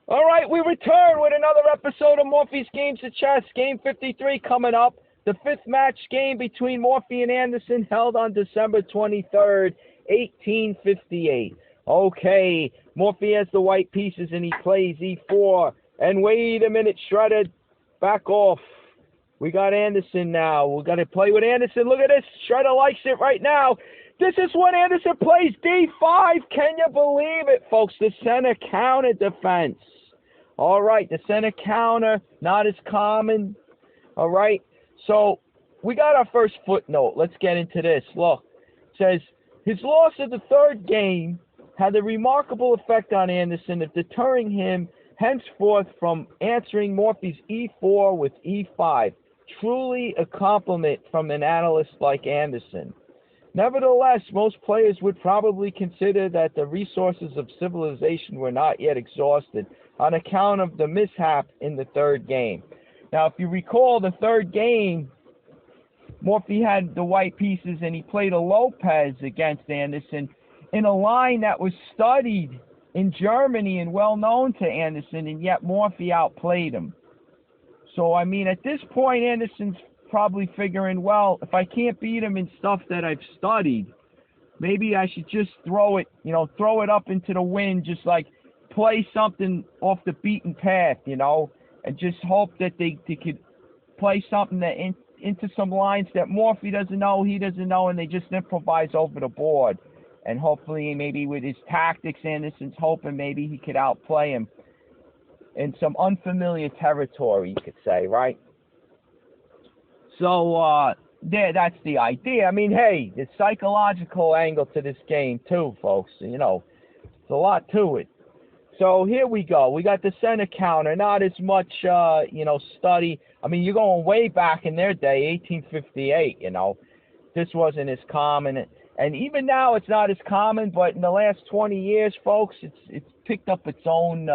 All right, we return with another episode of Morphy's Games of Chess. Game 53 coming up. The fifth match game between Morphy and Anderson held on December 23rd, 1858. Okay, Morphy has the white pieces and he plays e4. And wait a minute, Shredder, back off. We got Anderson now. We got to play with Anderson. Look at this. Shredder likes it right now. This is when Anderson plays d5. Can you believe it, folks? The center counter defense. All right, the center counter, not as common. All right, so we got our first footnote. Let's get into this. Look, it says, his loss of the third game had a remarkable effect on Anderson of deterring him henceforth from answering Morphy's e4 with e5. Truly a compliment from an analyst like Anderson. Nevertheless, most players would probably consider that the resources of civilization were not yet exhausted on account of the mishap in the third game. Now, if you recall the third game, Morphy had the white pieces and he played a Lopez against Anderson in a line that was studied in Germany and well known to Anderson, and yet Morphy outplayed him. So, I mean, at this point, Anderson's probably figuring, well, if I can't beat him in stuff that I've studied, maybe I should just throw it up into the wind, just like play something off the beaten path, and just hope that they could play something that into some lines that Morphy doesn't know, he doesn't know, and they just improvise over the board. And hopefully, maybe with his tactics, Anderson's hoping maybe he could outplay him in some unfamiliar territory, you could say, right? So, that's the idea. I mean, hey, the psychological angle to this game, too, folks. It's a lot to it. So, here we go. We got the center counter. Not as much, study. I mean, you're going way back in their day, 1858, This wasn't as common. And even now, it's not as common, but in the last 20 years, folks, it's picked up its own,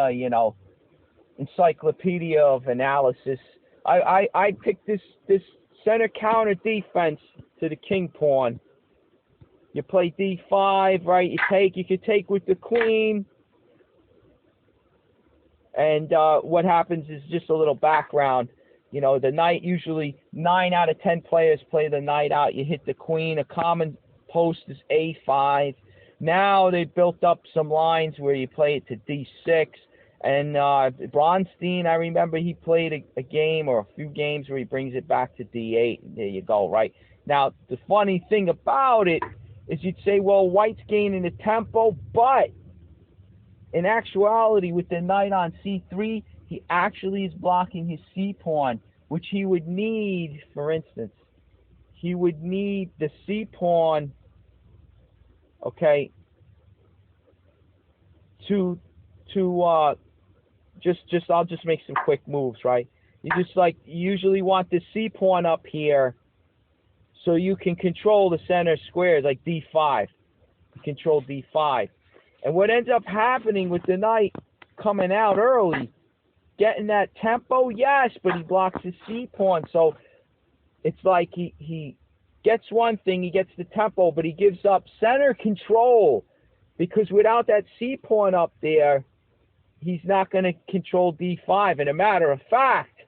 encyclopedia of analysis. I picked this center counter defense to the king pawn. You play d5, right? You could take with the queen. And what happens is just a little background. The knight, usually 9 out of 10 players play the knight out. You hit the queen. A common post is a5. Now they built up some lines where you play it to d6. And Bronstein, I remember he played a game or a few games where he brings it back to d8. There you go, right? Now, the funny thing about it is you'd say, well, white's gaining the tempo, but in actuality, with the knight on c3, he actually is blocking his c-pawn, which he would need, for instance. He would need the c-pawn, okay, I'll just make some quick moves, right? You usually want the c-pawn up here so you can control the center squares, like d5. You control d5. And what ends up happening with the knight coming out early, getting that tempo, yes, but he blocks his c-pawn. So it's like he gets one thing, he gets the tempo, but he gives up center control. Because without that c-pawn up there, he's not going to control d5. And a matter of fact,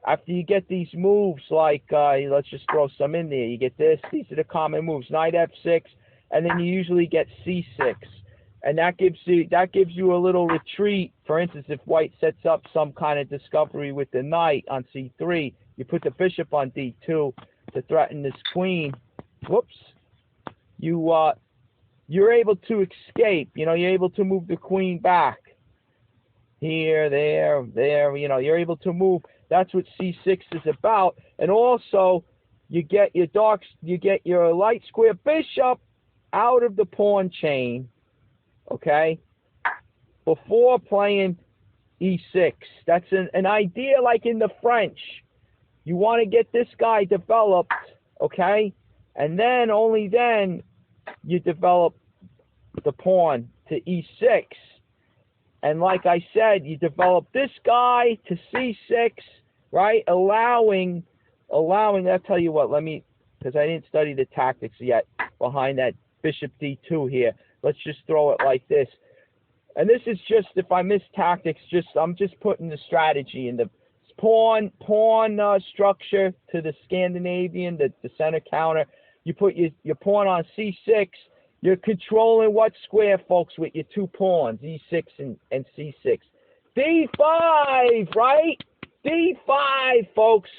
after you get these moves, like, let's just throw some in there. You get this. These are the common moves. Knight f6, and then you usually get c6. And that gives you a little retreat. For instance, if white sets up some kind of discovery with the knight on c3, you put the bishop on d2 to threaten this queen. Whoops. You're able to escape. You're able to move the queen back. Here, there, you're able to move. That's what c6 is about. And also, you get your light square bishop out of the pawn chain, okay, before playing e6. That's an idea like in the French. You want to get this guy developed, okay, and then, only then, you develop the pawn to e6. And like I said, you develop this guy to c6, right? Allowing, I'll tell you what, because I didn't study the tactics yet behind that bishop d2 here. Let's just throw it like this. and this is just, if I miss tactics, I'm just putting the strategy in the pawn structure to the Scandinavian, the center counter. You put your pawn on c6. You're controlling what square, folks, with your two pawns, e6 and c6. d5, right? d5, folks.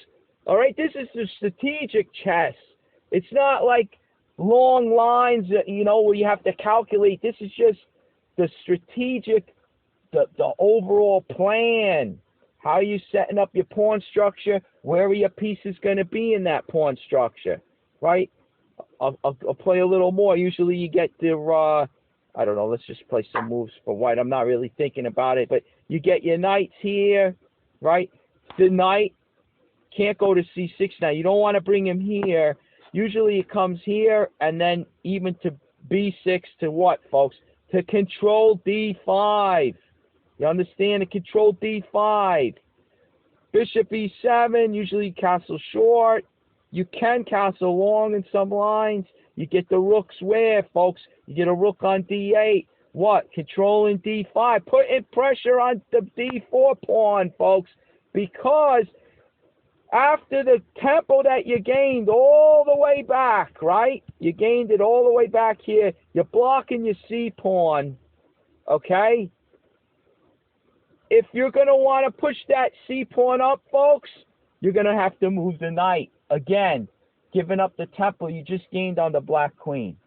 All right, this is the strategic chess. It's not like long lines, where you have to calculate. This is just the strategic, the overall plan. How are you setting up your pawn structure? Where are your pieces going to be in that pawn structure, right? I'll play a little more. Usually you get the, I don't know, let's just play some moves for white. I'm not really thinking about it, but you get your knights here, right? The knight can't go to c6 now. You don't want to bring him here. Usually it comes here and then even to b6 to what, folks? To control d5. You understand? To control d5. Bishop e7, usually castle short. You can castle long in some lines. You get the rooks where, folks? You get a rook on d8. What? Controlling d5. Putting pressure on the d4 pawn, folks. Because after the tempo that you gained all the way back, right? You gained it all the way back here. You're blocking your c pawn, okay? If you're going to want to push that c pawn up, folks, you're going to have to move the knight. Again, giving up the tempo you just gained on the black queen.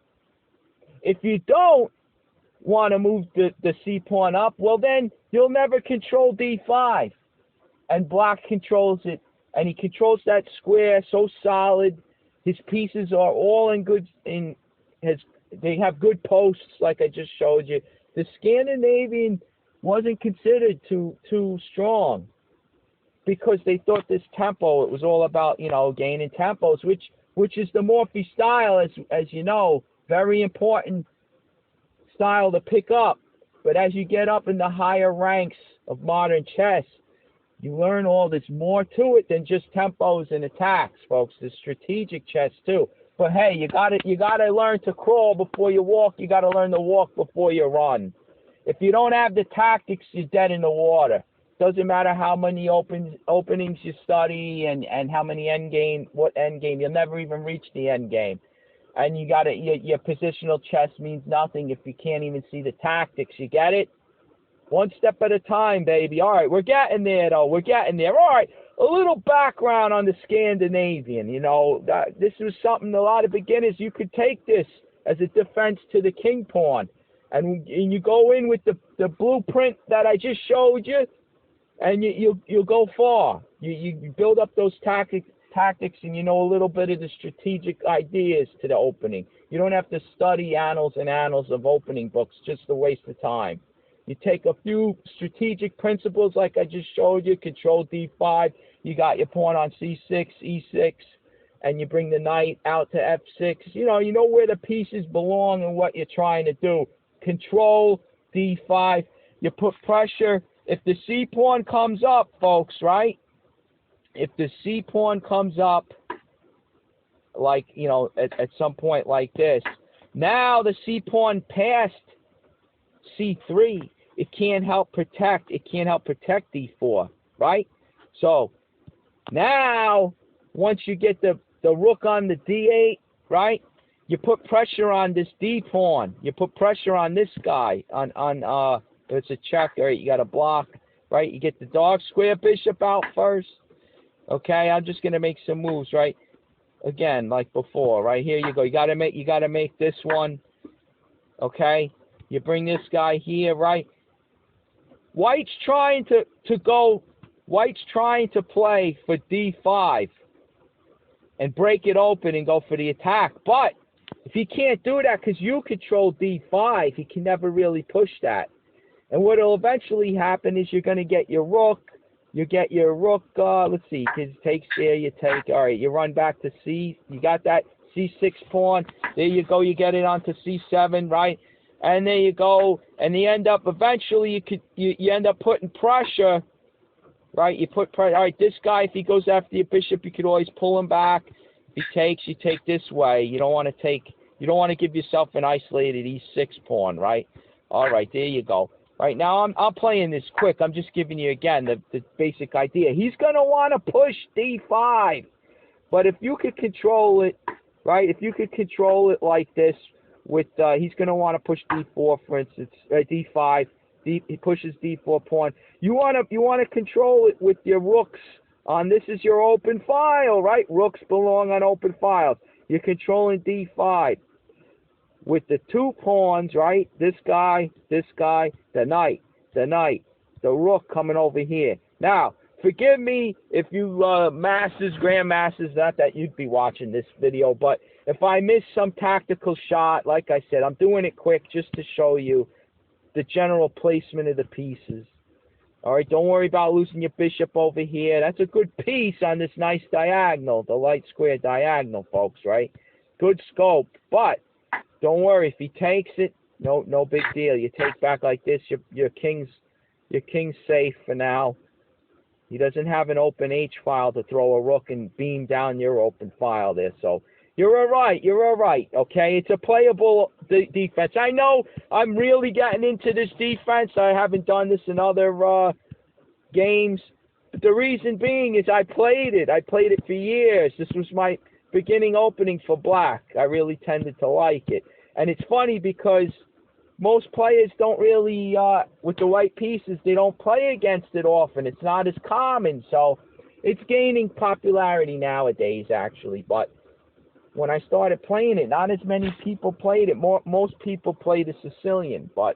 If you don't want to move the c pawn up, well then you'll never control d5. And black controls it. And he controls that square so solid. His pieces are all they have good posts, like I just showed you. The Scandinavian wasn't considered too strong because they thought this tempo, it was all about, gaining tempos, which is the Morphy style, as you know, very important style to pick up. But as you get up in the higher ranks of modern chess, you learn all there's more to it than just tempos and attacks, folks. There's strategic chess too. But hey, you gotta learn to crawl before you walk. You gotta learn to walk before you run. If you don't have the tactics, you're dead in the water. Doesn't matter how many openings you study and how many what endgame. You'll never even reach the endgame. And your positional chess means nothing if you can't even see the tactics. You get it? One step at a time, baby. All right, we're getting there, though. We're getting there. All right, a little background on the Scandinavian. This was something a lot of beginners, you could take this as a defense to the king pawn. And you go in with the blueprint that I just showed you, and you'll go far. You build up those tactics, and you know a little bit of the strategic ideas to the opening. You don't have to study annals and annals of opening books, just a waste of time. You take a few strategic principles like I just showed you, control d5, you got your pawn on c6, e6, and you bring the knight out to f6. You know where the pieces belong and what you're trying to do. Control d5, you put pressure. If the c pawn comes up, folks, right? If the c pawn comes up, like, at some point like this, now the c pawn passed c3. It can't help protect d4, right? So now once you get the rook on the d8, right? You put pressure on this d pawn. You put pressure on this guy on it's a check, all right? You got to block, right? You get the dark square bishop out first. Okay, I'm just gonna make some moves, right? Again, like before, right? Here you go. You gotta make this one. Okay? You bring this guy here, right? White's trying to play for d5 and break it open and go for the attack. But if he can't do that because you control d5, he can never really push that. And what will eventually happen is you're going to get your rook. You get your rook, let's see, it takes there, you take, all right, you run back to c, you got that c6 pawn, there you go, you get it onto c7, right? And there you go, and you end up, eventually, you end up putting pressure, right? You put pressure, all right, this guy, if he goes after your bishop, you could always pull him back. If he takes, you take this way. You don't want to give yourself an isolated e6 pawn, right? All right, there you go. Right now, I'm playing this quick. I'm just giving you, again, the basic idea. He's going to want to push d5. But if you could control it, right, if you could control it like this, with he's going to want to push d4, for instance, d5. He pushes d4 pawn. You want to control it with your rooks on. This is your open file, right? Rooks belong on open files. You're controlling d5 with the two pawns, right? This guy, the knight, the rook coming over here. Now, forgive me if you grandmasters, not that you'd be watching this video, but if I miss some tactical shot, like I said, I'm doing it quick just to show you the general placement of the pieces. All right, don't worry about losing your bishop over here. That's a good piece on this nice diagonal, the light square diagonal, folks, right? Good scope, but don't worry, if he takes it, no big deal. You take back like this, your king's safe for now. He doesn't have an open H file to throw a rook and beam down your open file there, so you're all right, okay? It's a playable defense. I know I'm really getting into this defense. I haven't done this in other games. But the reason being is I played it for years. This was my beginning opening for black. I really tended to like it. And it's funny because most players don't really, with the white pieces, they don't play against it often. It's not as common. So it's gaining popularity nowadays, actually. But when I started playing it, not as many people played it. Most people play the Sicilian, but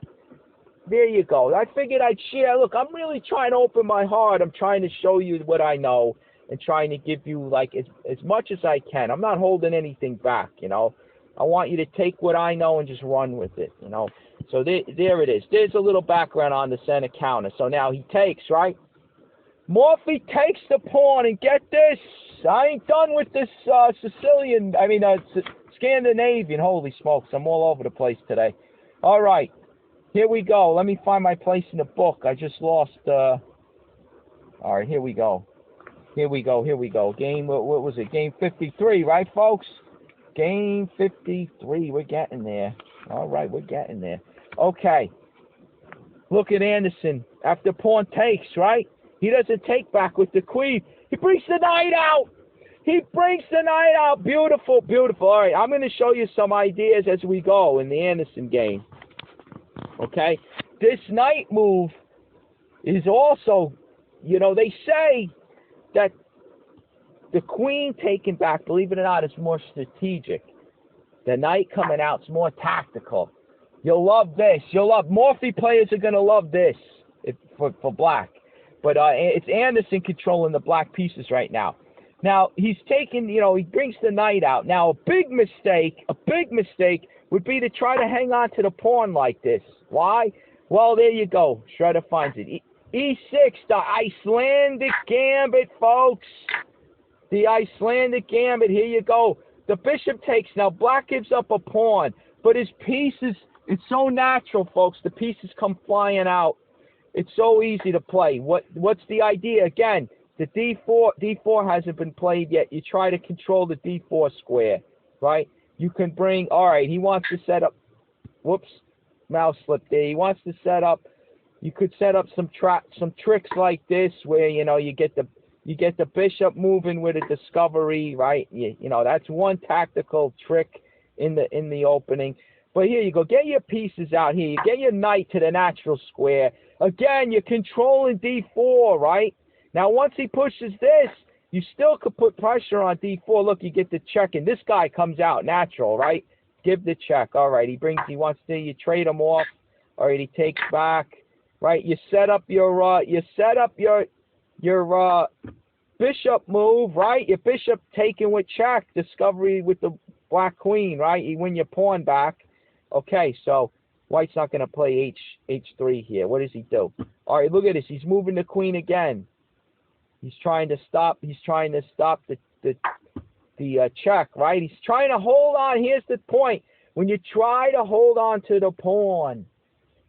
there you go. I figured I'd share. Look, I'm really trying to open my heart. I'm trying to show you what I know and trying to give you, like, as much as I can. I'm not holding anything back, you know. I want you to take what I know and just run with it, you know. So there it is. There's a little background on the center counter. So now he takes, right? Morphy takes the pawn, and get this, I ain't done with this Scandinavian. Holy smokes, I'm all over the place today. All right, here we go. Let me find my place in the book. I just lost, all right, here we go. Game, what was it? Game 53, right, folks? Game 53, we're getting there. All right, we're getting there. Okay, look at Anderson. After pawn takes, right? He doesn't take back with the queen. He brings the knight out. Beautiful, beautiful. All right, I'm going to show you some ideas as we go in the Anderson game. Okay? This knight move is also, you know, they say that the queen taken back, believe it or not, is more strategic. The knight coming out is more tactical. You'll love this. Morphy players are going to love this for black. But it's Anderson controlling the black pieces right now. Now, he's taking, you know, he brings the knight out. Now, a big mistake would be to try to hang on to the pawn like this. Why? Well, there you go. Shredder finds it. E6, the Icelandic Gambit, folks. The Icelandic Gambit. Here you go. The bishop takes. Now, black gives up a pawn. But his pieces, it's so natural, folks. The pieces come flying out. It's so easy to play. What's the idea? Again, the D4 hasn't been played yet. You try to control the D4 square, right? You can bring, all right, he wants to set up, whoops, mouse slip there. He wants to set up, you could set up some tricks like this where, you know, you get the bishop moving with a discovery, right? You know, that's one tactical trick in the opening. But here you go. Get your pieces out here. You get your knight to the natural square. Again, you're controlling D4, right? Now, once he pushes this, you still could put pressure on D4. Look, you get the check, and this guy comes out natural, right? Give the check. All right, you trade him off. All right, he takes back, right? You set up your bishop move, right? Your bishop taken with check, discovery with the black queen, right? You win your pawn back. Okay, so white's not going to play H3 here. What does he do? All right, look at this. He's moving the queen again. He's trying to stop. The check, right? He's trying to hold on. Here's the point. When you try to hold on to the pawn,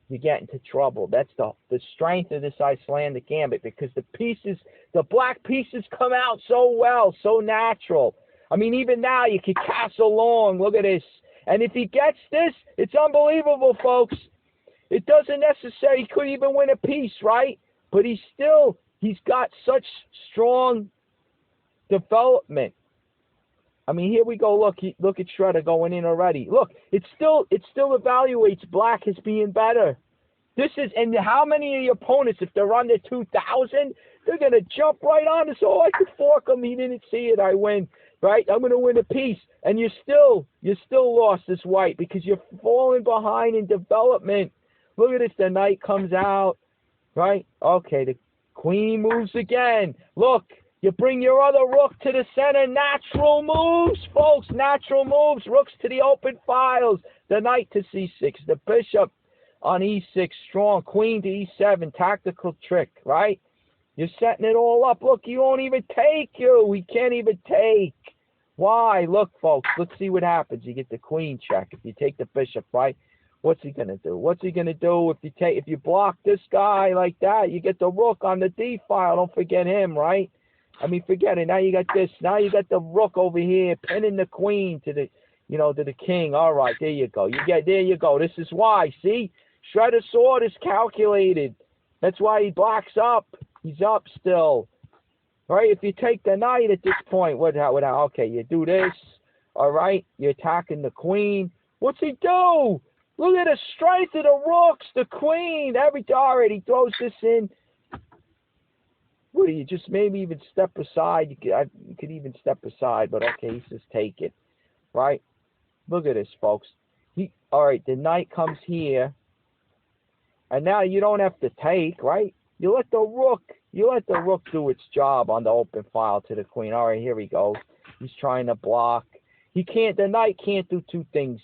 you get into trouble. That's the strength of this Icelandic Gambit, because the black pieces come out so well, so natural. I mean, even now you can castle long. Look at this. And if he gets this, it's unbelievable, folks. It doesn't necessarily, he could even win a piece, right? But he's got such strong development. I mean, here we go. Look at Shredder going in already. Look, it still evaluates black as being better. And how many of your opponents, if they're under 2,000, they're going to jump right on this. Oh, I could fork him. He didn't see it. I win, right? I'm going to win a piece. And you're still lost this white because you're falling behind in development. Look at this. The knight comes out, right? Okay, the queen moves again. Look, you bring your other rook to the center. Natural moves, folks. Natural moves. Rooks to the open files. The knight to c6. The bishop on e6. Strong. Queen to e7. Tactical trick, right? You're setting it all up. Look, he won't even take you. He can't even take. Why? Look, folks. Let's see what happens. You get the queen check. If you take the bishop, right? What's he gonna do? What's he gonna do if you block this guy like that? You get the rook on the d file. Don't forget him, right? I mean, forget it. Now you got this. Now you got the rook over here pinning the queen to the, to the king. All right, there you go. There you go. This is why. See, Shredder's sword is calculated. That's why he blocks up. He's up still. Right? If you take the knight at this point, okay, you do this. All right, you're attacking the queen. What's he do? Look at the strength of the rooks, the queen. All right, he throws this in. What do you just maybe even step aside? You could even step aside, but okay, he says take it, right? Look at this, folks. All right, the knight comes here, and now you don't have to take, right? You let the rook do its job on the open file to the queen. All right, here he goes. He's trying to block. The knight can't do two things.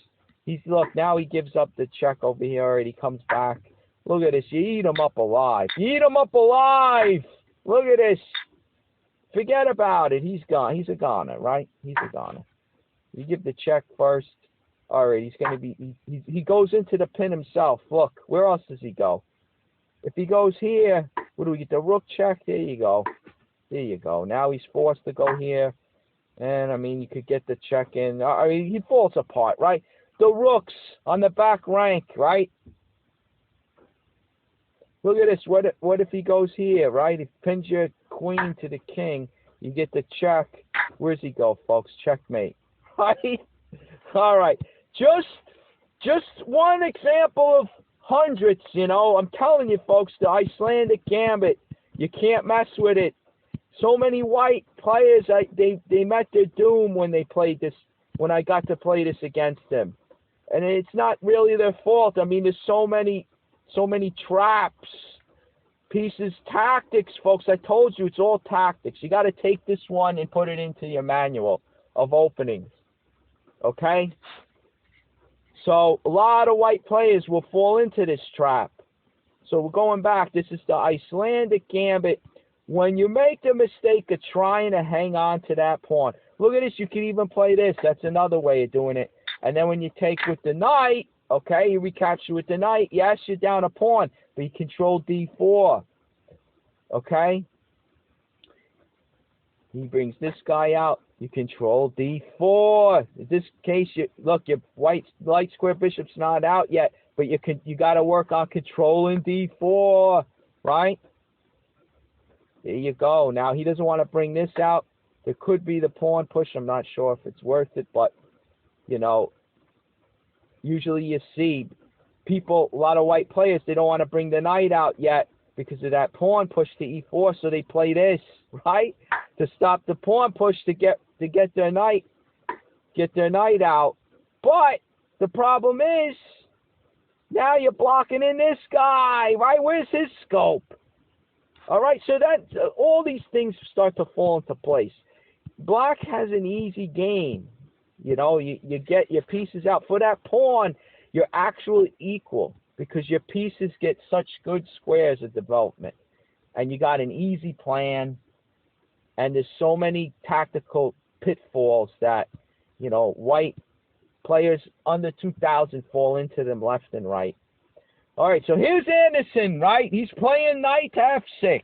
Look, now he gives up the check over here. All right, he comes back. Look at this. You eat him up alive. You eat him up alive. Look at this. Forget about it. He's gone. He's a goner, right? He's a goner. You give the check first. All right, he's going to be... He goes into the pin himself. Look, where else does he go? If he goes here, what do we get? The rook check? There you go. There you go. Now he's forced to go here. And, I mean, you could get the check in. I mean, he falls apart, right? The rooks on the back rank, right? Look at this. What if he goes here, right? If he pins your queen to the king, you get the check. Where's he go, folks? Checkmate. Right? All right. Just one example of hundreds, I'm telling you, folks, the Icelandic Gambit. You can't mess with it. So many white players, they met their doom when they played this, when I got to play this against them. And it's not really their fault. I mean, there's so many traps, pieces, tactics, folks. I told you, it's all tactics. You got to take this one and put it into your manual of openings. Okay? So a lot of white players will fall into this trap. So we're going back. This is the Icelandic Gambit. When you make the mistake of trying to hang on to that pawn, look at this. You can even play this. That's another way of doing it. And then when you take with the knight, okay, you recapture with the knight. Yes, you're down a pawn, but you control d4. Okay? He brings this guy out. You control d4. In this case, look, your light square bishop's not out yet, but you got to work on controlling d4, right? There you go. Now, he doesn't want to bring this out. There could be the pawn push. I'm not sure if it's worth it, but, usually you see people, a lot of white players, they don't want to bring the knight out yet because of that pawn push to e4, so they play this, right? To stop the pawn push to get their knight out. But the problem is, now you're blocking in this guy, right? Where's his scope? All right, so all these things start to fall into place. Black has an easy game. You get your pieces out. For that pawn, you're actually equal because your pieces get such good squares of development. And you got an easy plan. And there's so many tactical pitfalls that, white players under 2,000 fall into them left and right. All right, so here's Anderson, right? He's playing knight to f6.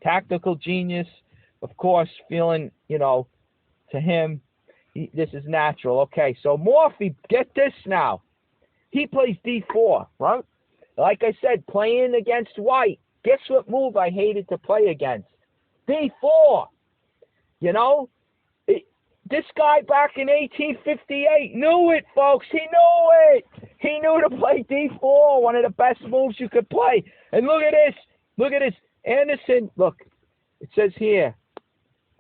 Tactical genius, of course, feeling, to him, this is natural. Okay, so Morphy, get this now. He plays d4, right? Like I said, playing against white. Guess what move I hated to play against? D4. You know? This guy back in 1858 knew it, folks. He knew it. He knew to play D4, one of the best moves you could play. And look at this. Look at this. Anderson, look, it says here,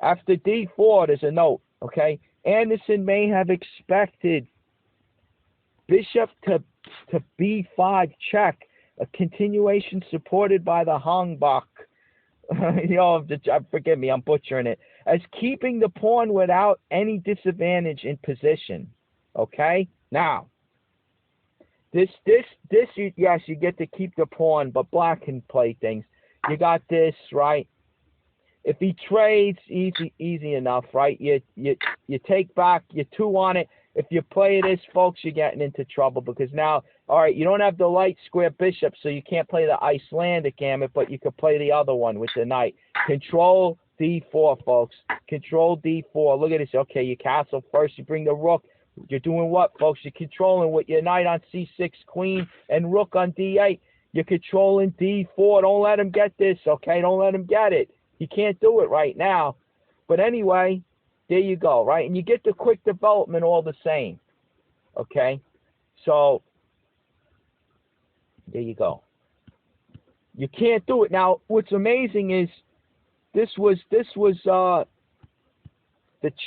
after D4, there's a note, okay? Anderson may have expected bishop to B5 check, a continuation supported by the Hangbach. Forgive me, I'm butchering it. As keeping the pawn without any disadvantage in position. Okay? Now, yes, you get to keep the pawn, but black can play things. You got this, right? If he trades, easy enough, right? You take back, you 2 on it. If you play this, folks, you're getting into trouble because now, all right, you don't have the light square bishop, so you can't play the Icelandic Gambit, but you could play the other one with the knight. Control D4, folks. Control D4. Look at this. Okay, you castle first. You bring the rook. You're doing what, folks? You're controlling with your knight on C6, queen, and rook on D8. You're controlling D4. Don't let him get this, okay? Don't let him get it. He can't do it right now. But anyway, there you go, right? And you get the quick development all the same, okay? So, there you go. You can't do it. Now, what's amazing is this was the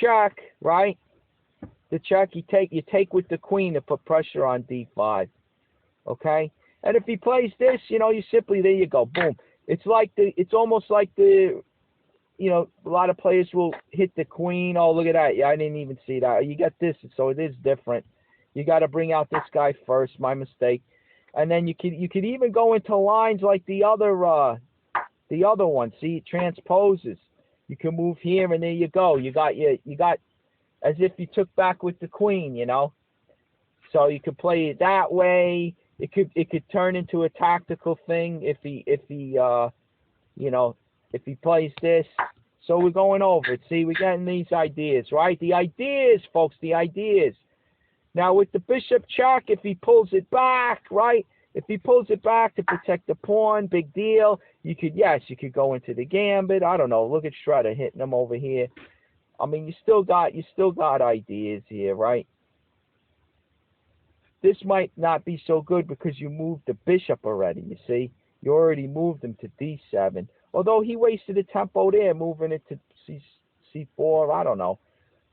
check, right? The check you take with the queen to put pressure on D5, okay? And if he plays this, you simply, there you go, boom. It's almost like a lot of players will hit the queen. Oh, look at that. Yeah, I didn't even see that. You got this, so it is different. You got to bring out this guy first, my mistake. And then you could even go into lines like the other one. See, it transposes. You can move here, and there you go. You got as if you took back with the queen, So you could play it that way. It could turn into a tactical thing if he plays this. So we're going over it. See, we're getting these ideas, right? The ideas, folks, the ideas. Now with the bishop check, if he pulls it back, right? If he pulls it back to protect the pawn, big deal. You could go into the gambit. I don't know. Look at Shredder hitting him over here. I mean, you still got ideas here, right? This might not be so good because you moved the bishop already, you see. You already moved him to D7. Although he wasted a tempo there, moving it to C4, I don't know.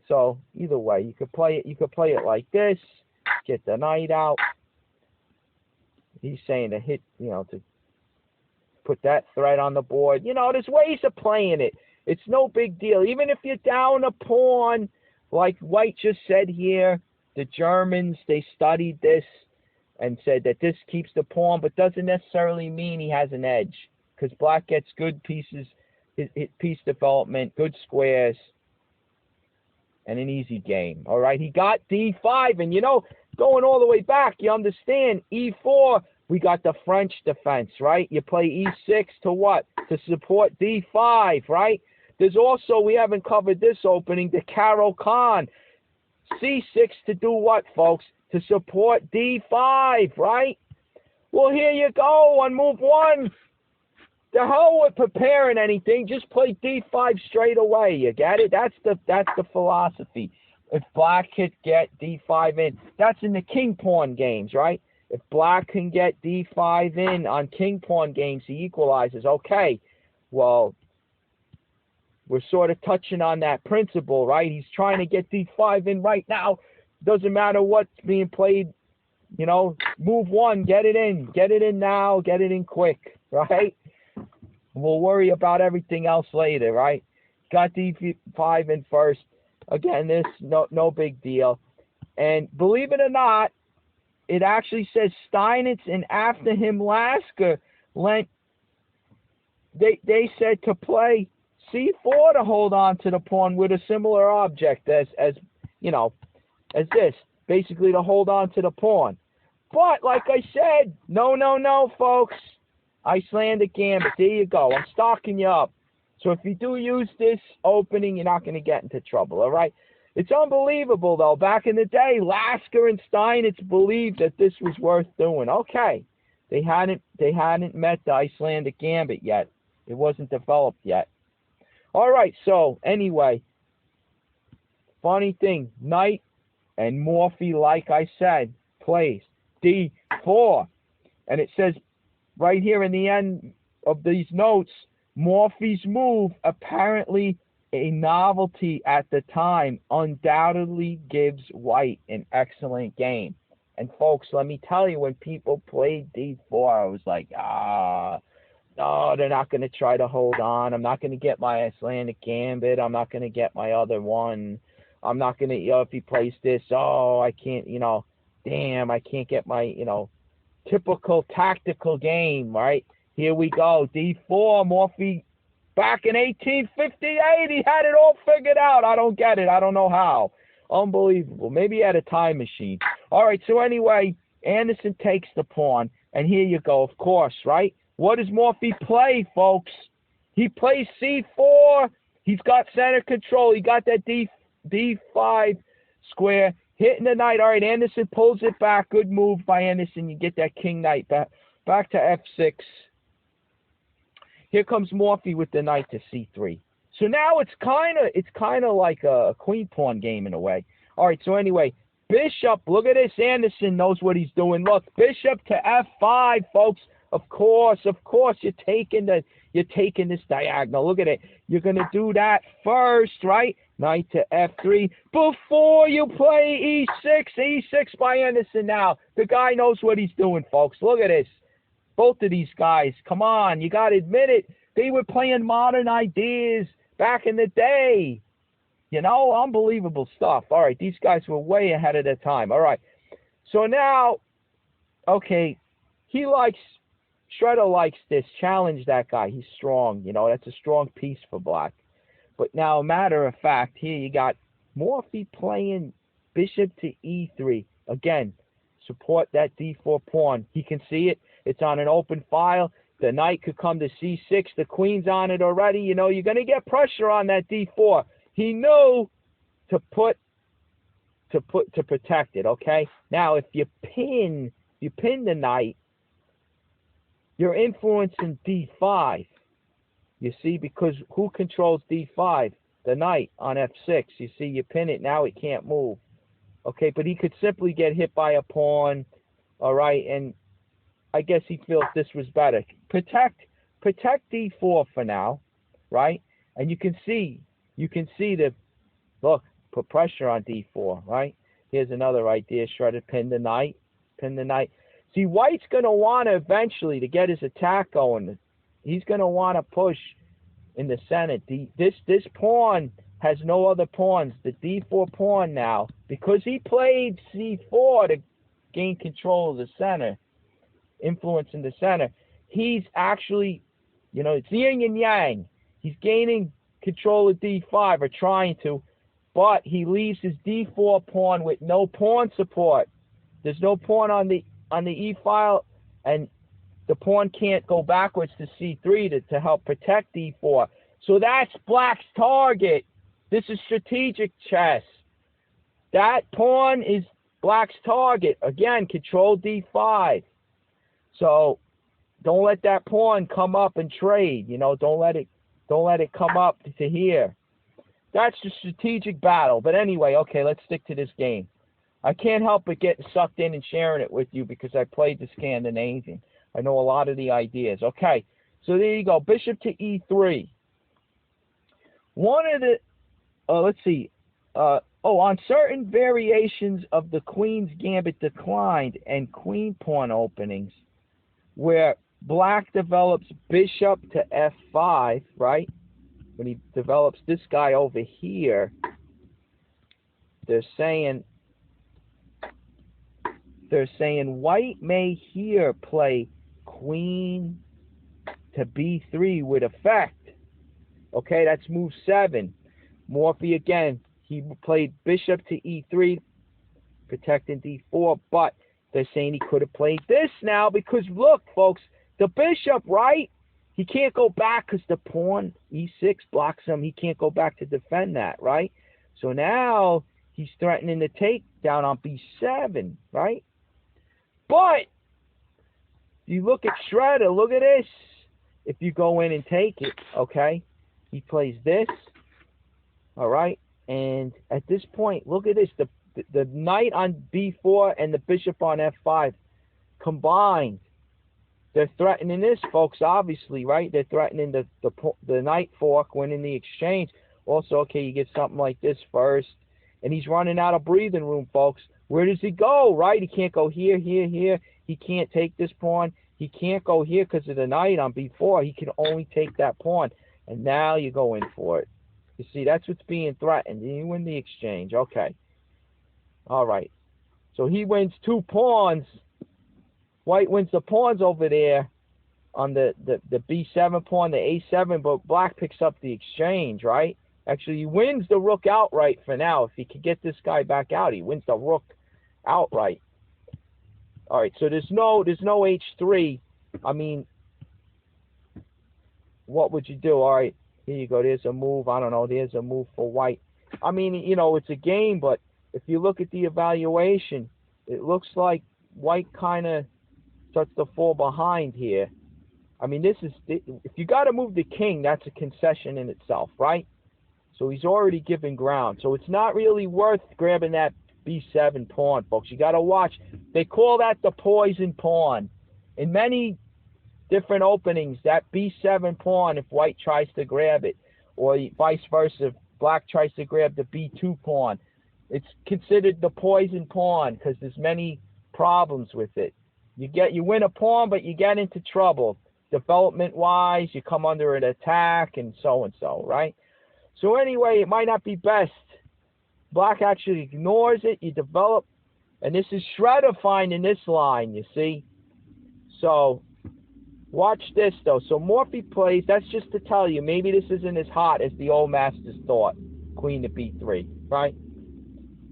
So either way, you could play it like this, get the knight out. He's saying to hit, to put that threat on the board. There's ways of playing it. It's no big deal. Even if you're down a pawn, like White just said here, the Germans, they studied this and said that this keeps the pawn, but doesn't necessarily mean he has an edge. Because black gets good pieces, piece development, good squares, and an easy game. All right, he got D5, and going all the way back, you understand, E4, we got the French defense, right? You play E6 to what? To support D5, right? There's also, we haven't covered this opening, the Caro-Kann. C6 to do what, folks? To support D5, right? Well, here you go on move 1. The hell with preparing anything. Just play D5 straight away. You get it? That's the philosophy. If black could get D5 in, that's in the king pawn games, right? If black can get D5 in on king pawn games, he equalizes. Okay, well, we're sort of touching on that principle, right? He's trying to get D5 in right now. Doesn't matter what's being played, move 1, get it in now, get it in quick, right? We'll worry about everything else later, right? Got D5 in first. Again, this, no big deal. And believe it or not, it actually says Steinitz and after him Lasker lent, they said to play C4 to hold on to the pawn with a similar object as this, basically to hold on to the pawn. But like I said, no, folks. Icelandic Gambit, there you go. I'm stocking you up. So if you do use this opening, you're not going to get into trouble, all right? It's unbelievable, though. Back in the day, Lasker and Steinitz believed that this was worth doing. Okay, They hadn't met the Icelandic Gambit yet. It wasn't developed yet. All right, so anyway, funny thing, knight and Morphy, like I said, plays d4. And it says right here in the end of these notes, Morphy's move, apparently a novelty at the time, undoubtedly gives white an excellent game. And folks, let me tell you, when people played d4, I was like, no, they're not going to try to hold on. I'm not going to get my Icelandic Gambit. I'm not going to get my other one. I'm not going to, if he plays this, I can't, damn, I can't get my, typical tactical game, right? Here we go, d4, Morphy, back in 1858, he had it all figured out. I don't get it. I don't know how. Unbelievable. Maybe he had a time machine. All right, so anyway, Anderson takes the pawn, and here you go, of course, right? What does Morphy play, folks? He plays c4. He's got center control. He got that d5 square, hitting the knight. All right, Anderson pulls it back. Good move by Anderson. You get that king knight back to f6. Here comes Morphy with the knight to c3. So now it's kind of like a queen pawn game in a way. All right, so anyway, bishop. Look at this. Anderson knows what he's doing. Look, bishop to f5, folks. Of course, you're taking this diagonal. Look at it. You're gonna do that first, right? Knight to f3 before you play e6. E6 by Anderson. Now the guy knows what he's doing, folks. Look at this. Both of these guys. Come on, you gotta admit it. They were playing modern ideas back in the day. Unbelievable stuff. All right, these guys were way ahead of their time. All right, so now, okay, Shredder likes this. Challenge that guy. He's strong. That's a strong piece for black. But now, matter of fact, here you got Morphy playing bishop to e3. Again, support that d4 pawn. He can see it. It's on an open file. The knight could come to c6. The queen's on it already. You're going to get pressure on that d4. He knew to protect it, okay? Now, if you pin the knight, you're influencing d5. You see, because who controls d5? The knight on f6. You see, you pin it, now it can't move. Okay, but he could simply get hit by a pawn, all right, and I guess he feels this was better. Protect d4 for now, right? And you can see look, put pressure on d4, right? Here's another idea. Try to pin the knight. See, white's going to want to eventually, to get his attack going, he's going to want to push in the center. This pawn has no other pawns. The d4 pawn now, because he played c4 to gain control of the center, influence in the center, he's actually, it's yin and yang. He's gaining control of d5, or trying to, but he leaves his d4 pawn with no pawn support. There's no pawn on the e file, and the pawn can't go backwards to c3 to help protect d4. So that's black's target. This is strategic chess. That pawn is black's target. Again, control d5. So don't let that pawn come up and trade. Don't let it come up to here. That's the strategic battle. But anyway, okay, let's stick to this game. I can't help but getting sucked in and sharing it with you because I played the Scandinavian. I know a lot of the ideas. Okay, so there you go. Bishop to e3. One of the, let's see. On certain variations of the Queen's Gambit declined and queen pawn openings, where black develops bishop to f5, right? When he develops this guy over here, they're saying white may here play queen to b3 with effect. Okay, that's move 7. Morphy again, he played bishop to e3, protecting d4, but they're saying he could have played this now because, look, folks, the bishop, right? He can't go back because the pawn, e6, blocks him. He can't go back to defend that, right? So now he's threatening to take down on b7, right? But you look at Shredder, look at this. If you go in and take it, okay, he plays this, all right, and at this point, look at this. The knight on b4 and the bishop on f5 combined. They're threatening this, folks, obviously, right? They're threatening the knight fork, winning the exchange. Also, okay, you get something like this first, and he's running out of breathing room, folks. Where does he go, right? He can't go here, here, here. He can't take this pawn. He can't go here because of the knight on b4. He can only take that pawn, and now you go in for it. You see, that's what's being threatened. You win the exchange. Okay. All right. So he wins 2 pawns. White wins the pawns over there on the b7 pawn, the a7, but black picks up the exchange, right? Actually, he wins the rook outright for now. If he could get this guy back out, he wins the rook outright. All right, so there's no h3. I mean, what would you do? All right, here you go. There's a move. I don't know. There's a move for white. I mean, you know, it's a game, but if you look at the evaluation, it looks like white kind of starts to fall behind here. I mean, this is, if you got to move the king, that's a concession in itself, right? So he's already given ground. So it's not really worth grabbing that b7 pawn, folks. You got to watch. They call that the poison pawn. In many different openings, that b7 pawn, if white tries to grab it, or vice versa, if black tries to grab the b2 pawn, it's considered the poison pawn because there's many problems with it. You win a pawn, but you get into trouble. Development-wise, you come under an attack and so, right? So anyway, it might not be best. Black actually ignores it. You develop. And this is Shredder finding this line, you see. So watch this, though. So Morphy plays. That's just to tell you, maybe this isn't as hot as the old masters thought. Queen to b3, right?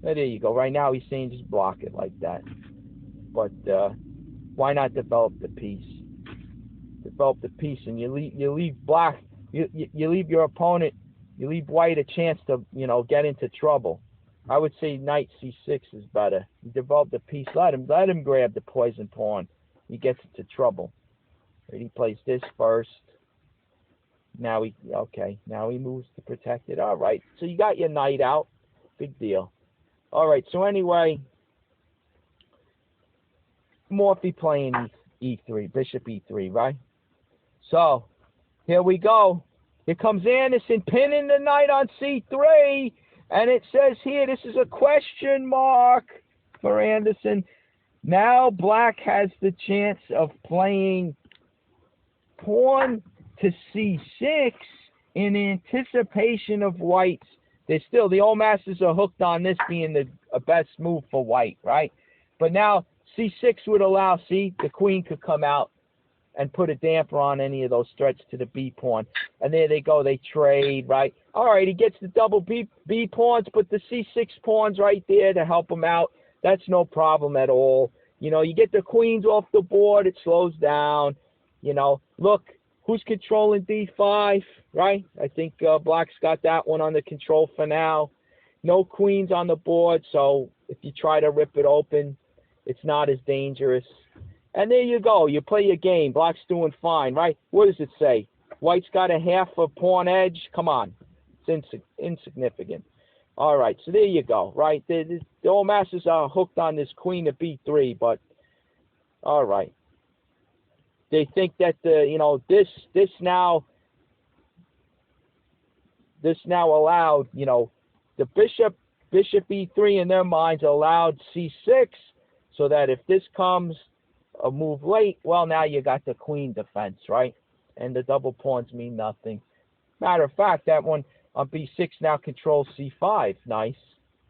There you go. Right now he's saying just block it like that. But why not develop the piece? Develop the piece, and you leave black. You leave your opponent. You leave white a chance to, you know, get into trouble. I would say knight c6 is better. You develop the piece. Let him grab the poison pawn. He gets into trouble. Right, he plays this first. Now he moves to protect it. All right. So you got your knight out. Big deal. All right. So anyway, Morphy playing e3, bishop e3, right? So here we go. Here comes Anderson pinning the knight on c3, and it says here this is a question mark for Anderson. Now black has the chance of playing pawn to c6 in anticipation of white's. The old masters are hooked on this being the best move for white, right? But now c6 would allow, see, the queen could come out and put a damper on any of those threats to the b pawn. And there they go, they trade, right? All right, he gets the double b pawns, but the c6 pawn's right there to help him out. That's no problem at all. You know, you get the queens off the board, it slows down. You know, look, who's controlling d5, right? I think black's got that one under control for now. No queens on the board, so if you try to rip it open, it's not as dangerous. And there you go. You play your game. Black's doing fine, right? What does it say? White's got a half a pawn edge. Come on. It's insignificant. All right, so there you go, right? The old masters are hooked on this queen to b3, but all right. They think that this now allowed, you know, the bishop e3 in their minds allowed c6, so that if this comes a move late, well, now you got the queen defense, right? And the double pawns mean nothing. Matter of fact, that one on b6 now controls c5. Nice,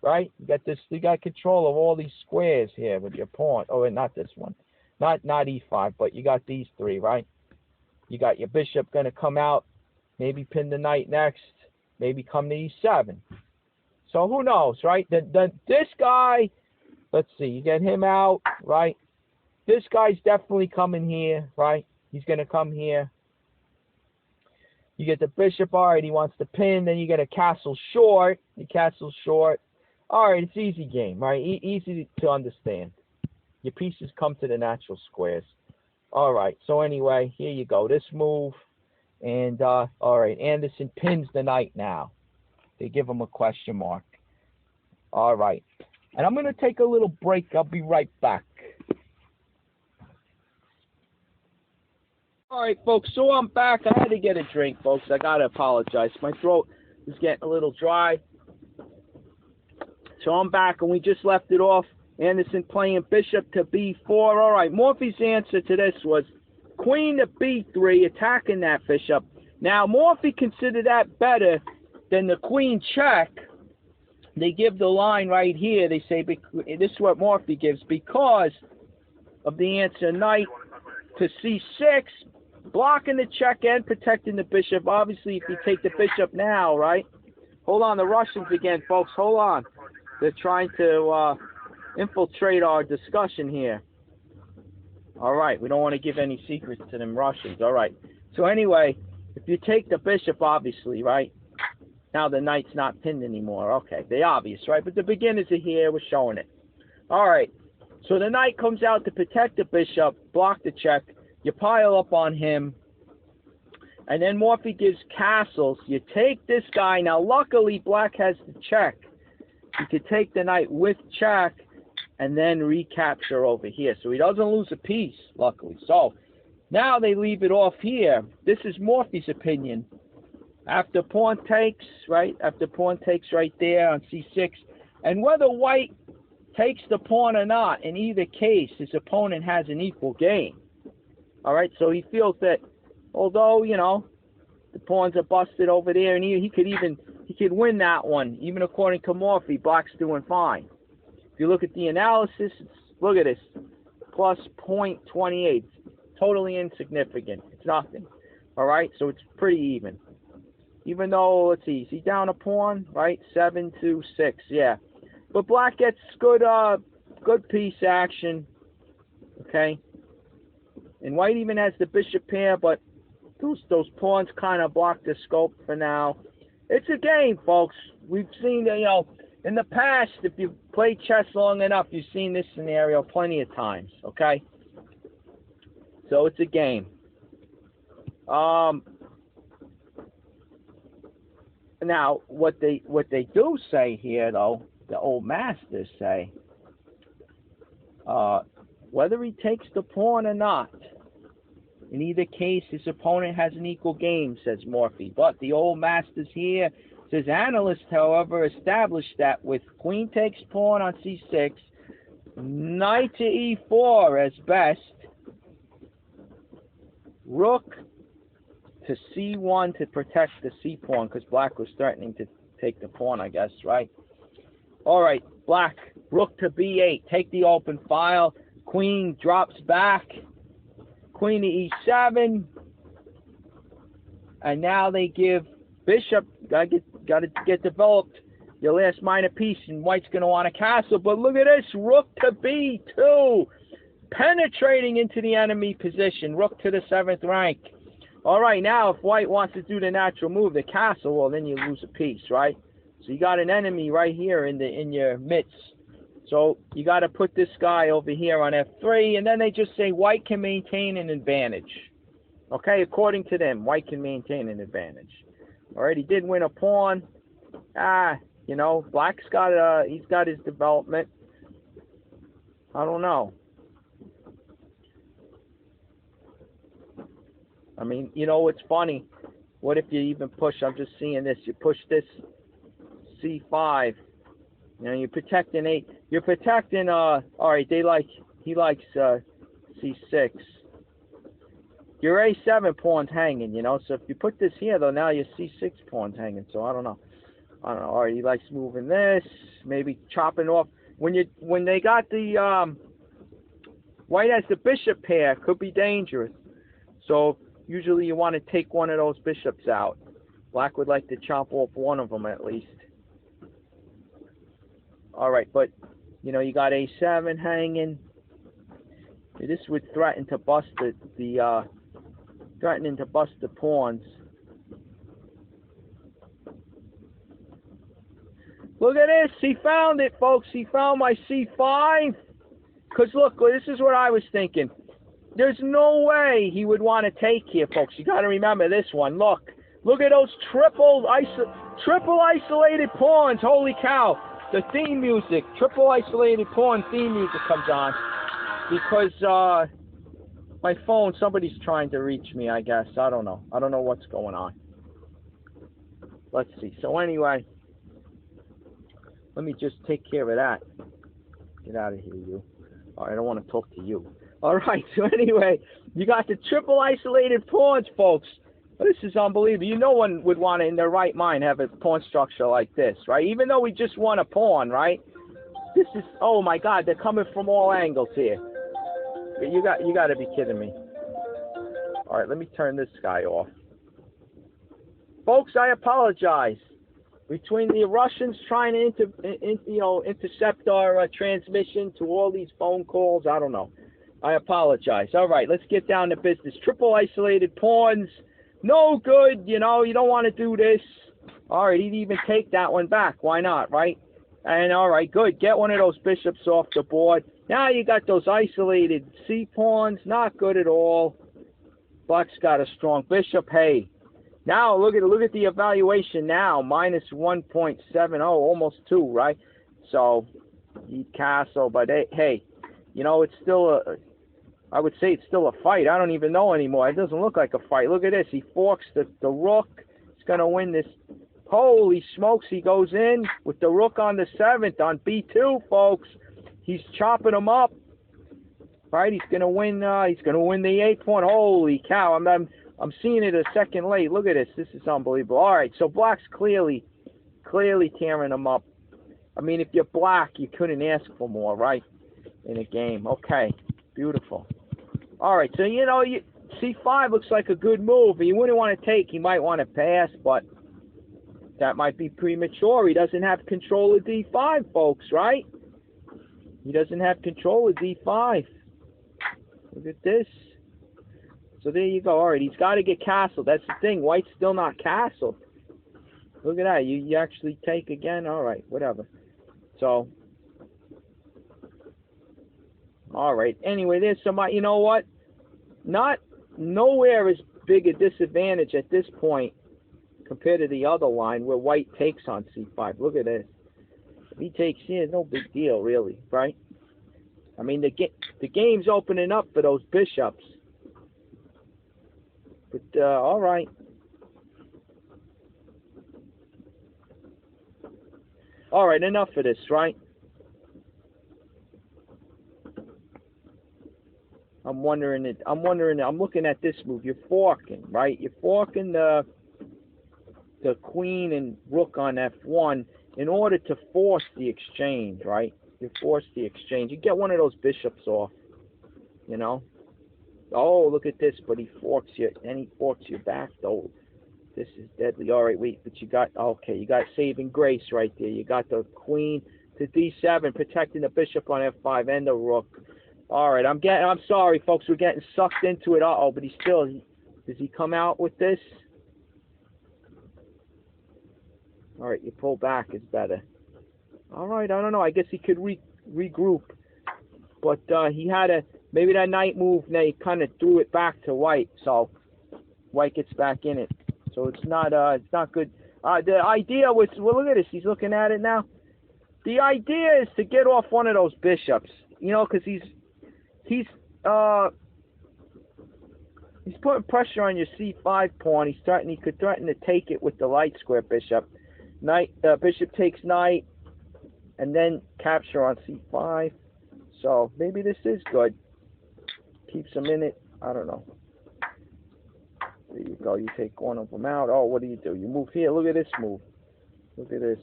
right? You got control of all these squares here with your pawn. Oh, and not this one. Not e5, but you got these three, right? You got your bishop going to come out, maybe pin the knight next, maybe come to e7. So who knows, right? This guy, let's see, you get him out, right? This guy's definitely coming here, right? He's going to come here. You get the bishop, all right, he wants to pin, then you get a castle short. You castle short. All right, it's easy game, right? Easy to understand. Your pieces come to the natural squares. All right. So anyway, here you go. This move, and all right. Anderson pins the knight now. They give him a question mark. All right. And I'm gonna take a little break. I'll be right back. All right, folks. So I'm back. I had to get a drink, folks. I gotta apologize. My throat is getting a little dry. So I'm back, and we just left it off. Anderson playing bishop to b4. All right, Morphy's answer to this was queen to b3, attacking that bishop. Now, Morphy considered that better than the queen check. They give the line right here. They say, this is what Morphy gives, because of the answer knight to c6, blocking the check and protecting the bishop. Obviously, if you take the bishop now, right? Hold on, the Russians again, folks. Hold on. They're trying to infiltrate our discussion here. All right, we don't want to give any secrets to them Russians. All right. So anyway, if you take the bishop, obviously, right? Now the knight's not pinned anymore. Okay, the obvious, right? But the beginners are here. We're showing it. All right. So the knight comes out to protect the bishop, block the check. You pile up on him. And then Morphy gives castles. You take this guy. Now, luckily, black has the check. You could take the knight with check and then recapture over here. So he doesn't lose a piece, luckily. So now they leave it off here. This is Morphy's opinion. After pawn takes, right? After pawn takes right there on c6. And whether white takes the pawn or not, in either case, his opponent has an equal game. All right, so he feels that although, you know, the pawns are busted over there, and he could win that one, even according to Morphy, black's doing fine. If you look at the analysis, look at this, plus 0.28, totally insignificant. It's nothing. All right, so it's pretty even. Even though, let's see, is he down a pawn? Right, 7 to 6, yeah. But black gets good piece action. Okay, and white even has the bishop pair, but those pawns kind of block the scope for now. It's a game, folks. We've seen, you know, in the past, if you've played chess long enough, you've seen this scenario plenty of times, okay? So it's a game. Now, what they do say here, though, the old masters say, whether he takes the pawn or not, in either case, his opponent has an equal game, says Morphy. But the old masters here, says analysts, however, established that with queen takes pawn on c6, knight to e4 as best, rook to c1 to protect the c pawn, because black was threatening to take the pawn, I guess, right? All right, black, rook to b8, take the open file, queen drops back, queen to e7, and now they give bishop, got to get developed, your last minor piece, and white's going to want a castle. But look at this, rook to b2, penetrating into the enemy position, rook to the 7th rank. All right, now if white wants to do the natural move, the castle, well, then you lose a piece, right? So you got an enemy right here in your midst. So you got to put this guy over here on f3, and then they just say white can maintain an advantage. Okay, according to them, white can maintain an advantage. All right, he did win a pawn. You know, black's got he's got his development. I don't know. I mean, you know, it's funny. What if you even push? I'm just seeing this. You push this c5. You know, you're protecting You're protecting. All right, he likes c6. Your a7 pawn's hanging. You know, so if you put this here though, now your c6 pawn's hanging. So I don't know. All right, he likes moving this. Maybe chopping off. When they got the white has the bishop pair, could be dangerous. So usually you want to take one of those bishops out. Black would like to chop off one of them at least. All right, but you know, you got a7 hanging. This would threaten to bust threatening to bust the pawns. Look at this. He found it, folks. He found my c5. Because look, this is what I was thinking. There's no way he would want to take here, folks. You got to remember this one. Look at those triple isolated pawns. Holy cow! The theme music, triple isolated pawn theme music comes on because my phone. Somebody's trying to reach me. I guess I don't know. I don't know what's going on. Let's see. So anyway, let me just take care of that. Get out of here, you. All right, I don't want to talk to you. All right, so anyway, you got the triple isolated pawns, folks. This is unbelievable. No one would want to, in their right mind, have a pawn structure like this, right? Even though we just won a pawn, right? This is, oh my God, they're coming from all angles here. You got to be kidding me. All right, let me turn this guy off. Folks, I apologize. Between the Russians trying to intercept our transmission to all these phone calls, I don't know. I apologize. All right, let's get down to business. Triple isolated pawns. No good, you don't want to do this. All right, he'd even take that one back. Why not, right? And all right, good. Get one of those bishops off the board. Now you got those isolated c-pawns. Not good at all. Black's got a strong bishop. Hey, now look at the evaluation now. Minus 1.70, almost 2, right? So, he castle, but hey, it's still I would say it's still a fight. I don't even know anymore. It doesn't look like a fight. Look at this. He forks the rook. He's going to win this. Holy smokes. He goes in with the rook on the 7th on b2, folks. He's chopping him up. Right? He's going to win. He's going to win the 8th pawn. Holy cow. I'm seeing it a second late. Look at this. This is unbelievable. All right. So Black's clearly tearing him up. I mean, if you're Black, you couldn't ask for more, right? In a game. Okay. Beautiful. All right, so c5 looks like a good move. You wouldn't want to take. He might want to pass, but that might be premature. He doesn't have control of d5, folks, right? He doesn't have control of d5. Look at this. So there you go. All right, he's got to get castled. That's the thing. White's still not castled. Look at that. You actually take again. All right, whatever. So. All right. Anyway, there's some. You know what? Nowhere is big a disadvantage at this point compared to the other line where White takes on c5. Look at this. If he takes here, no big deal, really, right? I mean, the game's opening up for those bishops. But all right. All right. Enough of this, right? I'm looking at this move. You're forking, right? You're forking the queen and rook on f1 in order to force the exchange, right? You force the exchange. You get one of those bishops off, Oh, look at this, but he forks you, and he forks you back, though. This is deadly. All right, wait, but you got saving grace right there. You got the queen to d7, protecting the bishop on f5 and the rook. All right, I'm sorry, folks. We're getting sucked into it. But does he come out with this? All right, you pull back is better. All right, I don't know. I guess he could regroup. But he had maybe that knight move, and they kind of threw it back to White. So White gets back in it. So it's not good. The idea was, well, look at this. He's looking at it now. The idea is to get off one of those bishops, because he's putting pressure on your c5 pawn. He could threaten to take it with the light square bishop. Bishop takes knight, and then capture on c5. So maybe this is good. Keeps him in it. I don't know. There you go. You take one of them out. Oh, what do? You move here. Look at this move. Look at this.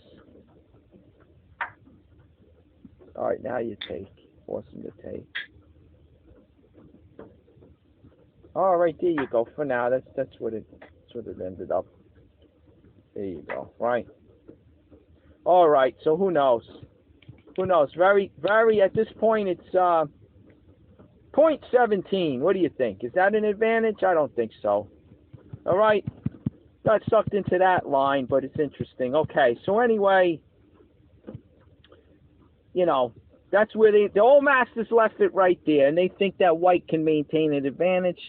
All right, now you take. Force him to take. All right, there you go. For now, that's what it ended up. There you go. Right. All right. So who knows? Who knows? Very, very. At this point, it's 0.17. What do you think? Is that an advantage? I don't think so. All right. Got sucked into that line, but it's interesting. Okay. So anyway, That's where the old masters left it right there, and they think that white can maintain an advantage.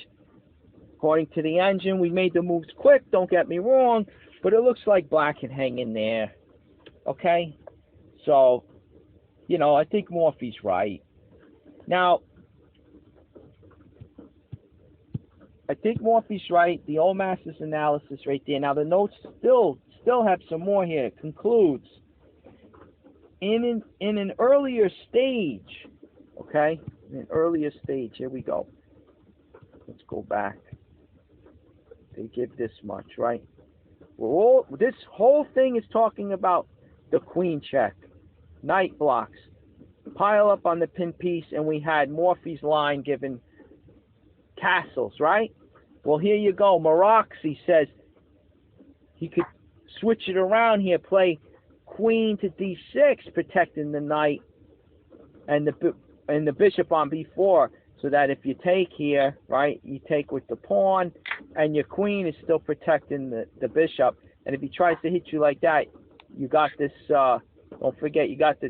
According to the engine, we made the moves quick, don't get me wrong, but it looks like black can hang in there. Okay? So, you know, I think Morphy's right. Now, I think Morphy's right. The old masters analysis right there. Now, the notes still have some more here. It concludes, in an earlier stage, okay? In an earlier stage, here we go. Let's go back. They give this much, right? This whole thing is talking about the queen check, knight blocks, pile up on the pin piece, and we had Morphy's line given castles, right? Well, here you go. Maroxy says he could switch it around here, play queen to d6, protecting the knight and the bishop on b4, so that if you take here, right, you take with the pawn, and your queen is still protecting the bishop. And if he tries to hit you like that, you got this, don't forget, you got the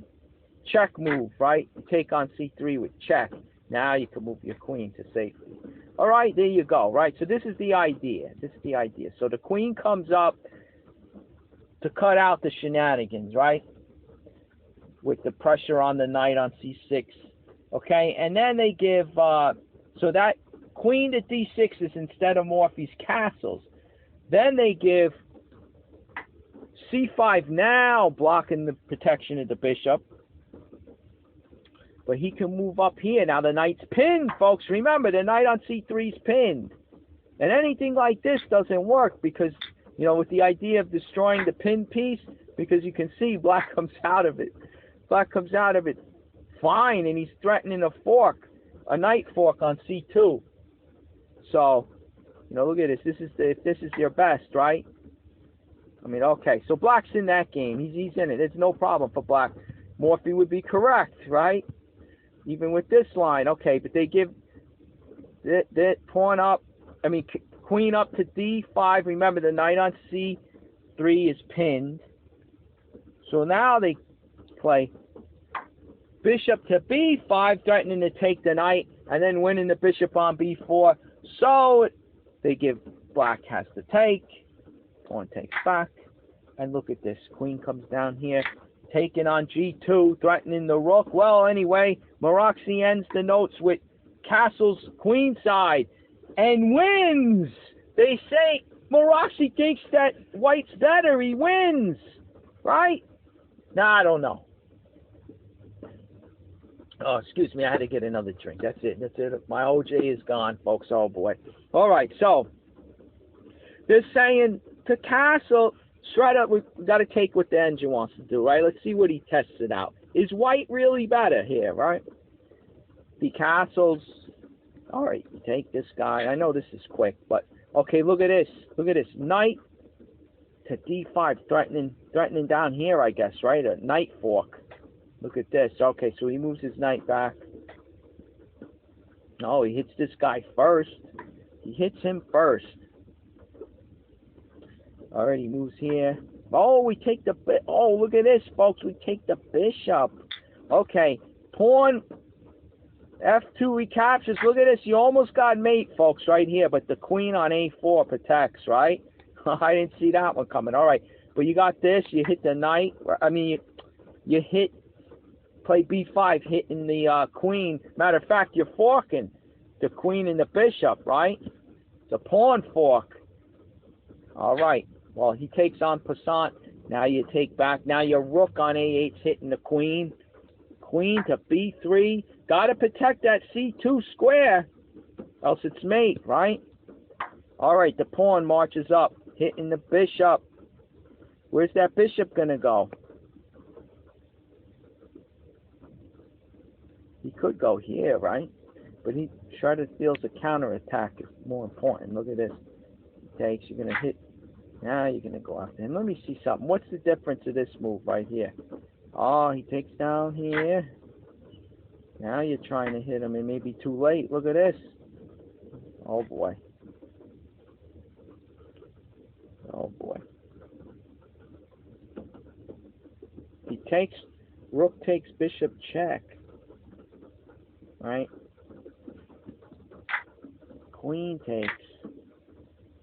check move, right? You take on c3 with check. Now you can move your queen to safety. All right, there you go, right? So this is the idea. This is the idea. So the queen comes up to cut out the shenanigans, right? With the pressure on the knight on c6. Okay, and then they give, so that queen to d6 is instead of Morphy's castles. Then they give c5 now, blocking the protection of the bishop. But he can move up here. Now the knight's pinned, folks. Remember, the knight on c3 is pinned. And anything like this doesn't work because, you know, with the idea of destroying the pin piece, because you can see black comes out of it. Black comes out of it fine, and he's threatening a fork, a knight fork on c2. So, you know, look at this. This is your best, right? I mean, okay. So black's in that game. He's in it. It's no problem for black. Morphy would be correct, right? Even with this line, okay. But they give that pawn up. I mean, queen up to d5. Remember, the knight on c3 is pinned. So now they play bishop to b5, threatening to take the knight, and then winning the bishop on b4. So they give black has to take. Pawn takes back. And look at this. Queen comes down here, taking on g2, threatening the rook. Well, anyway, Maroxy ends the notes with castles queenside and wins. They say Maroxy thinks that white's better. He wins. Right? Nah, I don't know. Oh, excuse me. I had to get another drink. That's it. That's it. My OJ is gone, folks. Oh, boy. All right. So they're saying to castle, straight up, we got to take what the engine wants to do, right? Let's see what he tests it out. Is white really better here, right? The castles. All right. You take this guy. I know this is quick, but okay. Look at this. Look at this. Knight to d5, threatening down here, I guess, right? A knight fork. Look at this. Okay, so he moves his knight back. Oh, he hits this guy first. He hits him first. All right, he moves here. Oh, we take the... Oh, look at this, folks. We take the bishop. Okay, pawn f2 recaptures. Look at this. You almost got mate, folks, right here. But the queen on a4 protects, right? I didn't see that one coming. All right, but you got this. You hit the knight. I mean, you hit... Play b5, hitting the queen. Matter of fact, you're forking the queen and the bishop, right? It's a pawn fork. All right. Well, he takes on passant. Now you take back. Now your rook on a8's hitting the queen. Queen to b3. Got to protect that c2 square, else it's mate, right? All right. The pawn marches up, hitting the bishop. Where's that bishop going to go? He could go here, right? But he Shredder feels a counterattack is more important. Look at this. He takes, you're going to hit. Now you're going to go after him. Let me see something. What's the difference of this move right here? Oh, he takes down here. Now you're trying to hit him. It may be too late. Look at this. Oh, boy. Oh, boy. He takes, rook takes bishop check. right? Queen takes.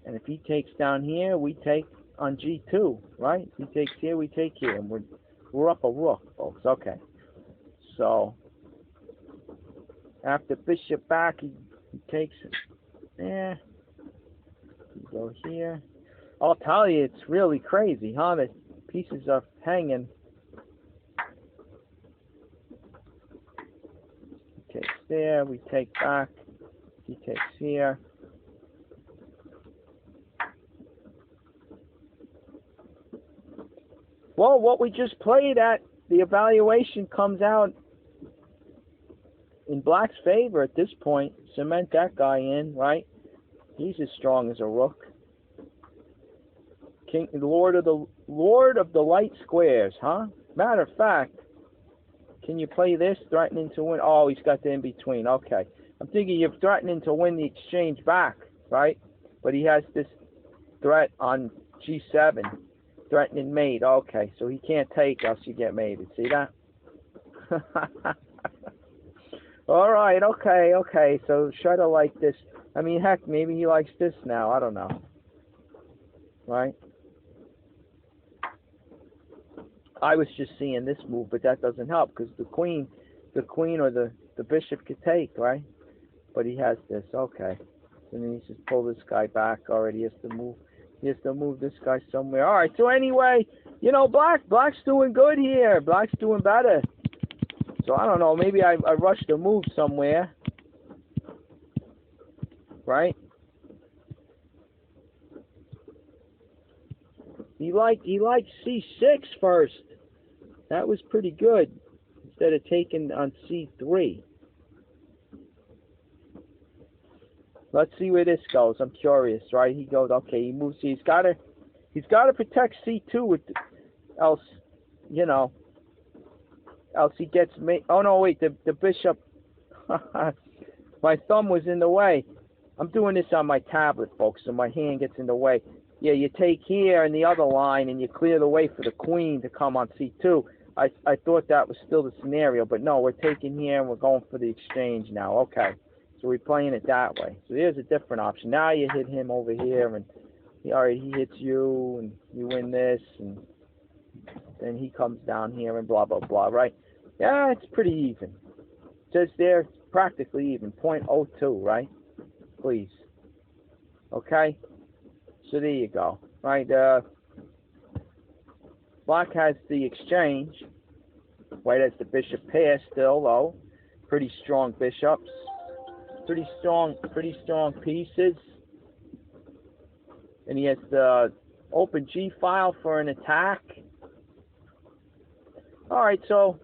And if he takes down here, we take on G2, right? He takes here, we take here. And we're up a rook, folks. Okay. So, after bishop back, he takes it there. You go here. I'll tell you, it's really crazy, huh? The pieces are hanging. He takes there, we take back. He takes here. Well, what we just played at, the evaluation comes out in Black's favor at this point. Cement that guy in, right? He's as strong as a rook. King, Lord of the light squares, huh? Matter of fact, can you play this? Threatening to win. Oh, he's got the in between. Okay, I'm thinking you're threatening to win the exchange back, right? But he has this threat on G7, threatening mate. Okay, so he can't take else you get mated. See that? All right. Okay. So try to like this. I mean, heck, maybe he likes this now. I don't know. Right? I was just seeing this move, but that doesn't help because the queen or the bishop could take, right? But he has this. Okay. And then he just pull this guy back. Already has to move. He has to move this guy somewhere. All right. So anyway, you know, Black's doing good here. Black's doing better. So I don't know. Maybe I rushed a move somewhere. Right? He liked C6 first. That was pretty good. Instead of taking on C3. Let's see where this goes. I'm curious, right? He goes, okay, he moves. He's got to protect C2 with, else, you know, else he gets made. Oh no, wait, the bishop. My thumb was in the way. I'm doing this on my tablet, folks, so my hand gets in the way. Yeah, you take here in the other line and you clear the way for the queen to come on C2. I thought that was still the scenario, but no, we're taking here and we're going for the exchange now. Okay, so we're playing it that way. So here's a different option. Now you hit him over here, and he hits you, and you win this, and then he comes down here and blah, blah, blah, right? Yeah, it's pretty even. It says there, it's practically even, 0.02, right? Please. Okay? So there you go. Right, Black has the exchange. White has the bishop pair still, though. Pretty strong bishops. Pretty strong pieces. And he has the open G file for an attack. Alright, so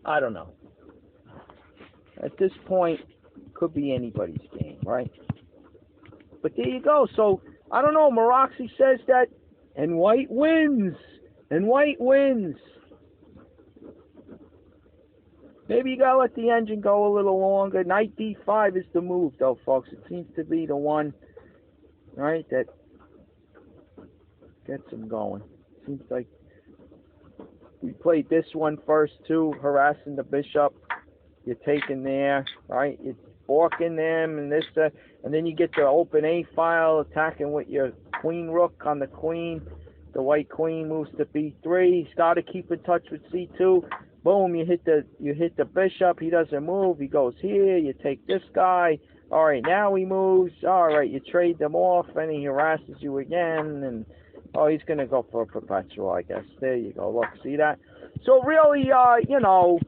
I don't know. At this point, could be anybody's game, right? But there you go. So, I don't know. Morphy says that, and white wins. And white wins. Maybe you got to let the engine go a little longer. Knight D5 is the move, though, folks. It seems to be the one, right, that gets him going. Seems like we played this one first, too, harassing the bishop. You're taking there, right? You're forking them and this, and then you get the open A file, attacking with your queen rook on the queen. The white queen moves to B3. He's got to keep in touch with C2. Boom, you hit the bishop. He doesn't move. He goes here. You take this guy. All right, now he moves. All right, you trade them off, and he harasses you again. And oh, he's gonna go for a perpetual, I guess. There you go. Look, see that? So really, you know,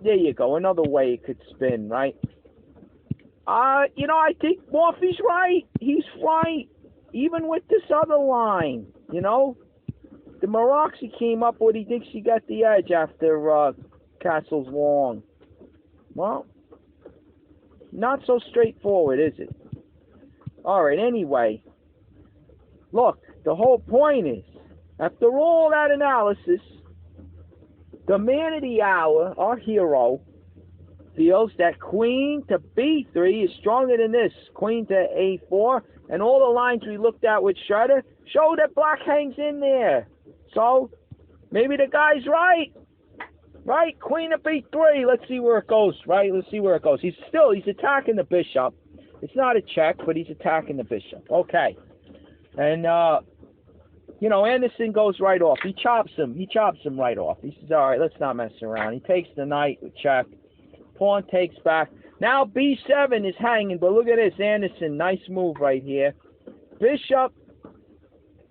there you go. Another way it could spin, right? You know, I think Morphy's right. He's right. Even with this other line, you know. The Morphy came up with, he thinks he got the edge after Castle's long. Well, not so straightforward, is it? Alright, anyway. Look, the whole point is, after all that analysis, the man of the hour, our hero, feels that queen to B3 is stronger than this. Queen to A4, and all the lines we looked at with Shredder show that Black hangs in there. So, maybe the guy's right. Right? Queen of B3. Let's see where it goes, right? Let's see where it goes. He's attacking the bishop. It's not a check, but he's attacking the bishop. Okay. And, you know, Anderson goes right off. He chops him. He chops him right off. He says, all right, let's not mess around. He takes the knight with check. Pawn takes back. Now B7 is hanging, but look at this. Anderson, nice move right here. Bishop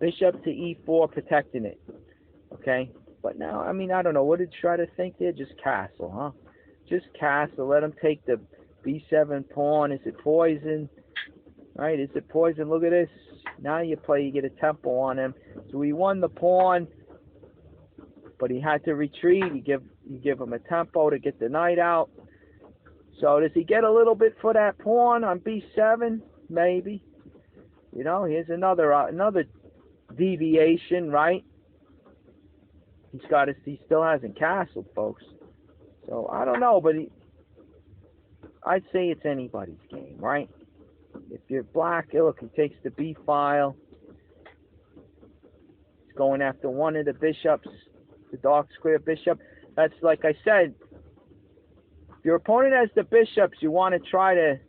to E4, protecting it. Okay? But now, I mean, I don't know. What did you try to think there? Just castle, huh? Just castle. Let him take the B7 pawn. Is it poison? Right? Is it poison? Look at this. Now you get a tempo on him. So he won the pawn, but he had to retreat. You give him a tempo to get the knight out. So does he get a little bit for that pawn on B7? Maybe. You know, here's another deviation, right? He still hasn't castled, folks. So I don't know, but I'd say it's anybody's game, right? If you're black, look, he takes the B file. He's going after one of the bishops, the dark square bishop. That's like I said. If your opponent has the bishops, you want to try to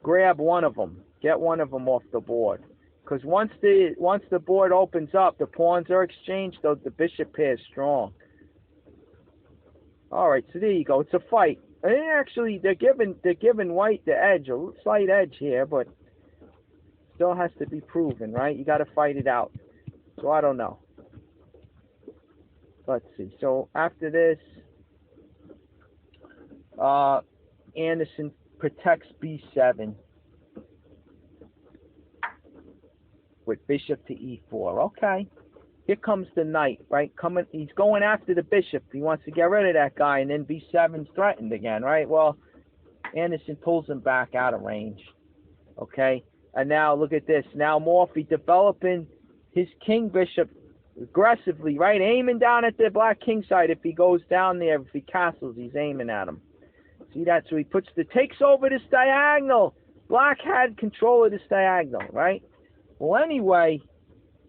grab one of them, get one of them off the board. Because once the board opens up, the pawns are exchanged, though the bishop pair is strong. All right, so there you go. It's a fight. And actually, they're giving white the edge, a slight edge here, but still has to be proven, right? You got to fight it out. So I don't know. Let's see. So after this, Anderson protects B7 with bishop to E4. Okay. Here comes the knight, right? He's going after the bishop. He wants to get rid of that guy, and then B7's threatened again, right? Well, Anderson pulls him back out of range. Okay? And now look at this. Now Morphy developing his king bishop aggressively, right? Aiming down at the black king side. If he goes down there, if he castles, he's aiming at him. See that? So he takes over this diagonal. Black had control of this diagonal, right? Well, anyway,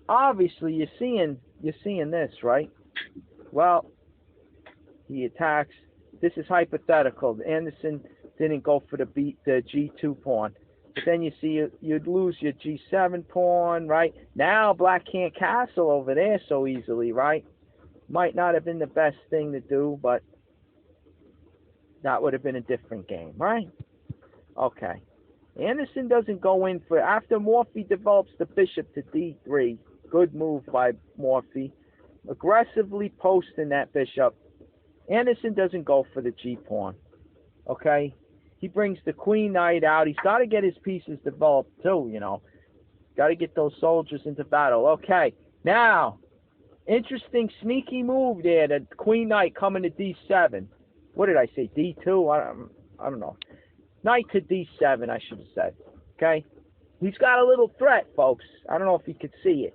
obviously you're seeing this, right? Well, he attacks. This is hypothetical. Anderson didn't go for the G2 pawn. But then you see you'd lose your G7 pawn, right? Now black can't castle over there so easily, right? Might not have been the best thing to do, but that would have been a different game, right? Okay. Anderson doesn't go in for, after Morphy develops the bishop to D3, good move by Morphy, aggressively posting that bishop. Anderson doesn't go for the G pawn, okay? He brings the queen knight out. He's got to get his pieces developed too, you know. Got to get those soldiers into battle. Okay, now, interesting sneaky move there, the queen knight coming to D7. What did I say, D2? I don't know. Knight to D7, I should have said. Okay? He's got a little threat, folks. I don't know if you could see it.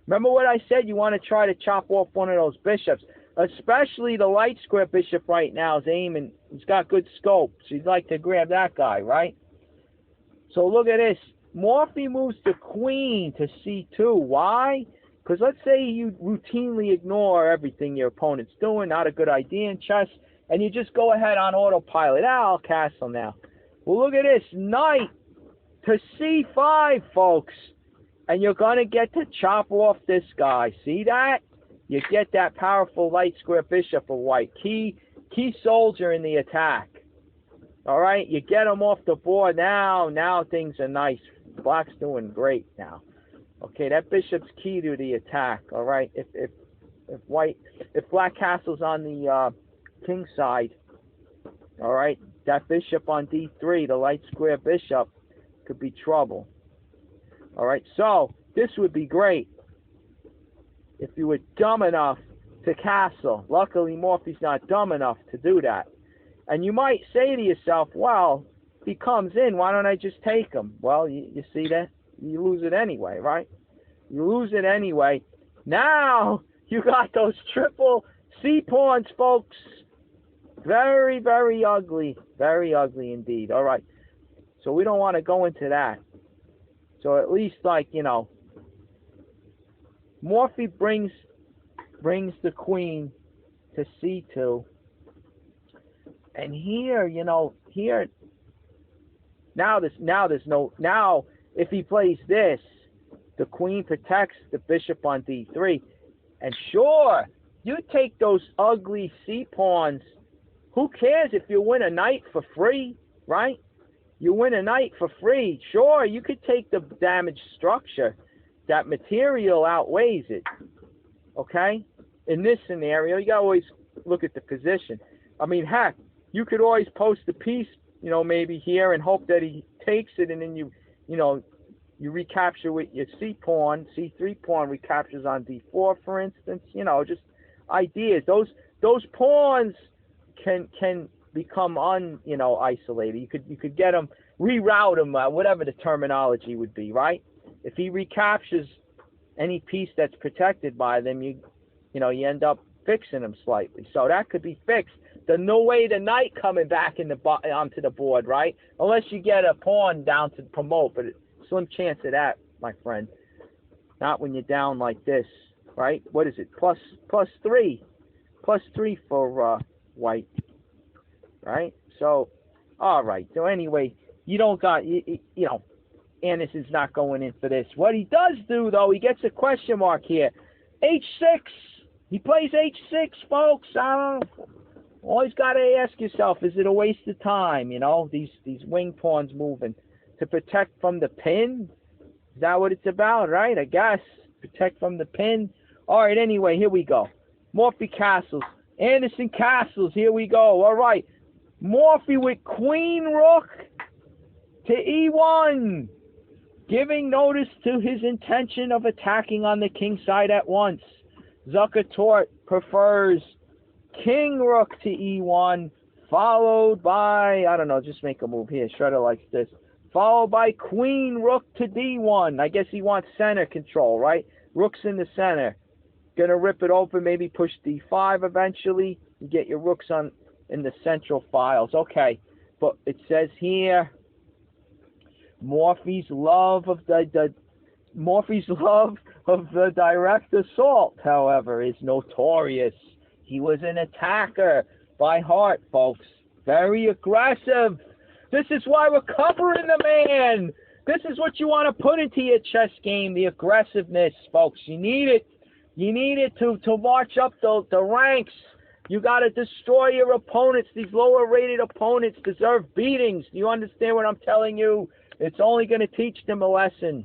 Remember what I said? You want to try to chop off one of those bishops. Especially the light square bishop right now is aiming. He's got good scope. So you'd like to grab that guy, right? So look at this. Morphy moves the queen to C2. Why? Because let's say you routinely ignore everything your opponent's doing. Not a good idea in chess. And you just go ahead on autopilot. I'll castle now. Well, look at this. Knight to C5, folks. And you're going to get to chop off this guy. See that? You get that powerful light square bishop of white. Key soldier in the attack. All right? You get him off the board. Now things are nice. Black's doing great now. Okay, that bishop's key to the attack. All right? If black castle's on the king side, all right, that bishop on D3, the light square bishop, could be trouble. All right, so this would be great if you were dumb enough to castle. Luckily, Morphy's not dumb enough to do that. And you might say to yourself, well, if he comes in, why don't I just take him? Well, you see that? You lose it anyway, right? You lose it anyway. Now, you got those triple C-pawns, folks. Very, very ugly. Very ugly indeed. All right. So we don't want to go into that. So at least, like, you know, Morphy brings the queen to C2. And here, here, now if he plays this, the queen protects the bishop on d3. And sure, you take those ugly c-pawns. Who cares if you win a knight for free, right? You win a knight for free. Sure, you could take the damaged structure. That material outweighs it, okay? In this scenario, you got to always look at the position. I mean, heck, you could always post a piece, maybe here and hope that he takes it, and then you recapture with your c-pawn, c3 pawn recaptures on d4, for instance. Just ideas. Those pawns can become isolated. You could get them, reroute them, whatever the terminology would be, right? If he recaptures any piece that's protected by them, you end up fixing them slightly. So that could be fixed. There's no way the knight coming back onto the board, right? Unless you get a pawn down to promote, but slim chance of that, my friend. Not when you're down like this, right? What is it? Plus 3 for white, right? So, all right. So anyway, you don't got Anderson's not going in for this. What he does do, though, he gets a question mark here. H6. He plays H6, folks. I don't know. Always got to ask yourself, is it a waste of time? These wing pawns moving to protect from the pin. Is that what it's about, right? I guess. Protect from the pin. All right, anyway, here we go. Morphy castles. Anderson castles. Here we go. All right. Morphy with queen rook to e1. Giving notice to his intention of attacking on the king side at once. Zukertort prefers king rook to e1, followed by, I don't know, just make a move here. Shredder likes this. Followed by queen rook to d1. I guess he wants center control, right? Rook's in the center. Gonna rip it open, maybe push d5 eventually. You get your rooks in the central files. Okay, but it says here, Morphy's love of the direct assault, however, is notorious. He was an attacker by heart, folks. Very aggressive. This is why we're covering the man. This is what you want to put into your chess game, the aggressiveness, folks. You need it. You need it to march up the ranks. You got to destroy your opponents. These lower-rated opponents deserve beatings. Do you understand what I'm telling you? It's only going to teach them a lesson.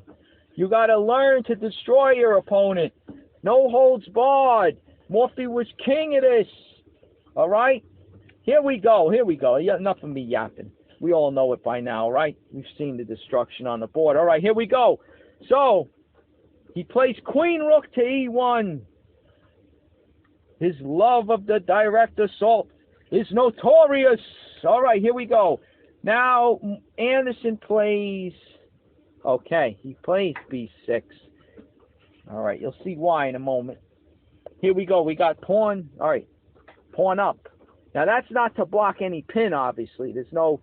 You got to learn to destroy your opponent. No holds barred. Morphy was king of this. All right? Here we go. Here we go. Enough of me yapping. We all know it by now, right? We've seen the destruction on the board. All right, here we go. So, he plays queen rook to e1. His love of the direct assault is notorious. All right, here we go. Now, Anderson plays... Okay, he plays b6. All right, you'll see why in a moment. Here we go. We got pawn. All right, pawn up. Now, that's not to block any pin, obviously. There's no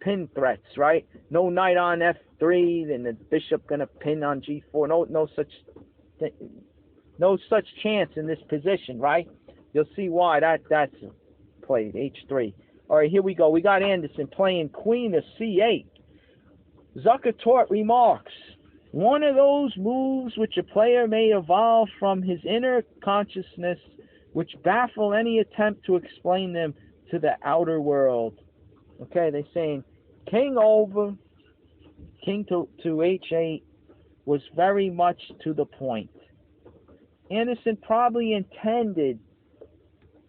pin threats, right? No knight on f3, then the bishop going to pin on g4. No such chance in this position, right? You'll see why that's played, h3. All right, here we go. We got Anderson playing queen to c8. Zukertort remarks, one of those moves which a player may evolve from his inner consciousness, which baffle any attempt to explain them to the outer world. Okay, they're saying king over, king to h8 was very much to the point. Anderson probably intended,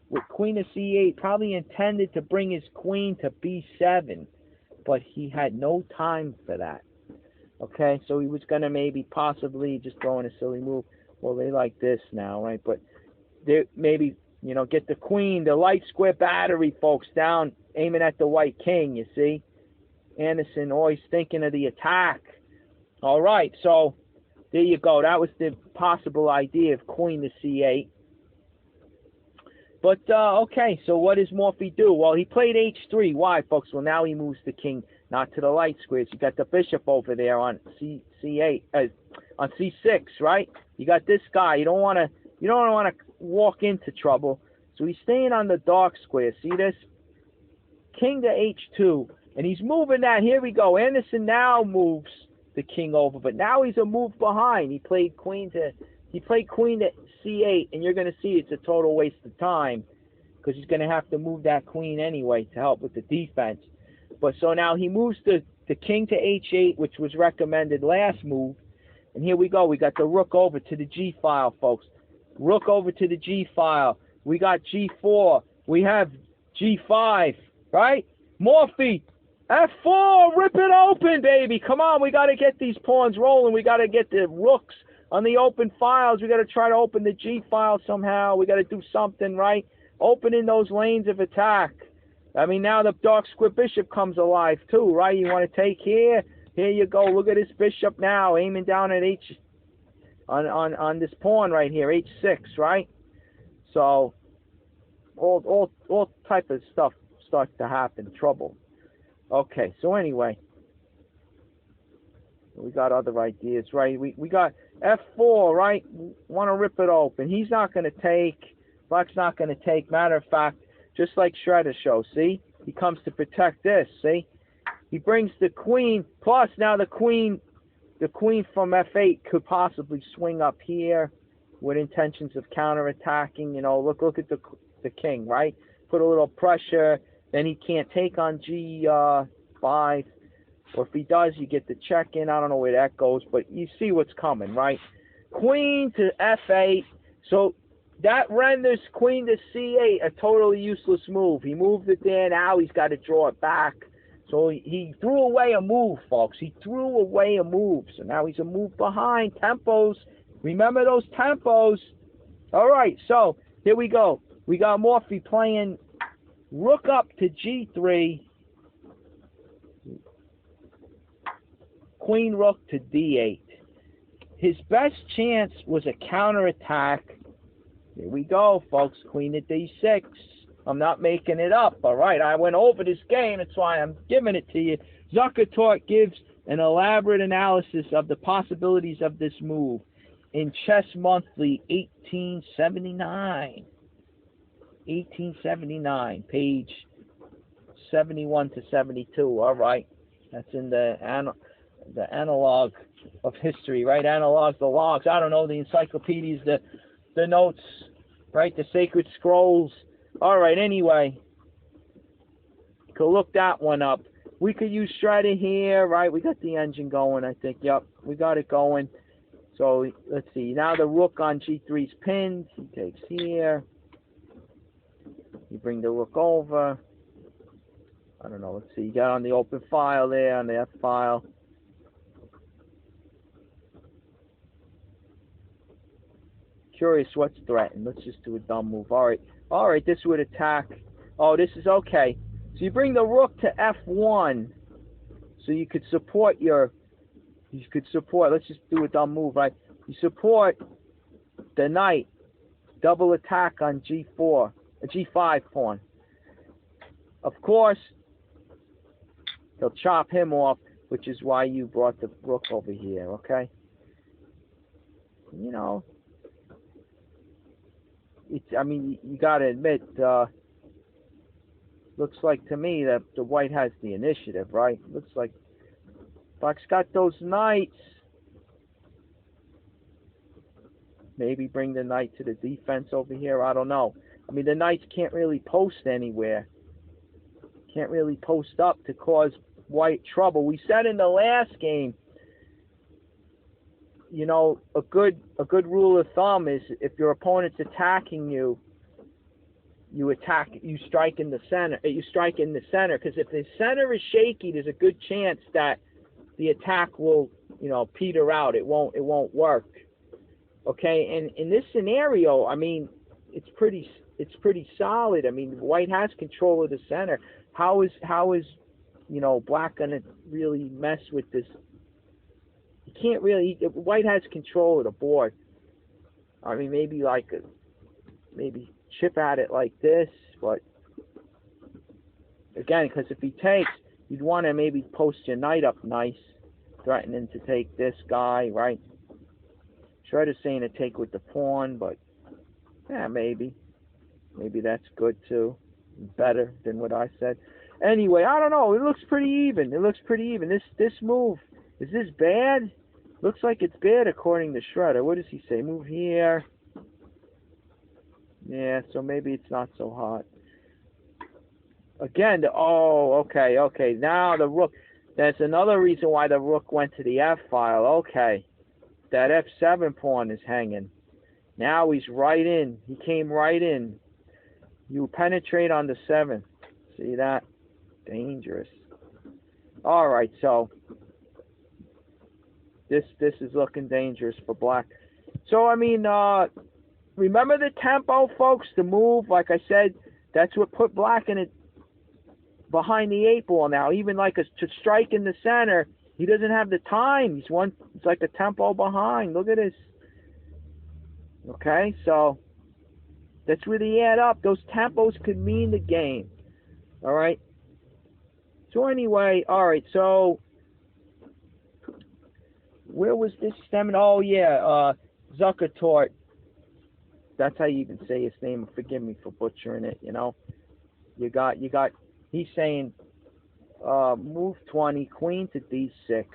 with queen to c8, probably intended to bring his queen to b7, but he had no time for that. Okay, so he was going to maybe possibly just throw in a silly move. Well, they like this now, right? But they maybe, get the queen, the light square battery, folks, down, aiming at the white king, you see? Anderson always thinking of the attack. All right, so there you go. That was the possible idea of queen to c8. But, okay, so what does Morphy do? Well, he played h3. Why, folks? Well, now he moves the king not to the light squares. You got the bishop over there on c8, on c6, right? You got this guy. You don't want to walk into trouble. So he's staying on the dark square. See this? king to h2, and he's moving that. Here we go. Anderson now moves the king over, but now he's a move behind. He played queen to c8, and you're going to see it's a total waste of time because he's going to have to move that queen anyway to help with the defense. But so now he moves the king to h8, which was recommended last move. And here we go. We got the rook over to the g file, folks. Rook over to the g file. We got g4. We have g5, right? Morphy, f4, rip it open, baby. Come on, we got to get these pawns rolling. We got to get the rooks on the open files. We got to try to open the g file somehow. We got to do something, right? Opening those lanes of attack. I mean, now the dark square bishop comes alive too, right? You want to take here? Here you go. Look at this bishop now, aiming down at on this pawn right here, h6, right? So all type of stuff starts to happen, trouble. Okay, so anyway, we got other ideas, right? We got f4, right? Want to rip it open. He's not going to take. Black's not going to take. Matter of fact, just like Shredder show, see? He comes to protect this, see? He brings the queen, plus now the queen from f8 could possibly swing up here with intentions of counterattacking. You know, look at the king, right? Put a little pressure, then he can't take on g5. Or if he does, you get the check in. I don't know where that goes, but you see what's coming, right? Queen to f8. So that renders queen to c8 a totally useless move. He moved it there. Now he's got to draw it back. So he threw away a move, folks. He threw away a move. So now he's a move behind. Tempos. Remember those tempos. All right, so here we go. We got Morphy playing rook up to g3. Queen rook to d8. His best chance was a counterattack. Here we go, folks. Queen to d6. I'm not making it up, all right? I went over this game. That's why I'm giving it to you. Zuckertort gives an elaborate analysis of the possibilities of this move in Chess Monthly 1879. 1879, page 71 to 72. All right. That's in the analog of history, right? Analogs, the logs. I don't know, the encyclopedias, the notes, right? The sacred scrolls. All right, anyway, you could look that one up. We could use Shredder here, right? We got the engine going, I think. Yep, we got it going. So let's see. Now the rook on g3 is pinned. He takes here. You bring the rook over. I don't know. Let's see. You got on the open file there, on the F file. Curious what's threatened. Let's just do a dumb move. All right, this would attack. Oh, this is okay. So you bring the rook to f1. So you could support let's just do a dumb move, right? You support the knight. Double attack on g4, a g5 pawn. Of course, he'll chop him off, which is why you brought the rook over here, okay? You know, I mean, you got to admit, looks like to me that the white has the initiative, right? Looks like Black's got those knights. Maybe bring the knight to the defense over here. I don't know. I mean, the knights can't really post anywhere. Can't really post up to cause white trouble. We said in the last game, you know, a good rule of thumb is if your opponent's attacking you, you strike in the center. Because if the center is shaky, there's a good chance that the attack will, you know, peter out. It won't work. Okay, and in this scenario, I mean, it's pretty solid. I mean, white has control of the center. How is you know, Black gonna really mess with this? He can't really. White has control of the board. I mean, maybe maybe chip at it like this, but again, because if he takes, you'd want to maybe post your knight up nice, threatening to take this guy, right? Shredder's saying to take with the pawn, but yeah, maybe that's good too, better than what I said. Anyway, I don't know. It looks pretty even. It looks pretty even. This move, is this bad? Looks like it's bad according to Shredder. What does he say? Move here. Yeah, so maybe it's not so hot. Again, okay. Now the rook. That's another reason why the rook went to the F file. Okay. That F7 pawn is hanging. Now he's right in. He came right in. You penetrate on the 7th. See that? Dangerous. All right, so this is looking dangerous for black. So I mean, remember the tempo, folks. The move, like I said, that's what put black in it behind the 8 ball now. Even like to strike in the center, he doesn't have the time. It's like a tempo behind. Look at this. Okay, so that's where they add up. Those tempos could mean the game. All right. So anyway, all right. So where was this stemming? Oh yeah, Zuckertort. That's how you even say his name. Forgive me for butchering it. You know, you got. He's saying, move 20, queen to d6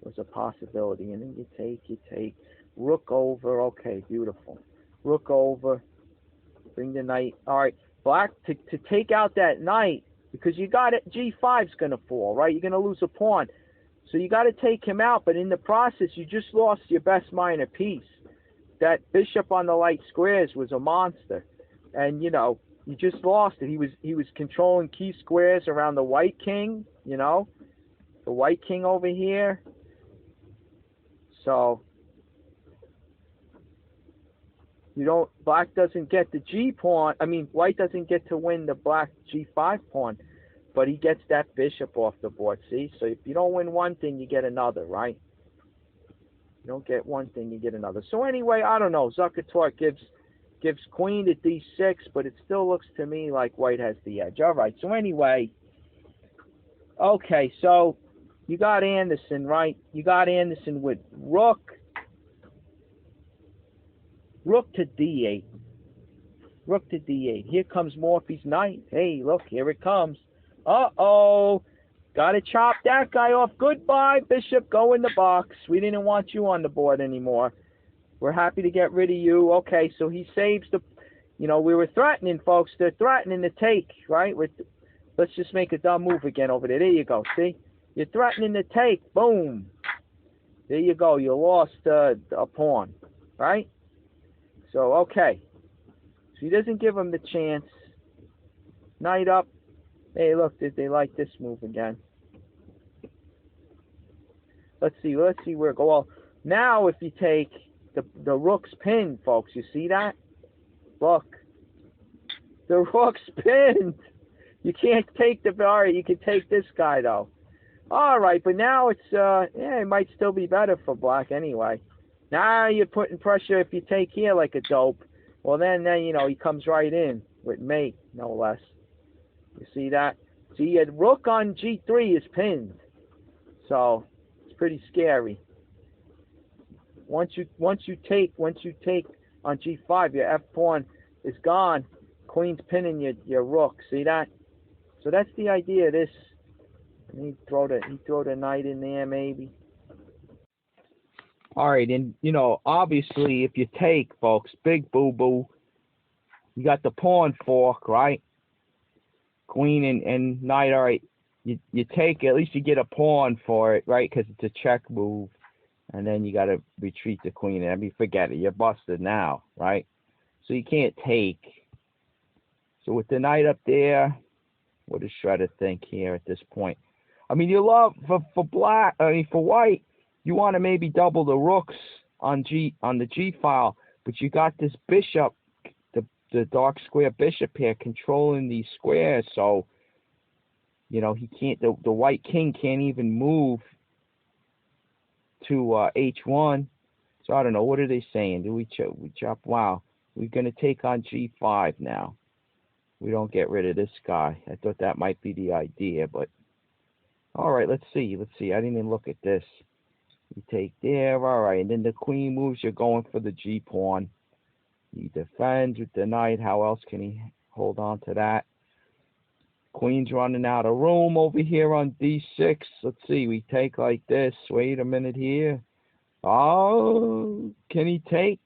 was a possibility, and then you take, rook over. Okay, beautiful. Rook over. Bring the knight. All right, black to take out that knight, because you got it. G5's gonna fall, right? You're gonna lose a pawn, so you got to take him out. But in the process, you just lost your best minor piece. That bishop on the light squares was a monster, and you know you just lost it. He was controlling key squares around the white king. You know, the white king over here. So black doesn't get the G pawn. I mean, white doesn't get to win the black G5 pawn, but he gets that bishop off the board. See, so if you don't win one thing, you get another, right? You don't get one thing, you get another. So anyway, I don't know. Zuckertort gives queen to d6, but it still looks to me like white has the edge. All right. So anyway, okay. So you got Anderson, right? You got Anderson with rook to d8. Rook to d8. Here comes Morphy's knight. Hey, look, here it comes. Uh-oh. Got to chop that guy off. Goodbye, bishop. Go in the box. We didn't want you on the board anymore. We're happy to get rid of you. Okay, so he saves the... You know, we were threatening, folks. They're threatening to take, right? Let's just make a dumb move again over there. There you go. See? You're threatening to take. Boom. There you go. You lost a pawn, right? So, okay. So he doesn't give him the chance. Knight up. Hey, look, did they like this move again? Let's see where it goes. Well, now if you take the rook's pinned, folks, you see that? Look. The rook's pinned. You can't take the... All right, you can take this guy, though. All right, but now it's... it might still be better for black anyway. Now you're putting pressure if you take here like a dope. Well, then you know, he comes right in with mate, no less. You see that? See, a rook on g3 is pinned. So, it's pretty scary. Once you take on g5, your f pawn is gone. Queen's pinning your rook. See that? So that's the idea of this. And he throw the knight in there maybe. All right, and you know, obviously, if you take, folks, big boo boo. You got the pawn fork, right? Queen and knight. All right, you take. At least you get a pawn for it, right? Because it's a check move, and then you got to retreat the queen. I mean, forget it. You're busted now, right? So you can't take. So with the knight up there, what does Shredder think here at this point? I mean, you love for black. I mean, for white. You want to maybe double the rooks on the G file, but you got this bishop, the dark square bishop here controlling these squares, so you know he can't. The white king can't even move to H1. So I don't know. What are they saying? Do we chop? Wow, we're gonna take on G5 now. We don't get rid of this guy. I thought that might be the idea, but all right. Let's see. I didn't even look at this. You take there, all right, and then the queen moves, you're going for the G pawn. He defends with the knight. How else can he hold on to that? Queen's running out of room over here on D6. Let's see, we take like this. Wait a minute here. Oh, can he take?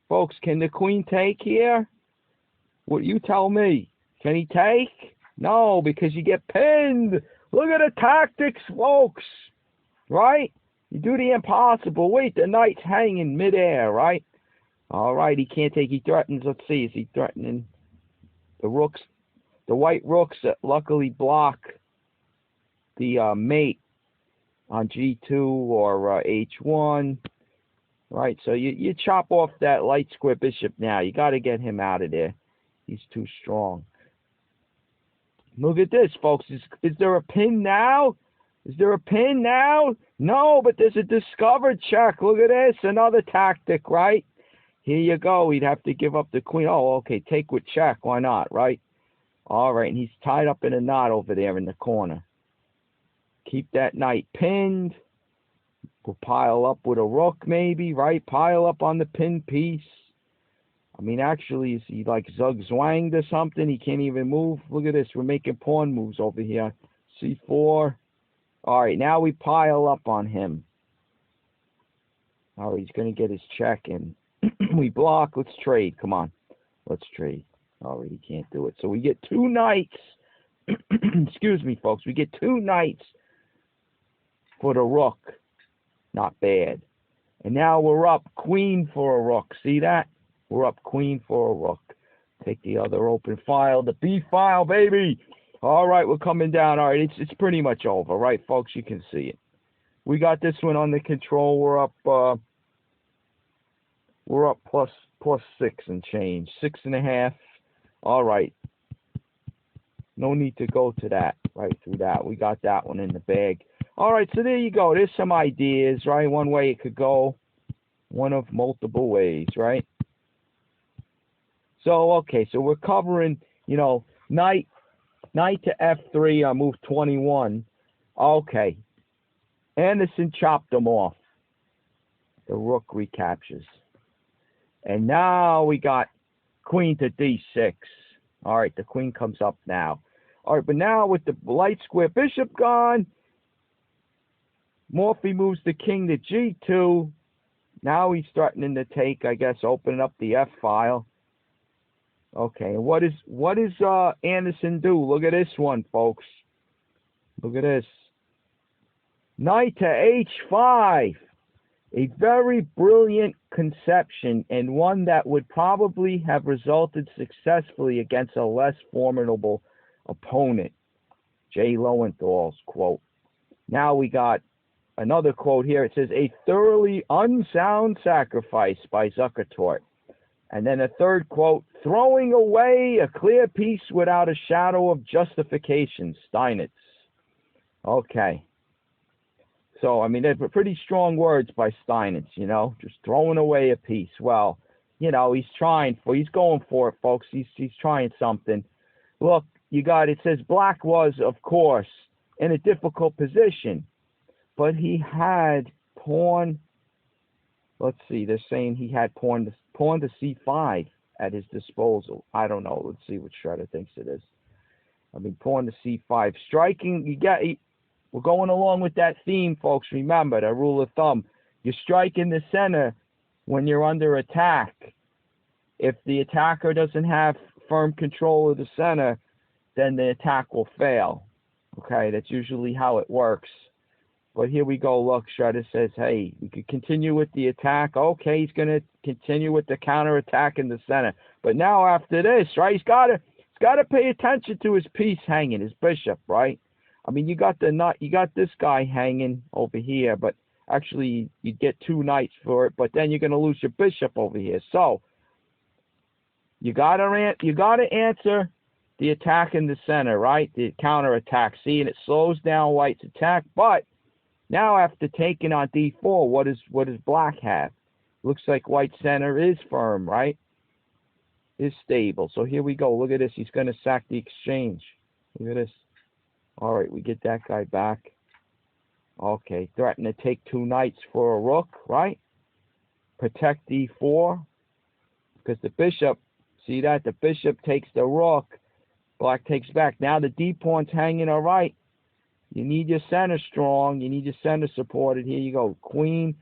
Folks, can the queen take here? What you tell me? Can he take? No, because you get pinned. Look at the tactics, folks. Right? You do the impossible. Wait, the knight's hanging midair, right? All right, he can't take. He threatens. Let's see. Is he threatening the rooks? The white rooks that luckily block the mate on G2 or H1. Right, so you chop off that light square bishop now. You got to get him out of there. He's too strong. Look at this, folks. Is there a pin now? Is there a pin now? No, but there's a discovered check. Look at this. Another tactic, right? Here you go. He'd have to give up the queen. Oh, okay. Take with check. Why not, right? All right, and he's tied up in a knot over there in the corner. Keep that knight pinned. We'll pile up with a rook maybe, right? Pile up on the pinned piece. I mean, actually, is he like zugzwanged or something? He can't even move. Look at this. We're making pawn moves over here. C4. All right, now we pile up on him. Oh, he's going to get his check in. We block. Let's trade. Come on. Let's trade. All right, he can't do it. So we get 2 knights. Excuse me, folks. We get 2 knights for the rook. Not bad. And now we're up queen for a rook. See that? We're up queen for a rook. Take the other open file, the B file, baby. All right, we're coming down. All right, it's pretty much over, right, folks? You can see it. We got this one under control. We're up plus 6 and change, 6.5. All right. No need to go to that, right through that. We got that one in the bag. All right, so there you go. There's some ideas, right? One way it could go, one of multiple ways, right? So, okay, so we're covering, you know, knight to F3 on move 21. Okay. Anderson chopped them off. The rook recaptures. And now we got queen to D6. All right, the queen comes up now. All right, but now with the light square bishop gone, Morphy moves the king to G2. Now he's threatening to take, I guess, opening up the F file. Okay, and what does Anderson do? Look at this one, folks. Look at this. Knight to H5. A very brilliant conception, and one that would probably have resulted successfully against a less formidable opponent. Jay Lowenthal's quote. Now we got another quote here. It says, a thoroughly unsound sacrifice by Zuckertort. And then a third quote, throwing away a clear piece without a shadow of justification, Steinitz. Okay. So, I mean, they're pretty strong words by Steinitz, you know, just throwing away a piece. Well, you know, he's going for it, folks. He's trying something. Look, it says black was, of course, in a difficult position, but he had pawn. Let's see, they're saying he had pawn to C5 at his disposal. I don't know. Let's see what Shredder thinks it is. I mean, pawn to C5. Striking, we're going along with that theme, folks. Remember, the rule of thumb. You strike in the center when you're under attack. If the attacker doesn't have firm control of the center, then the attack will fail. Okay, that's usually how it works. But here we go. Look, Shredder says, hey, we could continue with the attack. Okay, he's going to continue with the counterattack in the center. But now after this, right, he's got to pay attention to his piece hanging, his bishop, right? I mean, you got this guy hanging over here, but actually you get 2 knights for it, but then you're going to lose your bishop over here. So you got to answer the attack in the center, right? The counterattack. See, and it slows down white's attack, but now after taking on D4, what does black have? Looks like white center is firm, right? Is stable. So here we go. Look at this. He's going to sack the exchange. Look at this. All right, we get that guy back. Okay, threaten to take 2 knights for a rook, right? Protect D4. Because the bishop, see that? The bishop takes the rook, Black takes back. Now the D pawn's hanging all right. You need your center strong. You need your center supported. Here you go. Queen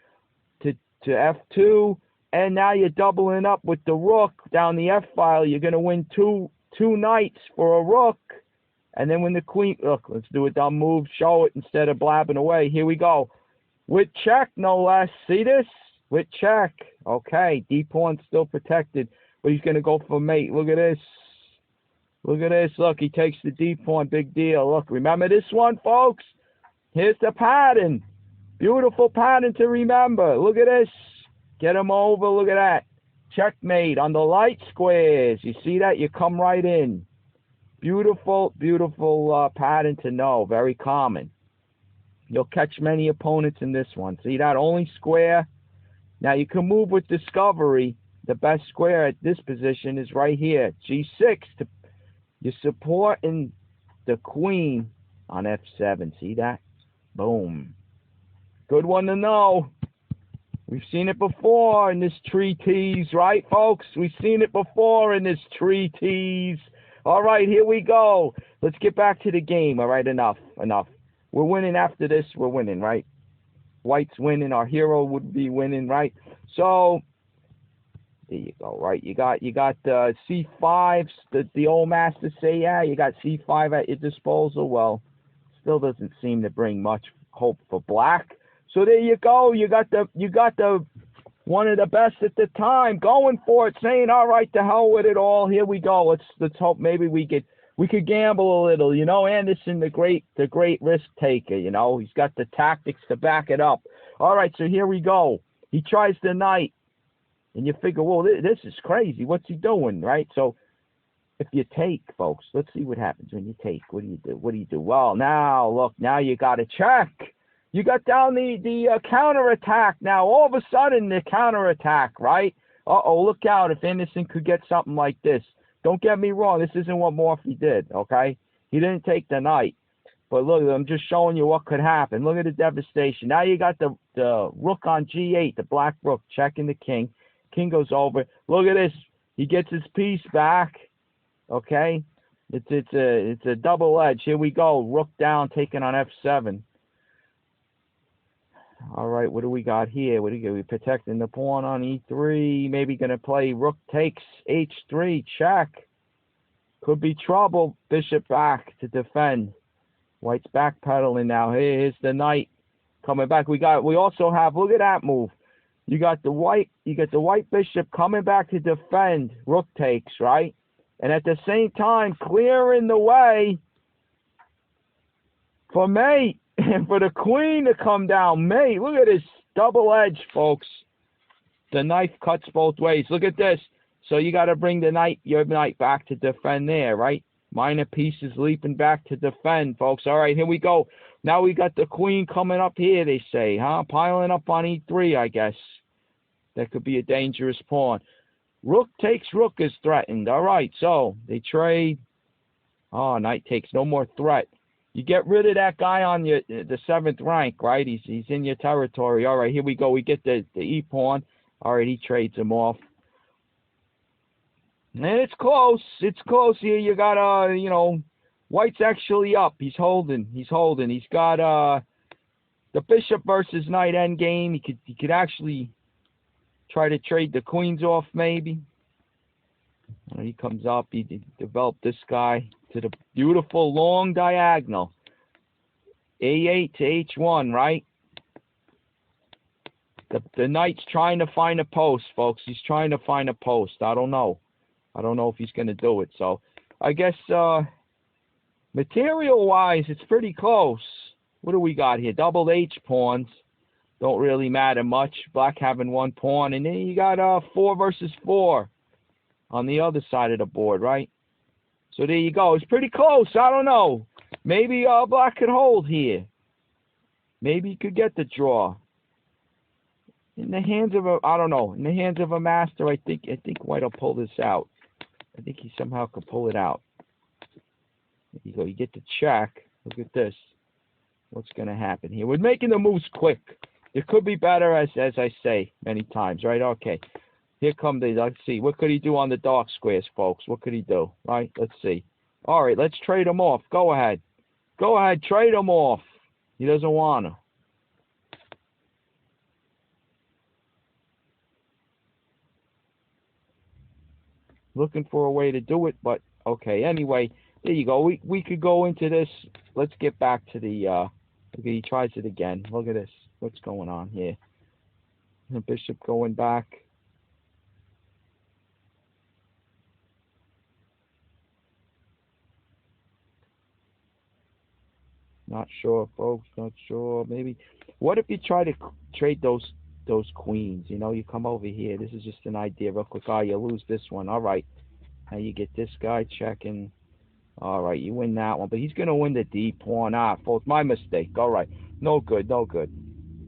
to F2. And now you're doubling up with the rook down the F file. You're going to win two knights for a rook. And then when the queen, look, let's do a dumb move. Show it instead of blabbing away. Here we go. With check, no less. See this? With check. Okay, D pawn's still protected, but he's going to go for mate. Look at this. Look at this. Look, he takes the D pawn. Big deal. Look, remember this one, folks? Here's the pattern. Beautiful pattern to remember. Look at this. Get him over. Look at that. Checkmate on the light squares. You see that? You come right in. Beautiful, beautiful pattern to know. Very common. You'll catch many opponents in this one. See that? Only square. Now you can move with discovery. The best square at this position is right here. G6. You're supporting the queen on F7. See that? Boom. Good one to know. We've seen it before in this treatise, right, folks? We've seen it before in this treatise. All right, here we go. Let's get back to the game. All right, enough. We're winning after this. We're winning, right? White's winning. Our hero would be winning, right? So there you go, right? You got C5. The old masters say, yeah, you got C5 at your disposal. Well, still doesn't seem to bring much hope for black. So there you go. You got the one of the best at the time going for it, saying, all right, to hell with it all. Here we go. Let's hope maybe we could gamble a little. You know, Anderson, the great risk taker. You know, he's got the tactics to back it up. All right, so here we go. He tries the knight, and you figure, well, this is crazy. What's he doing, right? So if you take, folks, let's see what happens when you take. What do you do? What do you do? Well, now look, now you got to check. You got down the counterattack now. All of a sudden, the counterattack, right? Uh-oh, look out if Anderson could get something like this. Don't get me wrong. This isn't what Morphy did, okay? He didn't take the knight. But look, I'm just showing you what could happen. Look at the devastation. Now you got the rook on G8, the black rook, checking the king. King goes over. Look at this. He gets his piece back, okay? It's a double edge. Here we go. Rook down, taking on F7. All right, what do we got here? What do we got? We're protecting the pawn on E3. Maybe going to play rook takes H3. Check. Could be trouble. Bishop back to defend. White's backpedaling now. Here's the knight coming back. We also have, look at that move. You got the white bishop coming back to defend. Rook takes, right? And at the same time, clearing the way for mate. And for the queen to come down, mate, look at this double edge, folks. The knife cuts both ways. Look at this. So you got to bring your knight back to defend there, right? Minor pieces leaping back to defend, folks. All right, here we go. Now we got the queen coming up here, they say, huh? Piling up on E3, I guess. That could be a dangerous pawn. Rook takes rook is threatened. All right, so they trade. Oh, knight takes. No more threat. You get rid of that guy on the 7th rank, right? He's in your territory. All right, here we go. We get the E pawn. All right, he trades him off. And it's close. It's close here. You got White's actually up. He's holding. He's got the bishop versus knight endgame. He could actually try to trade the queens off maybe. He comes up. He developed this guy to the beautiful long diagonal. A8 to H1, right? The knight's trying to find a post, folks. He's trying to find a post. I don't know if he's going to do it. So I guess material-wise, it's pretty close. What do we got here? Doubled H pawns. Don't really matter much. Black having one pawn. And then you got 4 versus 4 on the other side of the board, right? So there you go. It's pretty close. I don't know. Maybe black could hold here. Maybe he could get the draw. In the hands of I don't know. In the hands of a master, I think White will pull this out. I think he somehow could pull it out. There you go. You get the check. Look at this. What's going to happen here? We're making the moves quick. It could be better, as I say many times, right? Okay. Here come let's see. What could he do on the dark squares, folks? What could he do? Right? Let's see. All right, let's trade him off. Go ahead. Go ahead, trade him off. He doesn't want to. Looking for a way to do it, but okay. Anyway, there you go. We could go into this. Let's get back to the. Okay, he tries it again. Look at this. What's going on here? The bishop going back. Not sure, folks. Not sure. Maybe. What if you try to trade those queens? You know, you come over here. This is just an idea, real quick. Oh, you lose this one. All right. Now you get this guy checking. All right, you win that one, but he's gonna win the D pawn. Ah, folks, my mistake. All right, no good, no good.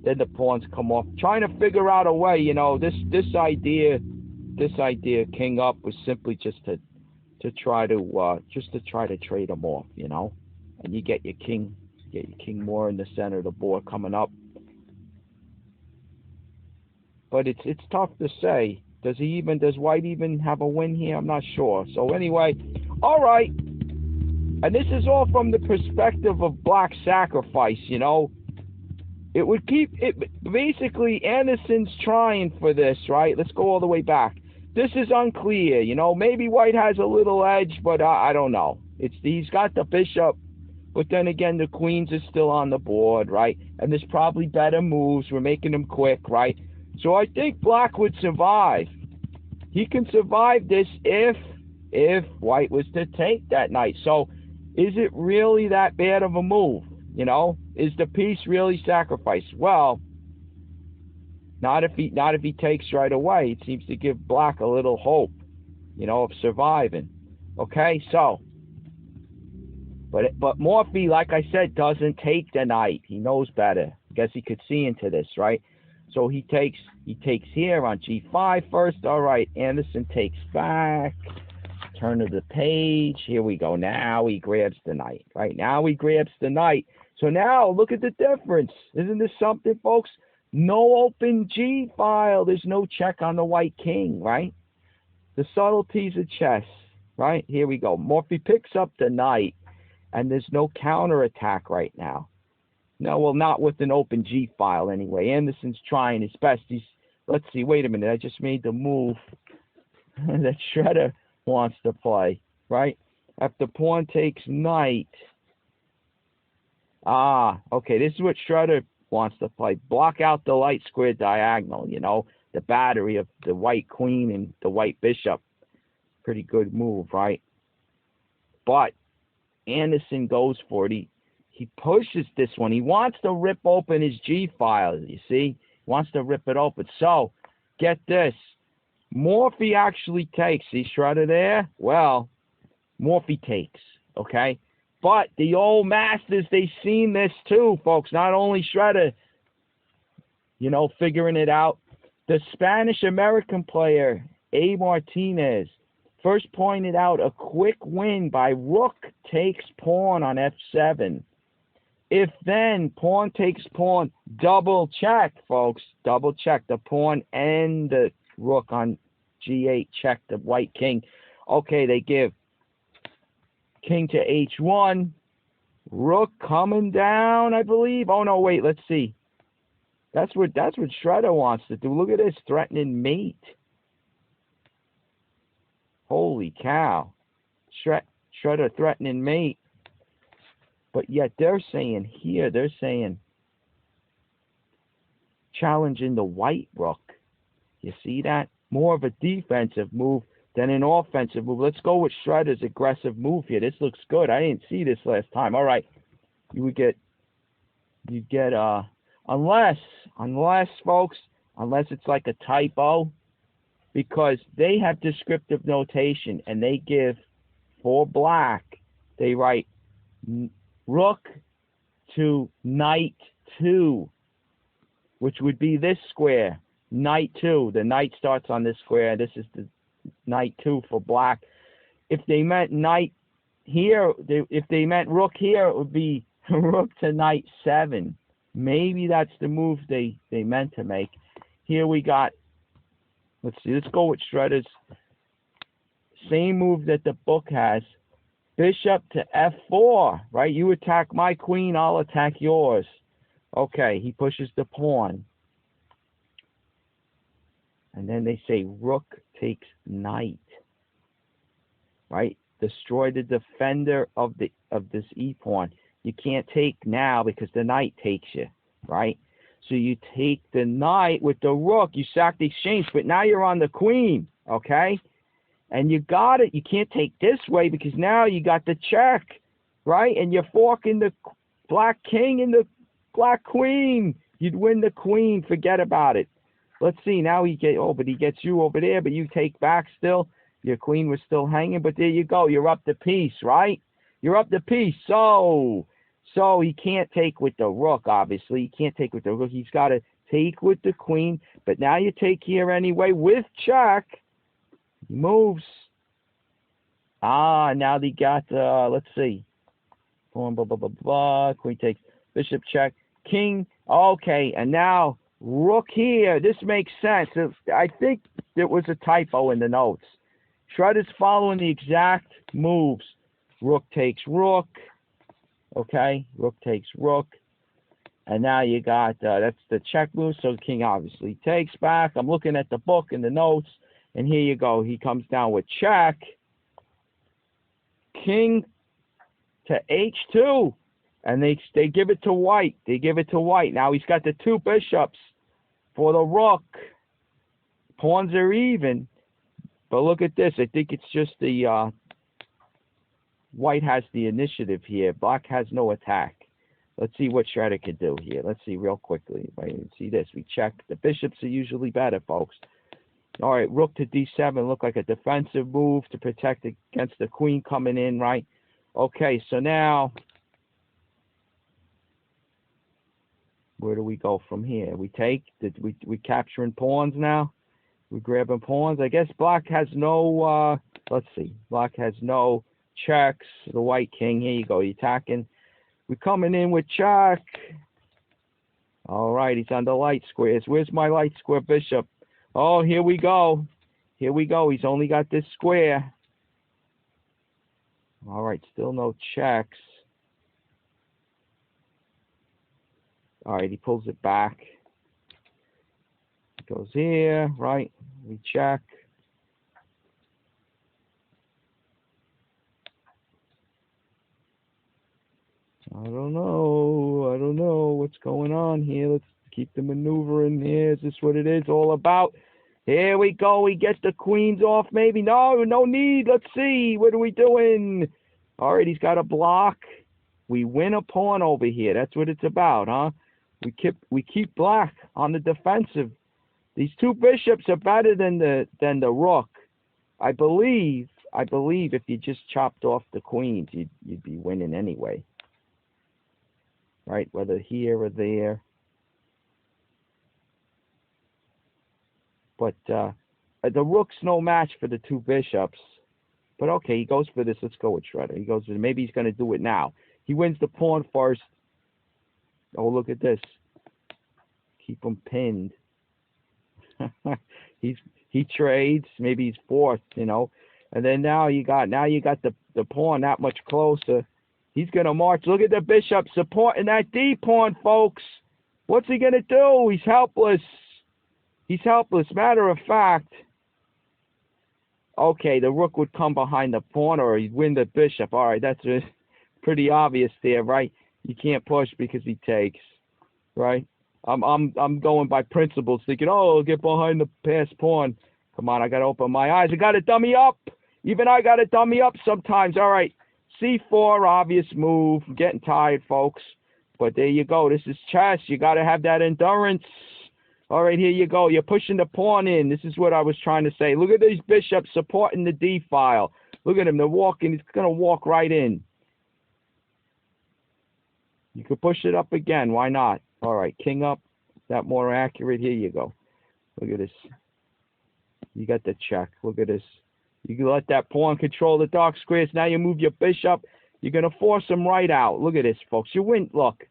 Then the pawns come off. Trying to figure out a way. You know, this idea, king up, was simply just to try to trade him off. You know, and you get your king. Get your king more in the center of the board coming up. But it's tough to say. Does White even have a win here? I'm not sure. So anyway, all right. And this is all from the perspective of black sacrifice, you know. It would keep it basically. Anderson's trying for this, right? Let's go all the way back. This is unclear, you know. Maybe White has a little edge, but I don't know. He's got the bishop. But then again, the queens are still on the board, right? And there's probably better moves. We're making them quick, right? So I think Black would survive. He can survive this if White was to take that knight. So is it really that bad of a move? You know, is the piece really sacrificed? Well, not if he takes right away. It seems to give Black a little hope, you know, of surviving. Okay, so. But Morphy, like I said, doesn't take the knight. He knows better. I guess he could see into this, right? So he takes here on G5 first. All right, Anderson takes back. Turn of the page. Here we go. Now he grabs the knight, right? Now he grabs the knight. So now look at the difference. Isn't this something, folks? No open G file. There's no check on the white king, right? The subtleties of chess, right? Here we go. Morphy picks up the knight. And there's no counterattack right now. No, well, not with an open G file anyway. Anderson's trying his best. Let's see, wait a minute. I just made the move that Shredder wants to play, right? After pawn takes knight. Ah, okay, this is what Shredder wants to play. Block out the light square diagonal, you know, the battery of the white queen and the white bishop. Pretty good move, right? But Anderson goes for it. He pushes this one. He wants to rip open his G file. You see? He wants to rip it open. So, get this. Morphy actually takes. See Shredder there? Well, Morphy takes. Okay? But the old masters, they've seen this too, folks. Not only Shredder, you know, figuring it out. The Spanish-American player, A. Martinez, first pointed out a quick win by rook takes pawn on f7. If then pawn takes pawn, double check, folks. Double check the pawn and the rook on g8, check the white king. Okay, they give king to h1. Rook coming down, I believe. Oh, no, wait, let's see. That's what Shredder wants to do. Look at this, threatening mate. Holy cow. Shredder threatening mate. But yet they're saying here, challenging the white rook. You see that? More of a defensive move than an offensive move. Let's go with Shredder's aggressive move here. This looks good. I didn't see this last time. All right. You get unless folks, unless it's like a typo, because they have descriptive notation and they give, for black, they write rook to knight 2, which would be this square, knight 2. The knight starts on this square. This is the knight 2 for black. If they meant knight here, if they meant rook here, it would be rook to knight 7. Maybe that's the move they meant to make. Here we got, let's see, let's go with Shredder's same move that the book has. Bishop to f4, right? You attack my queen, I'll attack yours. Okay, he pushes the pawn. And then they say rook takes knight, right? Destroy the defender of this e-pawn. You can't take now because the knight takes you, right? So you take the knight with the rook. You sack the exchange, but now you're on the queen, okay? And you got it. You can't take this way because now you got the check, right? And you're forking the black king and the black queen. You'd win the queen. Forget about it. Let's see. Now he gets you over there, but you take back still. Your queen was still hanging, but there you go. You're up the piece, right? You're up the piece. So he can't take with the rook, obviously. He can't take with the rook. He's got to take with the queen. But now you take here anyway with check. He moves. Now they got, let's see. Pawn, blah, blah, blah, blah. Queen takes bishop check. King. Okay, and now rook here. This makes sense. I think there was a typo in the notes. Shredder's following the exact moves. Rook takes rook. Okay, rook takes rook. And now you got, that's the check move, so the king obviously takes back. I'm looking at the book and the notes, and here you go. He comes down with check. King to h2. And they give it to white. They give it to white. Now he's got the two bishops for the rook. Pawns are even. But look at this. I think it's just the white has the initiative here. Black has no attack. Let's see what Shredder can do here. Let's see real quickly. Right, see this. We check. The bishops are usually better, folks. All right, rook to d7. Look like a defensive move to protect against the queen coming in, right? Okay, so now where do we go from here? We take, we capturing pawns now? We grabbing pawns? I guess black has no, let's see. Black has no checks. The white king, here you go. You're attacking. We're coming in with check. All right, he's on the light squares. Where's my light square bishop? Oh, here we go. Here we go. He's only got this square. All right, still no checks. All right, he pulls it back. It goes here, right? We check. I don't know what's going on here. Let's keep the maneuvering here. Is this what it is all about? Here we go. We get the queens off, maybe. No need. Let's see. What are we doing? All right, he's got a block. We win a pawn over here. That's what it's about, huh? We keep black on the defensive. These two bishops are better than the rook. I believe if you just chopped off the queens, you'd be winning anyway. Right, whether here or there. But the rook's no match for the two bishops. But okay, he goes for this. Let's go with Shredder. He goes for, maybe he's going to do it now. He wins the pawn first. Oh, look at this. Keep him pinned. He trades. Maybe he's fourth, you know. And then now you got the pawn that much closer. He's going to march. Look at the bishop supporting that D pawn, folks. What's he going to do? He's helpless. He's helpless. Matter of fact, okay, the rook would come behind the pawn or he'd win the bishop. All right, that's pretty obvious there, right? You can't push because he takes, right? I'm going by principles, thinking, oh, get behind the passed pawn. Come on, I got to open my eyes. I got to dummy up. Even I got to dummy up sometimes. All right. C4, obvious move. I'm getting tired, folks. But there you go. This is chess. You got to have that endurance. All right, here you go. You're pushing the pawn in. This is what I was trying to say. Look at these bishops supporting the D file. Look at him. They're walking. He's going to walk right in. You could push it up again. Why not? All right, king up. Is that more accurate? Here you go. Look at this. You got the check. Look at this. You can let that pawn control the dark squares. Now you move your bishop. You're going to force him right out. Look at this, folks. You win. Look.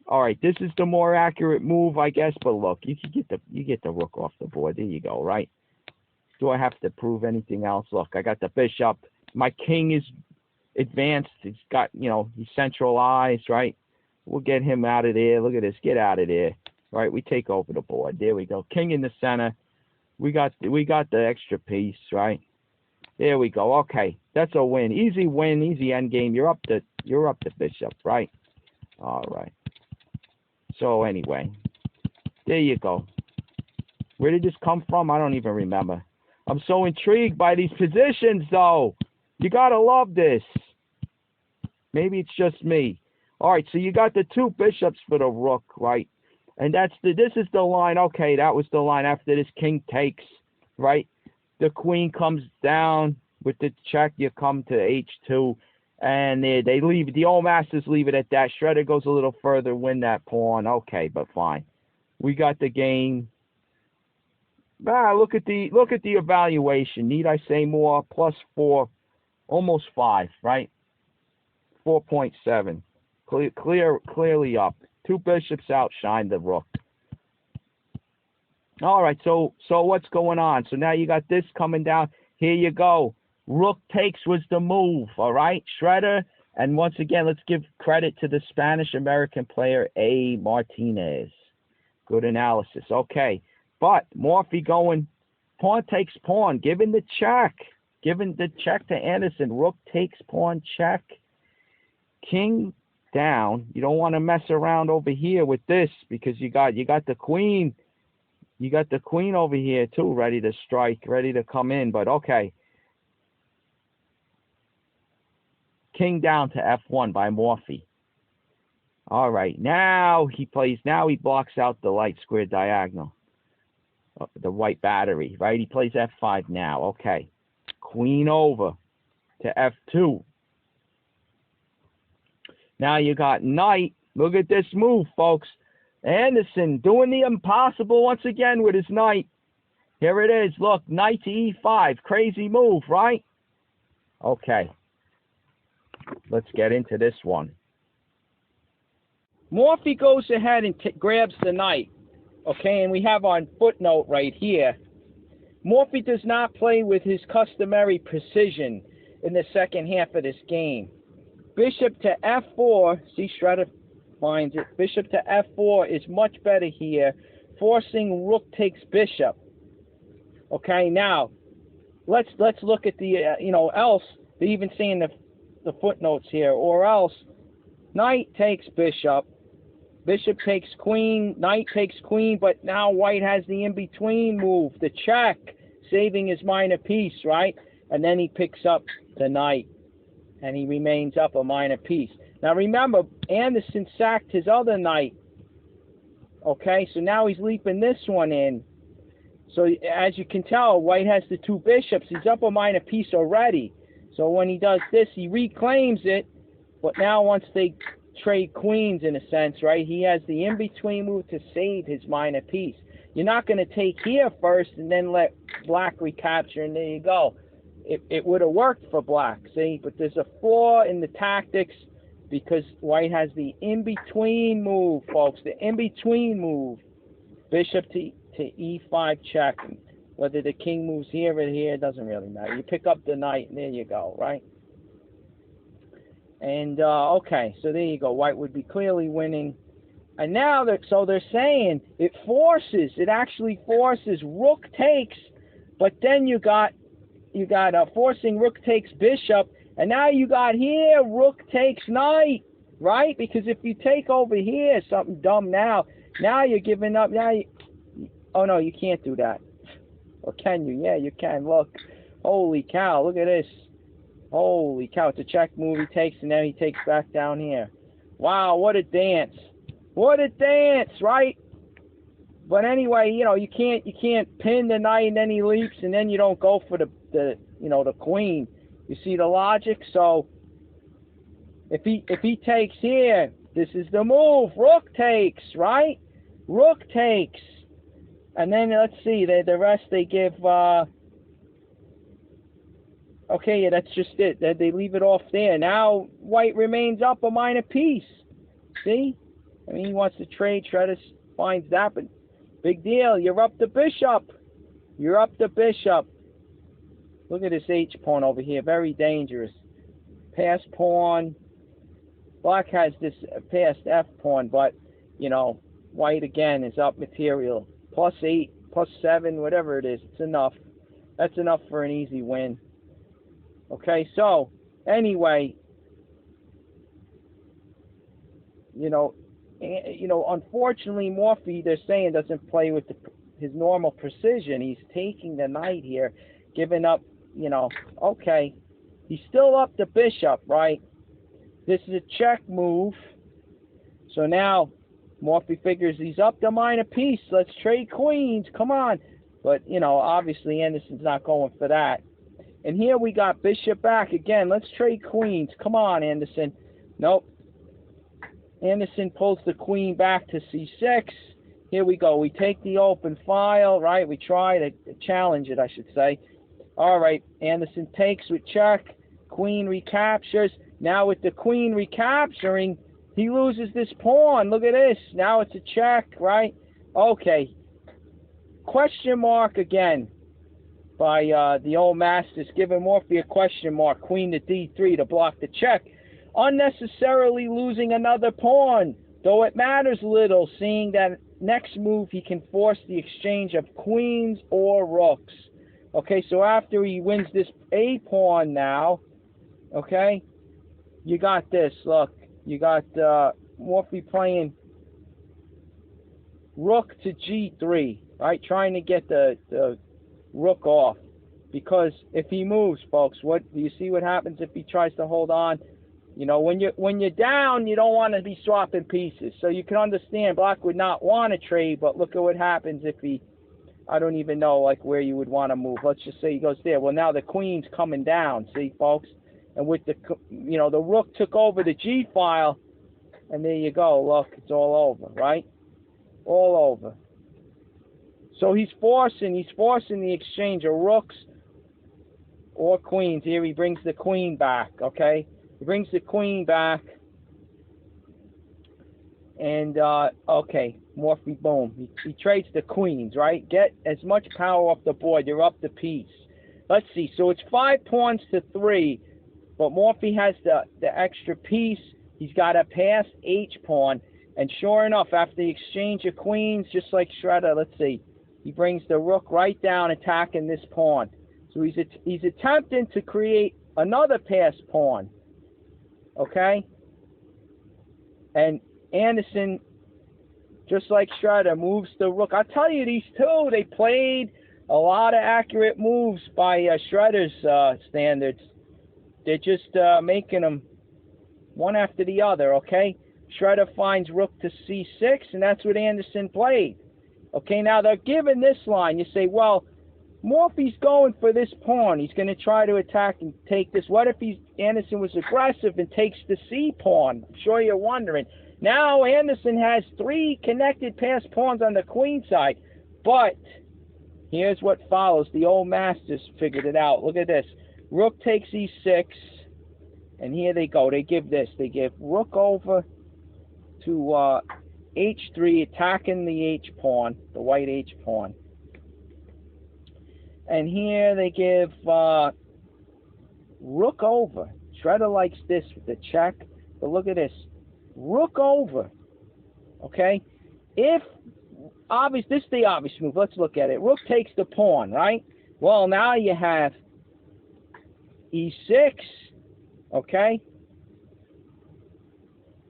All right, this is the more accurate move, I guess. But look, you get the rook off the board. There you go, right? Do I have to prove anything else? Look, I got the bishop. My king is advanced. He's got, he's centralized, right? We'll get him out of there. Look at this. Get out of there. Right? We take over the board. There we go. King in the center. We got the extra piece, right? There we go. Okay. That's a win. Easy win, easy end game. You're up the bishop, right? All right. So anyway, there you go. Where did this come from? I don't even remember. I'm so intrigued by these positions, though. You gotta love this. Maybe it's just me. All right, so you got the two bishops for the rook, right? And this is the line. Okay, that was the line after this king takes, right? The queen comes down with the check. You come to h2, and they leave. The old masters leave it at that. Shredder goes a little further, win that pawn. Okay, but fine. We got the game. Look at the evaluation. Need I say more? +4, almost 5, right? 4.7. Clearly up. Two bishops outshine the rook. All right, so what's going on? So now you got this coming down. Here you go. Rook takes was the move, all right? Shredder, and once again, let's give credit to the Spanish-American player A. Martinez. Good analysis. Okay, but Morphy going pawn takes pawn, giving the check. Giving the check to Anderson. Rook takes pawn check. King down. You don't want to mess around over here with this because you got the queen. You got the queen over here too, ready to strike, ready to come in. But okay. King down to f1 by Morphy. All right. Now he blocks out the light square diagonal. The white battery, right? He plays f5 now. Okay. Queen over to f2. Now you got knight. Look at this move, folks. Anderson doing the impossible once again with his knight. Here it is. Look, knight to e5. Crazy move, right? Okay. Let's get into this one. Morphy goes ahead and grabs the knight. Okay, and we have on footnote right here. Morphy does not play with his customary precision in the second half of this game. Bishop to f4, see Shredder finds it. Bishop to f4 is much better here, forcing rook takes bishop. Okay, now let's look at the else they even say in the footnotes here, or else knight takes bishop, bishop takes queen, knight takes queen, but now white has the in-between move, the check, saving his minor piece, right? And then he picks up the knight. And he remains up a minor piece. Now remember, Anderson sacked his other knight. Okay, so now he's leaping this one in. So as you can tell, white has the two bishops. He's up a minor piece already. So when he does this, he reclaims it. But now once they trade queens, in a sense, right, he has the in-between move to save his minor piece. You're not going to take here first and then let black recapture, and there you go. It would have worked for black, see? But there's a flaw in the tactics because white has the in-between move, folks. The in-between move. Bishop to e5 check. Whether the king moves here or here, doesn't really matter. You pick up the knight, and there you go, right? And, okay, so there you go. White would be clearly winning. And now, they're saying it actually forces rook takes, but then you got forcing rook takes bishop, and now you got here rook takes knight, right? Because if you take over here, something dumb now you're giving up. Oh no, you can't do that. Or can you? Yeah, you can. Look, holy cow, look at this. Holy cow, it's a check move he takes, and then he takes back down here. Wow, what a dance. What a dance, right? But anyway, you can't pin the knight and then he leaps and then you don't go for the queen. You see the logic? So if he takes here, this is the move. Rook takes, right? Rook takes. And then let's see, the rest they give okay, yeah, that's just it. They leave it off there. Now white remains up a minor piece. See? I mean, he wants to trade, Shredder finds that, but big deal. You're up the bishop. You're up the bishop. Look at this H pawn over here. Very dangerous. pass pawn. Black has this passed F pawn, but, you know, white again is up material. +8, +7, whatever it is, it's enough. That's enough for an easy win. Okay, so, anyway, you know, unfortunately, Morphy, they're saying, doesn't play with his normal precision. He's taking the knight here, giving up, you know, okay. He's still up the bishop, right? This is a check move. So now, Morphy figures he's up the minor piece. Let's trade queens. Come on. But, you know, obviously Anderson's not going for that. And here we got bishop back. Again, let's trade queens. Come on, Anderson. Nope. Anderson pulls the queen back to c6. Here we go. We take the open file, right? We try to challenge it, I should say. All right. Anderson takes with check. Queen recaptures. Now with the queen recapturing, he loses this pawn. Look at this. Now it's a check, right? Okay. Question mark again by the old masters, giving Morphy a question mark. Queen to d3 to block the check. Unnecessarily losing another pawn, though it matters little, seeing that next move he can force the exchange of queens or rooks. Okay, so after he wins this a pawn now, okay, you got this. Look, you got Morphy playing rook to g3, right? Trying to get the rook off. Because if he moves, folks, what do you see what happens if he tries to hold on? You know, when you're down, you don't want to be swapping pieces. So you can understand Black would not want to trade, but look at what happens if he, I don't even know like where you would want to move. Let's just say he goes there. Well, now the queen's coming down, see, folks? And with the, you know, the rook took over the G file, and there you go. Look, it's all over, right? All over. So he's forcing the exchange of rooks or queens. Here he brings the queen back, okay? He brings the queen back. And, okay, Morphy, boom. He trades the queens, right? Get as much power off the board. You're up the piece. Let's see. So it's 5 pawns to 3. But Morphy has the extra piece. He's got a pass H pawn. And sure enough, after the exchange of queens, just like Shredder, let's see, he brings the rook right down, attacking this pawn. So he's attempting to create another pass pawn. Okay? And Anderson, just like Shredder, moves the rook. I'll tell you, these two, they played a lot of accurate moves by Shredder's standards. They're just making them one after the other, okay? Shredder finds rook to c6, and that's what Anderson played. Okay, now they're given this line. You say, well, Morphy's going for this pawn. He's going to try to attack and take this. What if Anderson was aggressive and takes the c pawn? I'm sure you're wondering. Now Anderson has 3 connected passed pawns on the queen side. But here's what follows. The old masters figured it out. Look at this. Rook takes e6, and here they go. They give this. They give rook over to h3, attacking the h pawn, the white h pawn. And here they give rook over. Shredder likes this with the check, but look at this. Rook over. Okay? If obvious, this is the obvious move. Let's look at it. Rook takes the pawn, right? Well, now you have e6, okay?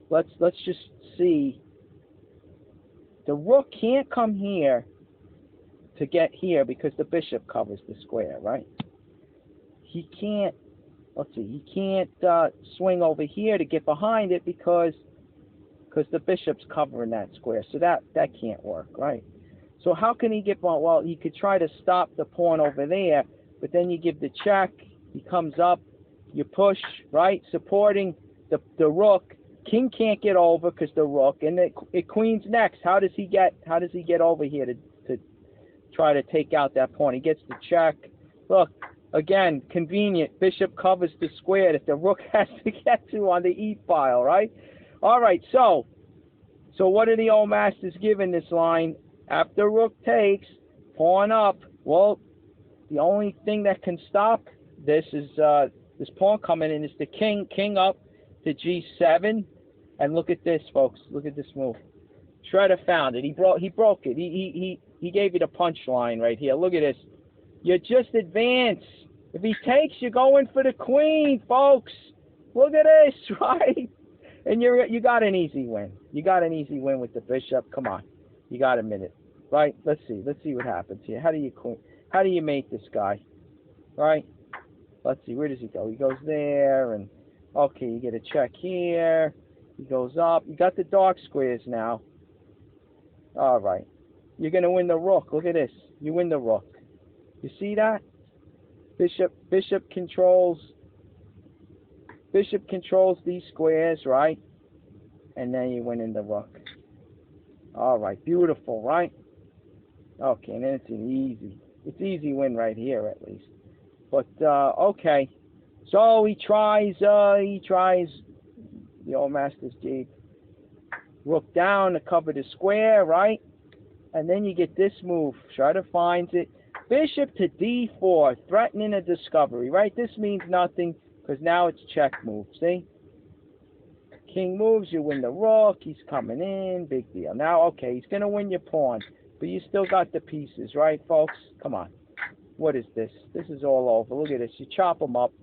Let's just see. The rook can't come here to get here because the bishop covers the square, right? He can't, let's see, he can't swing over here to get behind it because the bishop's covering that square. So that can't work, right? So how can he get, well, he could try to stop the pawn over there, but then you give the check. He comes up, you push, right, supporting the rook. King can't get over because the rook, and the queen's next. How does he get over here to try to take out that pawn? He gets the check. Look, again, convenient. Bishop covers the square that the rook has to get to on the e file, right? All right, so what are the old masters giving this line? After rook takes, pawn up. Well, the only thing that can stop this is This pawn coming in is the king. King up to G7. And look at this, folks. Look at this move. Shredder found it. He broke it. He gave you the punchline right here. Look at this. You just advance. If he takes, you're going for the queen, folks. Look at this, right? And you got an easy win. You got an easy win with the bishop. Come on. You got a minute. Right? Let's see. Let's see what happens here. How do you mate this guy? Right? Let's see. Where does he go? He goes there, and okay, you get a check here. He goes up. You got the dark squares now. All right. You're going to win the rook. Look at this. You win the rook. You see that? Bishop controls these squares, right? And then you win in the rook. All right. Beautiful, right? Okay, and then it's an easy win right here at least. But okay. So he tries the old master's jade. Rook down to cover the square, right? And then you get this move. Shredder finds it. Bishop to D4, threatening a discovery, right? This means nothing because now it's check move, see? King moves, you win the rook. He's coming in, big deal. Now, okay, he's going to win your pawn, but you still got the pieces, right, folks? Come on. What is this? This is all over. Look at this. You chop them up.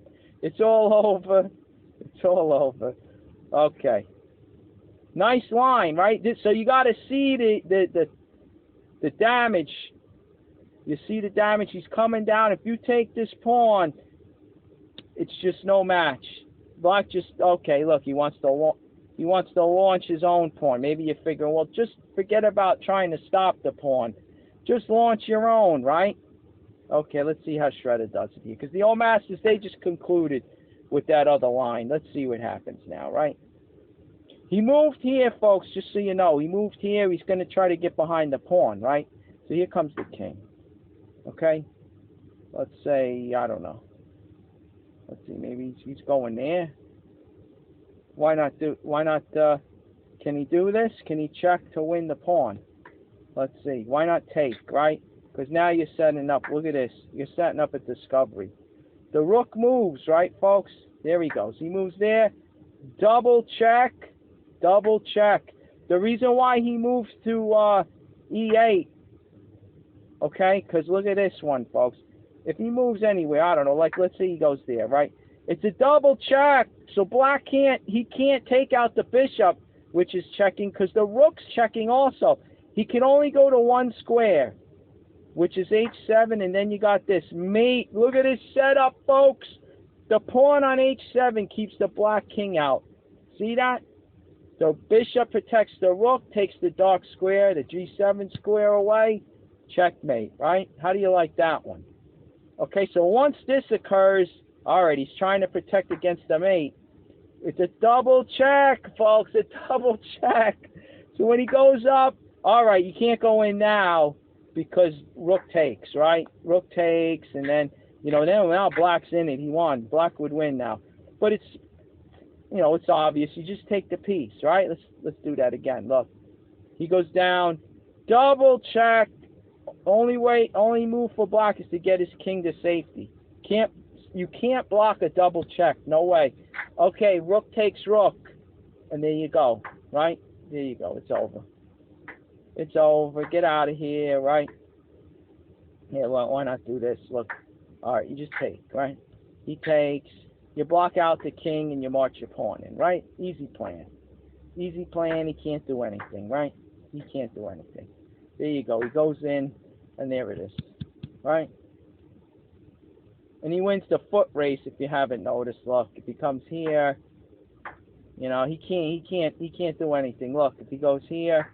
It's all over. It's all over. Okay. Nice line, right? So you got to see the damage. You see the damage. He's coming down. If you take this pawn, it's just no match. Black just okay. Look, he wants to launch his own pawn. Maybe you're figuring, well, just forget about trying to stop the pawn. Just launch your own, right? Okay, let's see how Shredder does it here. Because the old masters, they just concluded with that other line. Let's see what happens now, right? He moved here, folks, just so you know. He moved here. He's going to try to get behind the pawn, right? So here comes the king. Okay? Let's say, I don't know. Let's see, maybe he's going there. Can he do this? Can he check to win the pawn? Let's see. Why not take, right? Because now you're setting up. Look at this. You're setting up a discovery. The rook moves, right, folks? There he goes. He moves there. Double check. Double check. The reason why he moves to E8, okay? Because look at this one, folks. If he moves anywhere, I don't know, like let's say he goes there, right? It's a double check. So black can't take out the bishop, which is checking, because the rook's checking also. He can only go to one square, which is H7, and then you got this mate. Look at this setup, folks. The pawn on H7 keeps the black king out. See that? So bishop protects the rook, takes the dark square, the G7 square away. Checkmate, right? How do you like that one? Okay, so once this occurs, all right, he's trying to protect against the mate. It's a double check, folks, a double check. So when he goes up, all right, you can't go in now because rook takes, right? Rook takes, and then, now black's in it. He won. Black would win now. But it's, it's obvious. You just take the piece, right? Let's do that again. Look, he goes down, double check. Only move for black is to get his king to safety. You can't block a double check. No way. Okay, rook takes rook, and there you go. Right? There you go. It's over. It's over. Get out of here. Right? Yeah. Well, why not do this? Look. All right. You just take. Right? He takes. You block out the king and you march your pawn in. Right? Easy plan. Easy plan. He can't do anything. Right? He can't do anything. There you go. He goes in, and there it is. Right? And he wins the foot race if you haven't noticed. Look, if he comes here, he can't do anything. Look, if he goes here,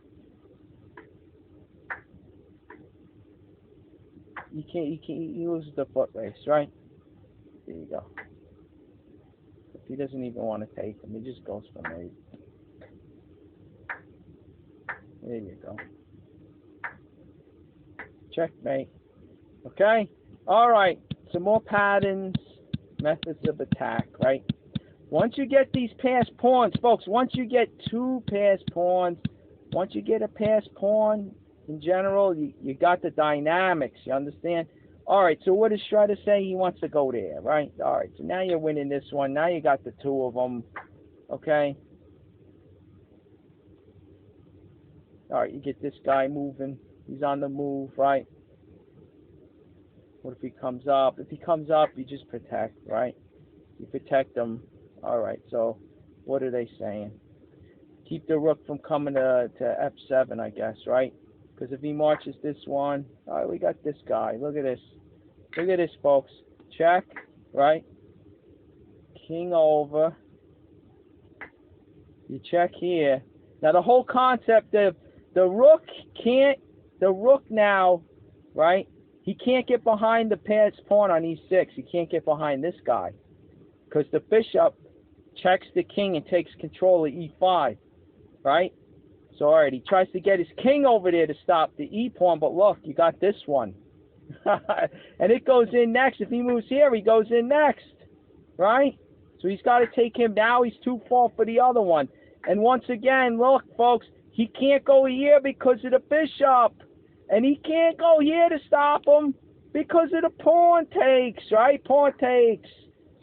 he loses the foot race, right? There you go. If he doesn't even want to take him, he just goes for mate. There you go. Checkmate. Okay? All right. Some more patterns, methods of attack, right? Once you get these passed pawns, folks, once you get two passed pawns, once you get a passed pawn, in general, you got the dynamics, you understand? All right, so what does Shredder say? He wants to go there, right? All right, so now you're winning this one. Now you got the two of them, okay? All right, you get this guy moving. He's on the move, right? What if he comes up? If he comes up, you just protect, right? You protect him. All right, so what are they saying? Keep the rook from coming to f7, I guess, right? Because if he marches this one, all right, we got this guy. Look at this. Look at this, folks. Check, right? King over. You check here. Now, the whole concept of the rook now, right? He can't get behind the pass pawn on e6. He can't get behind this guy. Because the bishop checks the king and takes control of e5, right? So, all right, he tries to get his king over there to stop the e pawn, but look, you got this one. And it goes in next. If he moves here, he goes in next, right? So he's got to take him. Now he's too far for the other one. And once again, look, folks, he can't go here because of the bishop. And he can't go here to stop him because of the pawn takes, right? Pawn takes.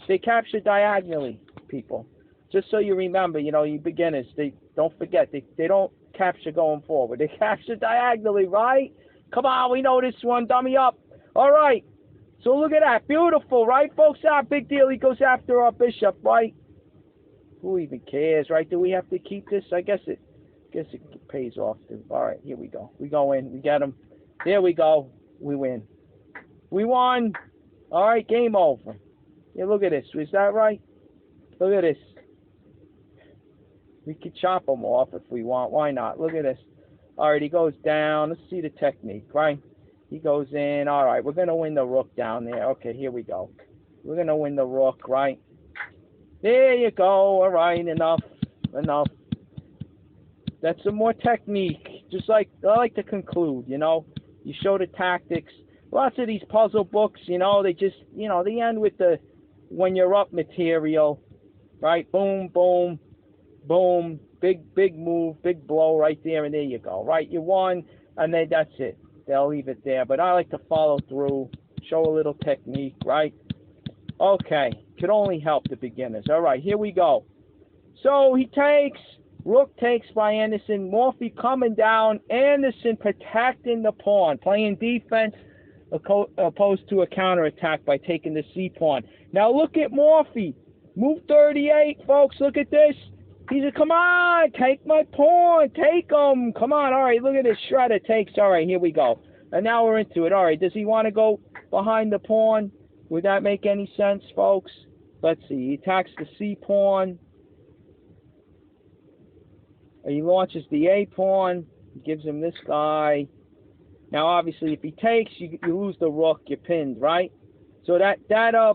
They capture diagonally, people. Just so you remember, you know, you beginners, they don't forget, they don't capture going forward. They capture diagonally, right? Come on, we know this one. Dummy up. All right. So look at that. Beautiful, right, folks? Big deal. He goes after our bishop, right? Who even cares, right? Do we have to keep this? I guess it pays off. All right, here we go. We go in. We get him. There we go. We win. We won. All right, game over. Yeah, look at this. Is that right? Look at this. We could chop him off if we want. Why not? Look at this. All right, he goes down. Let's see the technique, right? He goes in. All right, we're going to win the rook down there. Okay, here we go. We're going to win the rook, right? There you go. All right, enough. Enough. That's some more technique. Just like, I like to conclude, you know. You show the tactics. Lots of these puzzle books, you know, they just, you know, they end with the when you're up material, right? Boom, boom, boom. Big move, big blow right there, and there you go, right? You won, and then that's it. They'll leave it there. But I like to follow through, show a little technique, right? Okay, could only help the beginners. All right, here we go. So he takes, rook takes by Anderson, Morphy coming down, Anderson protecting the pawn, playing defense opposed to a counterattack by taking the c-pawn. Now look at Morphy. Move 38, folks. Look at this. He said, come on, take my pawn. Take him. Come on. All right, look at this. Shredder takes. All right, here we go. And now we're into it. All right, does he want to go behind the pawn? Would that make any sense, folks? Let's see. He attacks the c-pawn. He launches the a-pawn. He gives him this guy. Now, obviously, if he takes, you lose the rook. You're pinned, right? So that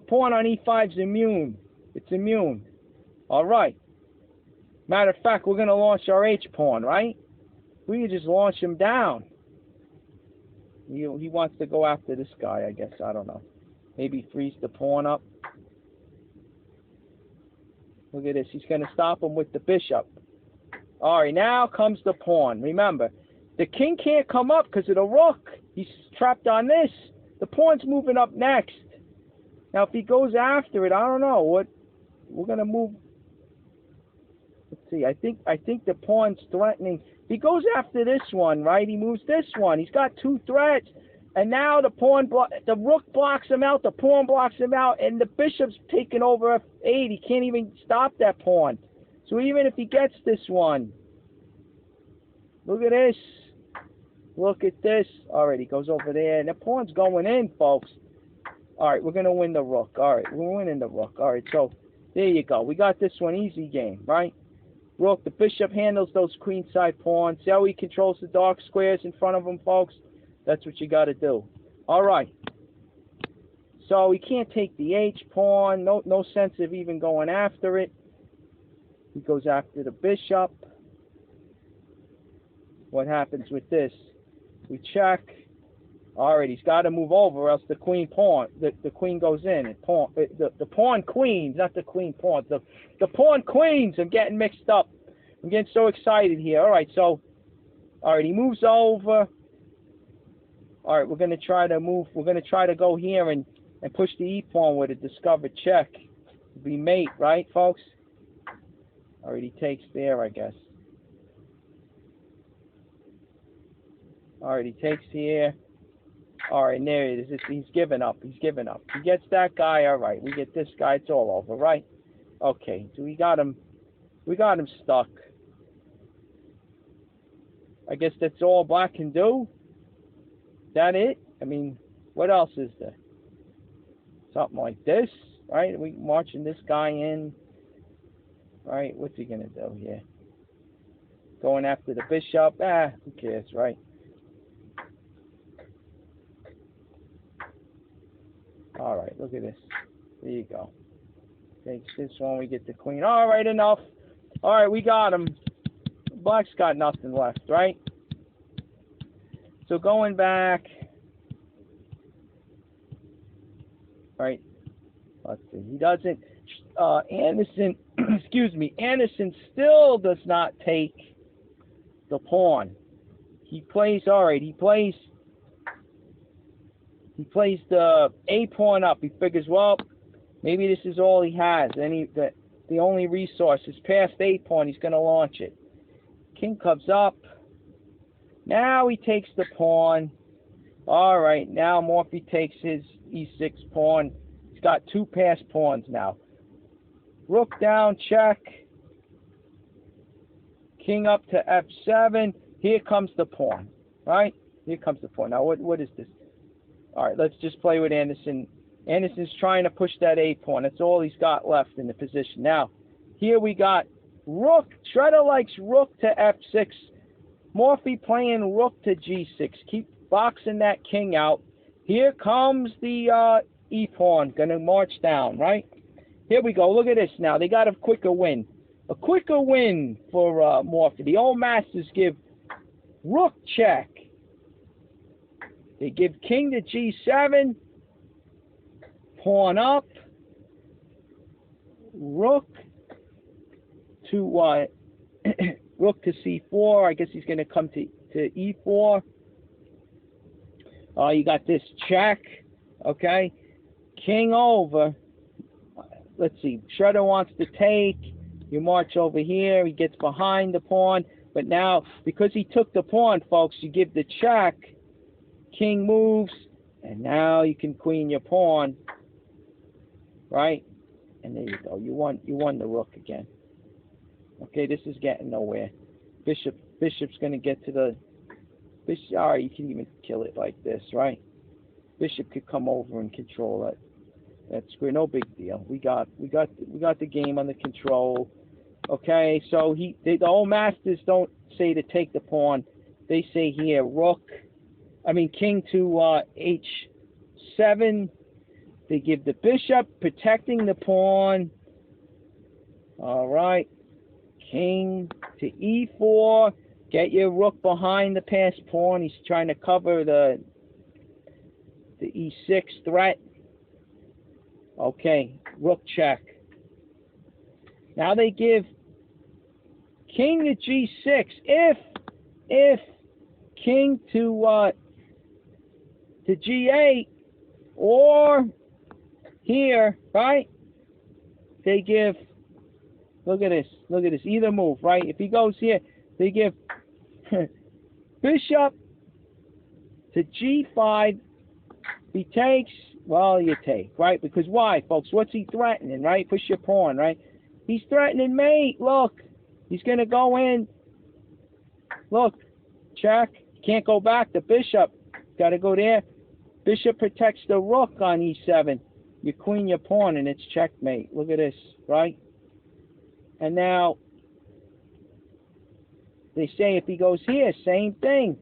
pawn on e5 is immune. It's immune. All right. Matter of fact, we're going to launch our h-pawn, right? We can just launch him down. He wants to go after this guy, I guess. I don't know. Maybe freeze the pawn up. Look at this. He's going to stop him with the bishop. All right, now comes the pawn. Remember, the king can't come up because of the rook. He's trapped on this. The pawn's moving up next. Now, if he goes after it, I don't know. What we're going to move. Let's see. I think the pawn's threatening. If he goes after this one, right? He moves this one. He's got two threats. And now the rook blocks him out. The pawn blocks him out. And the bishop's taking over f8. He can't even stop that pawn. So even if he gets this one, look at this. Look at this. All right, he goes over there. And the pawn's going in, folks. All right, we're going to win the rook. All right, we're winning the rook. All right, so there you go. We got this one. Easy game, right? Rook, the bishop handles those queenside pawns. See how he controls the dark squares in front of him, folks? That's what you got to do. All right. So he can't take the h-pawn. No sense of even going after it. He goes after the bishop. What happens with this? We check. All right, he's got to move over, or else the queen pawn, the queen goes in. And the pawn queens, not the queen pawns. The pawn queens. I'm getting mixed up. I'm getting so excited here. All right, so, all right, he moves over. All right, we're going to try to move. We're going to try to go here and push the e-pawn with a discovered check. Be mate, right, folks? All right, he takes there, I guess. All right, he takes here. All right, and there it is. He's given up. He's given up. He gets that guy. All right, we get this guy. It's all over, right? Okay, so we got him. We got him stuck. I guess that's all black can do. Is that it? I mean, what else is there? Something like this, right? We marching this guy in. Right? What's he gonna do here? Going after the bishop? Who cares, right? All right, look at this. There you go. Takes this one. We get the queen. All right, enough. All right, we got him. Black's got nothing left, right? So going back. Right. Let's see. He doesn't. Anderson. Excuse me. Anderson still does not take the pawn. He plays. All right. He plays the a pawn up. He figures, well, maybe this is all he has. The only resource is past a pawn. He's going to launch it. King comes up. Now he takes the pawn. All right. Now Morphy takes his e6 pawn. He's got two passed pawns now. Rook down, check. King up to f7. Here comes the pawn. Right? Here comes the pawn. Now what is this? All right, let's just play with Anderson. Anderson's trying to push that a pawn. That's all he's got left in the position. Now, here we got rook. Shredder likes rook to f6. Morphy playing rook to g6. Keep boxing that king out. Here comes the e pawn. Gonna march down, right? Here we go. Look at this now. They got a quicker win. A quicker win for Morphy. The old masters give rook check. They give king to g7, pawn up, rook to rook to c4. I guess he's going to come to e4. You got this check, okay? King over. Let's see. Shredder wants to take. You march over here. He gets behind the pawn. But now, because he took the pawn, folks, you give the check. King moves, and now you can queen your pawn, right? And there you go. You won the rook again. Okay, this is getting nowhere. Bishop's going to get to the bishop. All right, you can even kill it like this, right? Bishop could come over and control it. That's great. No big deal. We got the game under control. Okay, so the old masters don't say to take the pawn. They say here king to h7. They give the bishop, protecting the pawn. All right. King to e4. Get your rook behind the passed pawn. He's trying to cover the e6 threat. Okay. Rook check. Now they give king to g6. If king to g8, or here, right? They give, look at this, either move, right? If he goes here, they give bishop to g5. He takes, well, you take, right? Because why, folks? What's he threatening, right? Push your pawn, right? He's threatening mate. Look, he's going to go in. Look, check. Can't go back. The bishop got to go there. Bishop protects the rook on e7. You queen your pawn, and it's checkmate. Look at this, right? And now, they say if he goes here, same thing.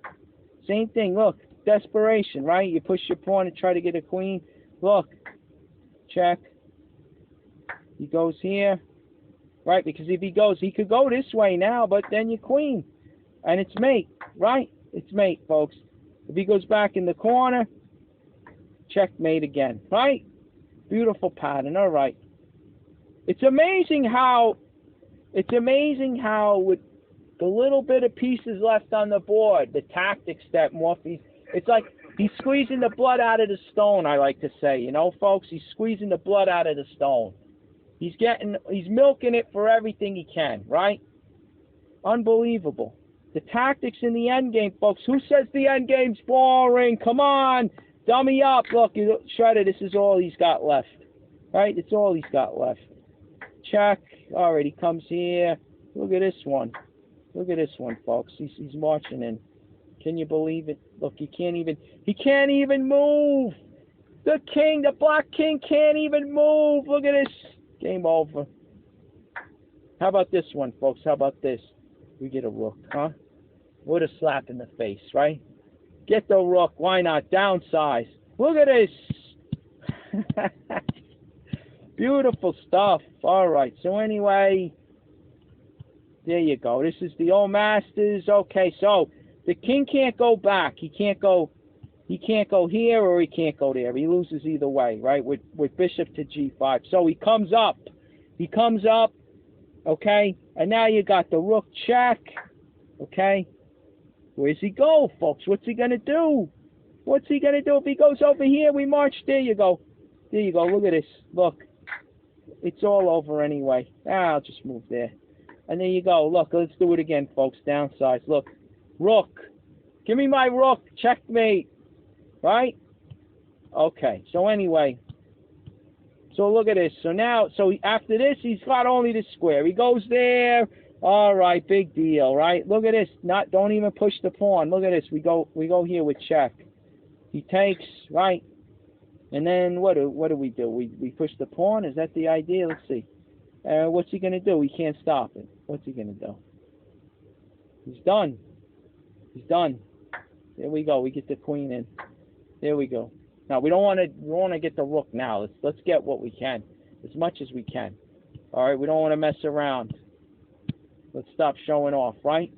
Same thing. Look, desperation, right? You push your pawn and try to get a queen. Look, check. He goes here, right? Because if he goes, he could go this way now, but then you queen. And it's mate, right? It's mate, folks. If he goes back in the corner, checkmate again, right? Beautiful pattern. All right. It's amazing how with the little bit of pieces left on the board, the tactics that Morphy, it's like He's squeezing the blood out of the stone, I like to say. You know, folks, he's squeezing the blood out of the stone. He's milking it for everything he can, right? Unbelievable. The tactics in the end game, folks. Who says the end game's boring? Come on, dummy up. Look, Shredder, this is all he's got left, right? It's all he's got left. Check. All right, he comes here. Look at this one. Look at this one, folks. He's marching in. Can you believe it? Look, he can't even move. The king, the black king, can't even move. Look at this. Game over. How about this one, folks? How about this? We get a rook, huh? What a slap in the face, right? Get the rook. Why not? Downsize. Look at this. Beautiful stuff. All right. So anyway, there you go. This is the old Masters. Okay, so the king can't go back. He can't go here or he can't go there. He loses either way, right? With bishop to g5. So he comes up. Okay? And now you got the rook check. Okay? Where's he go, folks? What's he going to do? What's he going to do? If he goes over here, we march. There you go. There you go. Look at this. Look. It's all over anyway. I'll just move there. And there you go. Look, let's do it again, folks. Downsize. Look. Rook. Give me my rook. Checkmate. Right? Okay. So anyway. So look at this. So now, after this, he's got only the square. He goes there. All right. Big deal, right? Look at this. Don't even push the pawn. Look at this. We go here with check. He takes, right? And then what do we do? We push the pawn. Is that the idea? Let's see. What's he going to do? He can't stop it. What's he going to do? He's done. He's done. There we go. We get the queen in. There we go. Now we don't want to get the rook now. Let's get what we can, as much as we can. All right. We don't want to mess around. Let's stop showing off, right?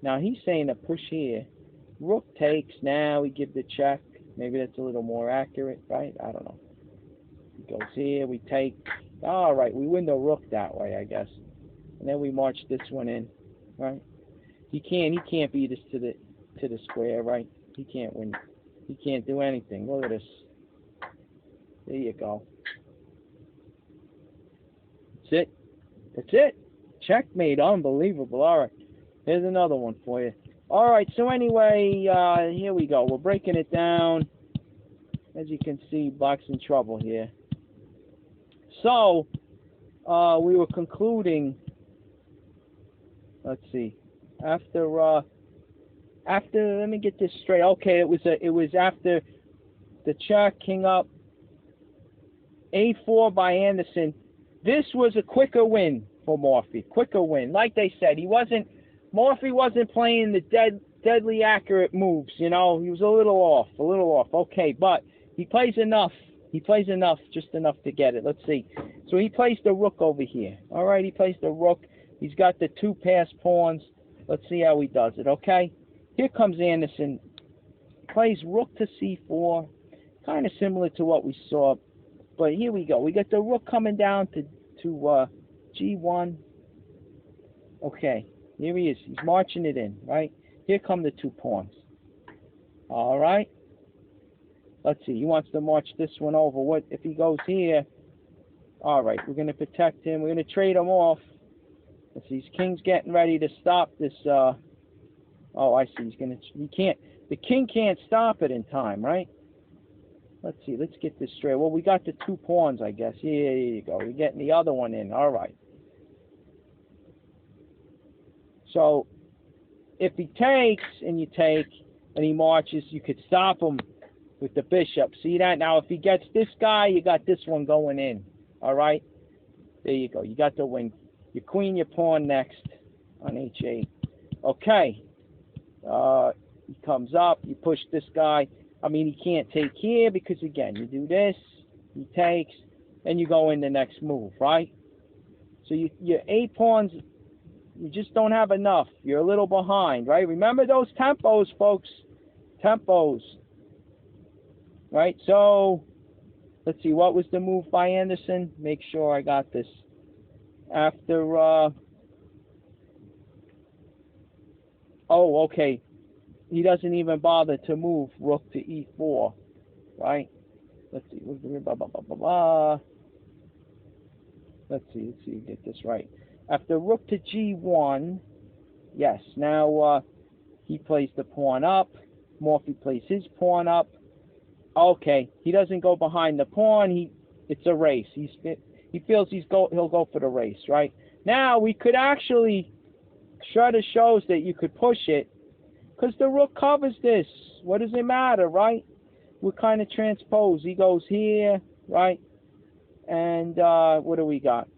Now he's saying to push here. Rook takes. Now we give the check. Maybe that's a little more accurate, right? I don't know. He goes here. We take. All right. We win the rook that way, I guess. And then we march this one in, right? He can't beat us to the square, right? He can't win. He can't do anything. Look at this. There you go. That's it. That's it. Checkmate. Unbelievable. All right. Here's another one for you. All right. So anyway, here we go. We're breaking it down. As you can see, Black's in trouble here. So, we were concluding. Let's see. After let me get this straight. Okay, it was after the check, king up, a4 by Anderson. This was a quicker win for Morphy. Quicker win. Like they said, Morphy wasn't playing the deadly accurate moves, you know. He was a little off. Okay, but he plays enough. Just enough to get it. Let's see. So he plays the rook over here. All right, he plays the rook. He's got the two passed pawns. Let's see how he does it, okay? Here comes Anderson. Plays rook to c4. Kind of similar to what we saw. But here we go. We got the rook coming down to g1. Okay, here he is. He's marching it in, right? Here come the two pawns. All right. Let's see. He wants to march this one over. What if he goes here? All right. We're going to protect him. We're going to trade him off. Let's see. His king's getting ready to stop this. Oh, I see. The king can't stop it in time, right? Let's see. Let's get this straight. Well, we got the two pawns, I guess. Yeah, here you go. We're getting the other one in. All right. So, if he takes and you take and he marches, you could stop him with the bishop. See that? Now, if he gets this guy, you got this one going in. All right? There you go. You got the wing. Your queen, your pawn next on h8. Okay. He comes up. You push this guy. I mean, he can't take here because, again, you do this. He takes. And you go in the next move, right? So your 8 pawns, you just don't have enough. You're a little behind, right? Remember those tempos, folks. Tempos. Right? So, let's see. What was the move by Anderson? Make sure I got this. After, oh, okay. he doesn't even bother to move rook to e4, right? Let's see. Let's see, get this right. After rook to g1, yes, now he plays the pawn up. Morphy plays his pawn up. Okay, he doesn't go behind the pawn. It's a race. He feels he'll go for the race, right? Now we could actually, Shredder shows that you could push it because the rook covers this. What does it matter, right? We're kind of transposed. He goes here, right? And what do we got?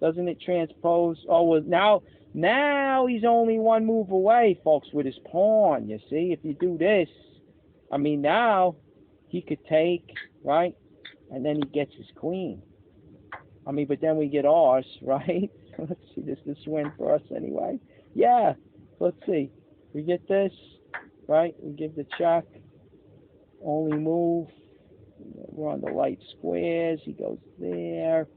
Doesn't it transpose? Oh, well, now he's only one move away, folks, with his pawn. You see, if you do this, I mean, now he could take, right? And then he gets his queen. I mean, but then we get ours, right? Let's see, does this win for us anyway? Yeah, let's see. We get this, right? We give the check. Only move. We're on the light squares. He goes there.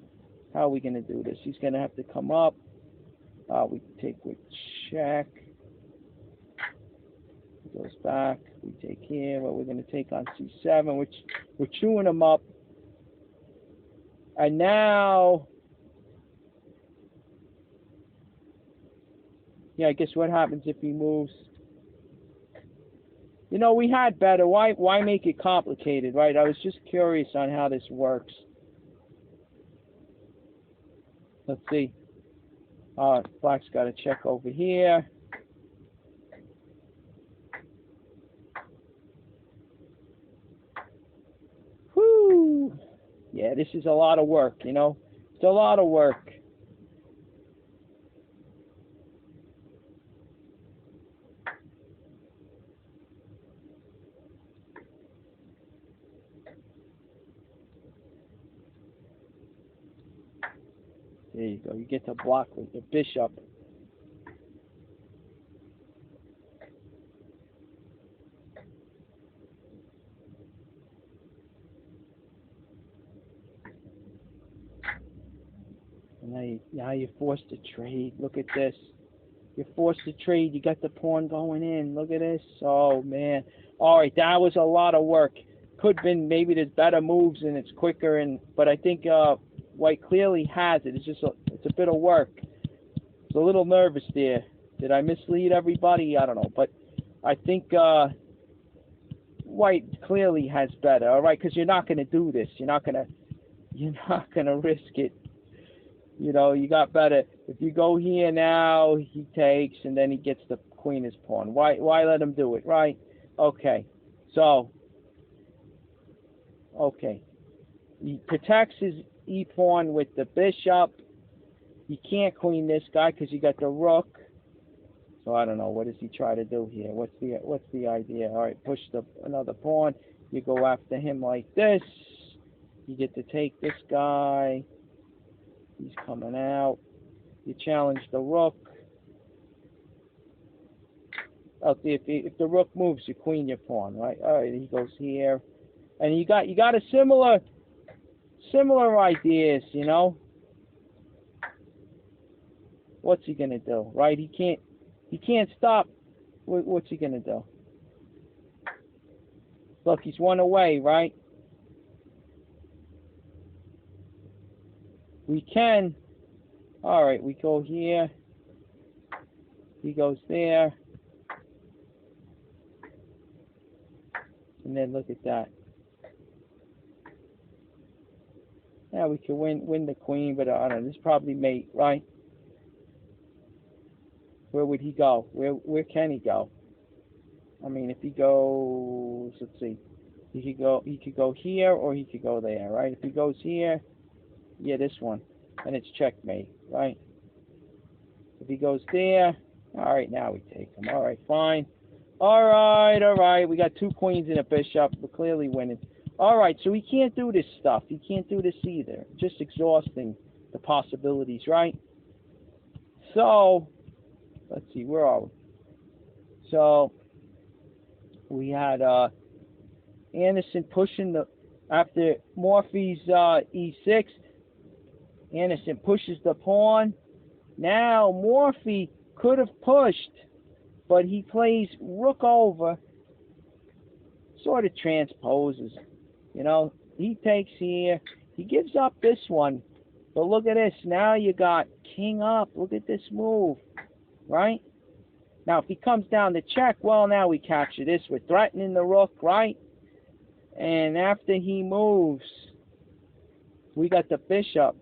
How are we going to do this? He's going to have to come up. We take with check. He goes back. We take here. Well, we're going to take on c7, which we're chewing him up. And now, yeah, I guess what happens if he moves? You know, we had better. Why make it complicated, right? I was just curious on how this works. Let's see. Black's got to check over here. Whoo! Yeah, this is a lot of work, you know. It's a lot of work. There you go. You get to block with the bishop. And now you're forced to trade. Look at this. You're forced to trade. You got the pawn going in. Look at this. Oh, man. All right, that was a lot of work. Could have been maybe there's better moves and it's quicker. But I think White clearly has it. It's a bit of work. It's a little nervous there. Did I mislead everybody? I don't know. But I think White clearly has better. All right, because you're not going to do this. You're not going to risk it. You know, you got better. If you go here now, he takes, and then he gets the queen as pawn. Why let him do it, right? Okay. So, okay. He protects his e-pawn with the bishop. You can't queen this guy because you got the rook. So I don't know. What does he try to do here? What's the idea? All right, push another pawn. You go after him like this. You get to take this guy. He's coming out. You challenge the rook. Oh, if the rook moves, you queen your pawn, right? All right, he goes here, and you got a similar ideas, you know. What's he gonna do, right? He can't stop. What's he gonna do? Look, he's one away, right? We can. All right, we go here. He goes there. And then look at that. Yeah, we can win the queen, but I don't know. This is probably mate, right? Where would he go? Where can he go? I mean, if he goes, let's see. He could go here or he could go there, right? If he goes here, yeah, this one, and it's checkmate, right? If he goes there, all right, now we take him. All right, fine. All right. We got two queens and a bishop. We're clearly winning. All right, so he can't do this stuff. He can't do this either. Just exhausting the possibilities, right? So, let's see, where are we? So, we had Anderson pushing after Morphy's e6. Anderson pushes the pawn. Now Morphy could have pushed but he plays rook over, sort of transposes. You know, he takes here, he gives up this one, but look at this. Now you got king up. Look at this move, right? Now, if he comes down to check, well, now we capture this. We're threatening the rook, right? And after he moves, we got the bishop.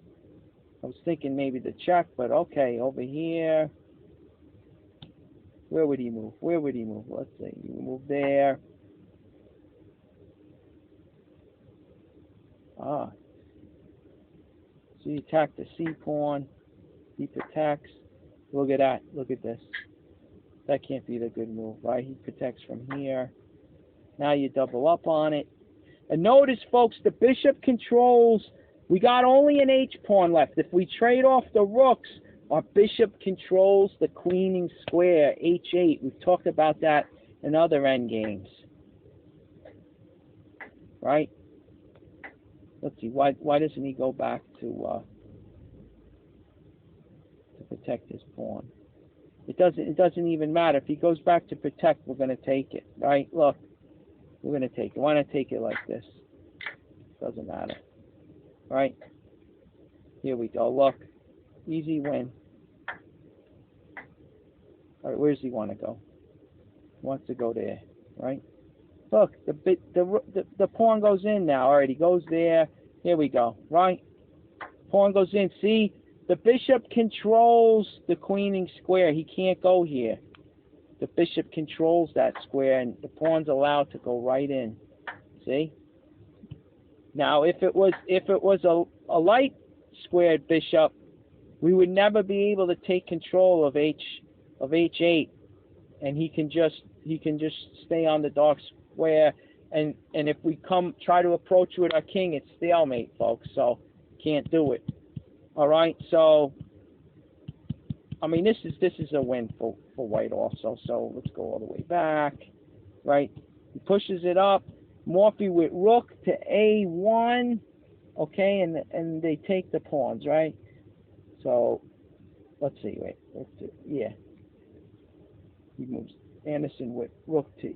I was thinking maybe the check, but okay, over here. Where would he move? Where would he move? Let's see. He would move there. Ah. So you attack the C pawn. He protects. Look at that. Look at this. That can't be the good move, right? He protects from here. Now you double up on it. And notice, folks, the bishop controls. We got only an H pawn left. If we trade off the rooks, our bishop controls the queening square, H8. We've talked about that in other endgames. Right? Let's see. Why doesn't he go back to protect his pawn? It doesn't even matter. If he goes back to protect, we're going to take it. Right? Look. We're going to take it. Why not take it like this? Doesn't matter. Right? Here we go. Look. Easy win. All right, where does he want to go? He wants to go there. Right? Look, the pawn goes in now. All right, he goes there. Here we go. Right? Pawn goes in. See? The bishop controls the queening square. He can't go here. The bishop controls that square, and the pawn's allowed to go right in. See? Now, if it was a light squared bishop, we would never be able to take control of H8, and he can just stay on the dark square. And if we try to approach with our king, it's stalemate, folks. So can't do it. All right. So I mean, this is a win for white also. So let's go all the way back. Right. He pushes it up. Morphy with rook to A1. Okay, and they take the pawns, right? So let's see. Wait. Let's do, yeah. He moves Anderson with rook to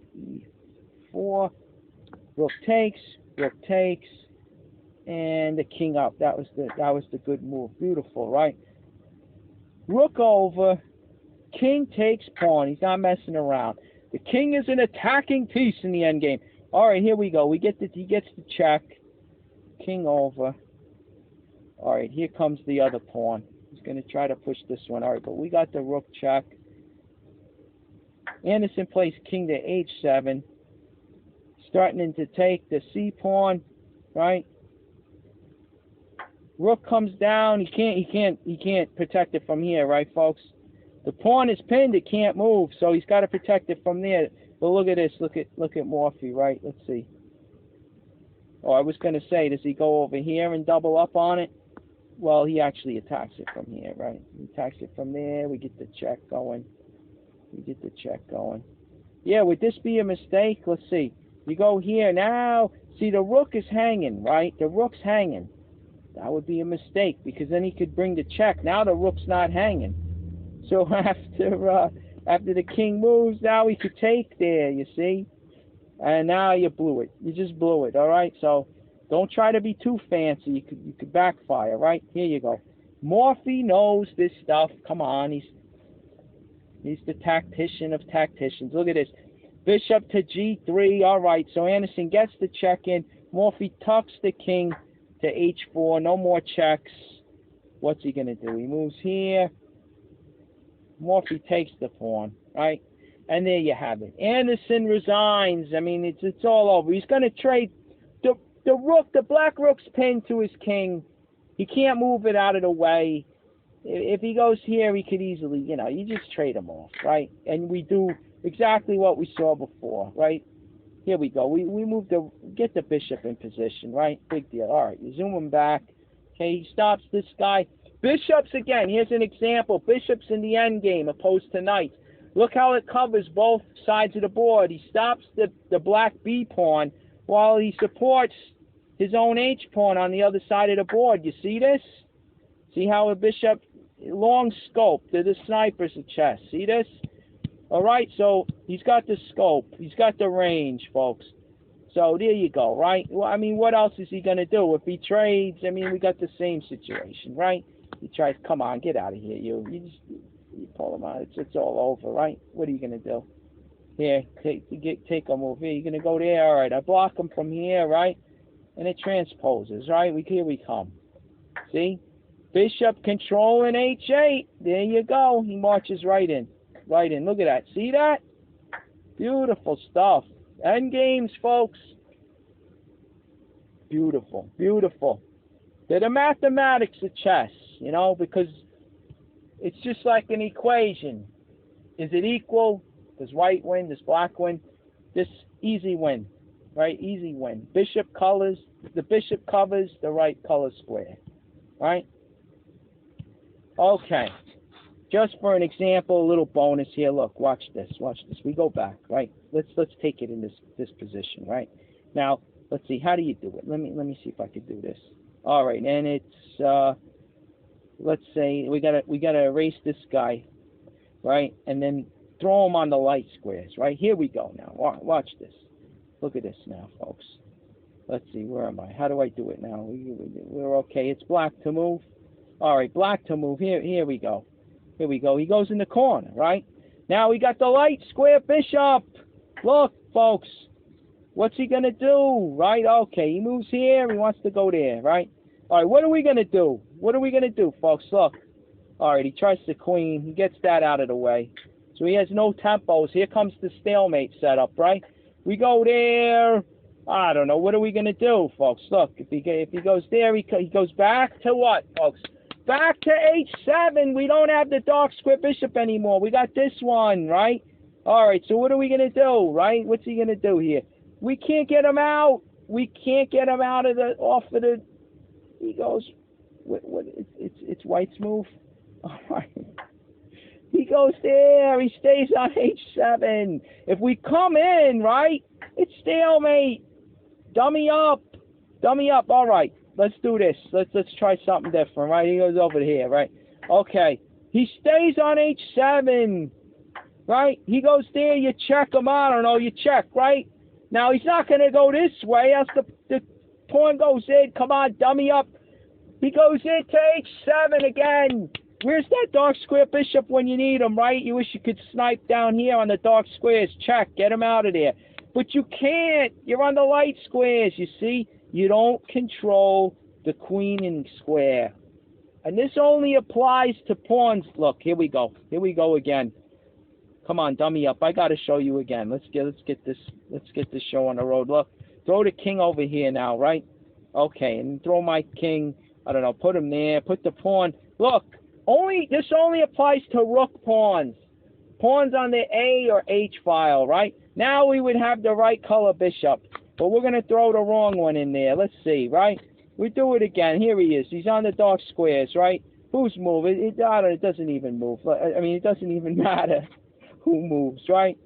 E4. Rook takes, and the king up. That was the good move. Beautiful, right? Rook over, king takes pawn. He's not messing around. The king is an attacking piece in the endgame. All right, here we go. He gets the check. King over. All right, here comes the other pawn. He's going to try to push this one. All right, but we got the rook check. Anderson plays king to H7. Starting to take the C pawn, right? Rook comes down. He can't protect it from here, right, folks? The pawn is pinned. It can't move, so he's got to protect it from there. But look at this. Look at Morphy, right? Let's see. Oh, I was going to say, does he go over here and double up on it? Well, he actually attacks it from here, right? He attacks it from there. We get the check going. Yeah, would this be a mistake? Let's see. You go here now. See, the rook is hanging, right? The rook's hanging. That would be a mistake because then he could bring the check. Now the rook's not hanging. So after the king moves, now he could take there, you see? And now you blew it. You just blew it, all right? So don't try to be too fancy. You could backfire, right? Here you go. Morphy knows this stuff. Come on, he's the tactician of tacticians. Look at this. Bishop to G3. All right, so Anderson gets the check in. Morphy tucks the king to H4. No more checks. What's he going to do? He moves here. Morphy takes the pawn, right? And there you have it. Anderson resigns. I mean, it's all over. He's going to trade the rook. The black rook's pinned to his king. He can't move it out of the way. If he goes here, he could easily, you just trade him off, right? And we do exactly what we saw before, right? Here we go. We get the bishop in position, right? Big deal. All right, you zoom him back. Okay, he stops this guy. Bishops again. Here's an example. Bishops in the end game opposed to knights. Look how it covers both sides of the board. He stops the black B pawn while he supports his own H pawn on the other side of the board. You see this? See how a bishop, long scope, they're the snipers of chess. See this? All right, so he's got the scope. He's got the range, folks. So there you go, right? Well, I mean, what else is he going to do? If he trades, I mean, we got the same situation, right? He tries, come on, get out of here, you pull him out. It's all over, right? What are you going to do? Here, take a move. Here, you're going to go there. All right, I block him from here, right? And it transposes, right? Here we come. See? Bishop controlling H8. There you go. He marches right in. Right in. Look at that. See that? Beautiful stuff. End games, folks. Beautiful. Beautiful. They're the mathematics of chess, you know, because it's just like an equation. Is it equal? Does white win? Does black win? This easy win. Right? Easy win. Bishop colors. The bishop covers the right color square. Right? Okay. Just for an example, a little bonus here. Look, watch this. Watch this. We go back, right? Let's take it in this position, right? Now, let's see. How do you do it? Let me see if I can do this. All right, and it's let's say we gotta erase this guy, right? And then throw him on the light squares, right? Here we go. Now, watch this. Look at this now, folks. Let's see. Where am I? How do I do it now? We're okay. It's black to move. All right, black to move. Here we go. Here we go. He goes in the corner, right? Now we got the light square bishop. Look, folks. What's he going to do, right? Okay, he moves here. He wants to go there, right? All right, what are we going to do? What are we going to do, folks? Look. All right, he tries the queen. He gets that out of the way. So he has no tempos. Here comes the stalemate setup, right? We go there. I don't know. What are we going to do, folks? Look, if he goes there, he goes back to what, folks? Back to H7. We don't have the dark square bishop anymore. We got this one, right? All right, so what are we going to do, right? What's he going to do here? We can't get him out. We can't get him out of off of the... He goes... It's white's move. All right. He goes there. He stays on H7. If we come in, right, it's stalemate. Dummy up. Dummy up. All right. Let's do this. Let's try something different, right? He goes over here, right? Okay. He stays on H7, right? He goes there. You check him. I don't know. You check, right? Now, he's not going to go this way. Else the pawn goes in. Come on, dummy up. He goes into H7 again. Where's that dark square bishop when you need him, right? You wish you could snipe down here on the dark squares. Check. Get him out of there. But you can't. You're on the light squares, you see? You don't control the queen in square. And this only applies to pawns. Look, here we go. Here we go again. Come on, dummy up. I got to show you again. Let's get this show on the road. Look, throw the king over here now, right? Okay, and throw my king. I don't know. Put him there. Put the pawn. Look, this only applies to rook pawns. Pawns on the A or H file, right? Now we would have the right color bishop. But we're going to throw the wrong one in there. Let's see, right? We do it again. Here he is. He's on the dark squares, right? Who's moving? It doesn't even move. I mean, it doesn't even matter who moves, right?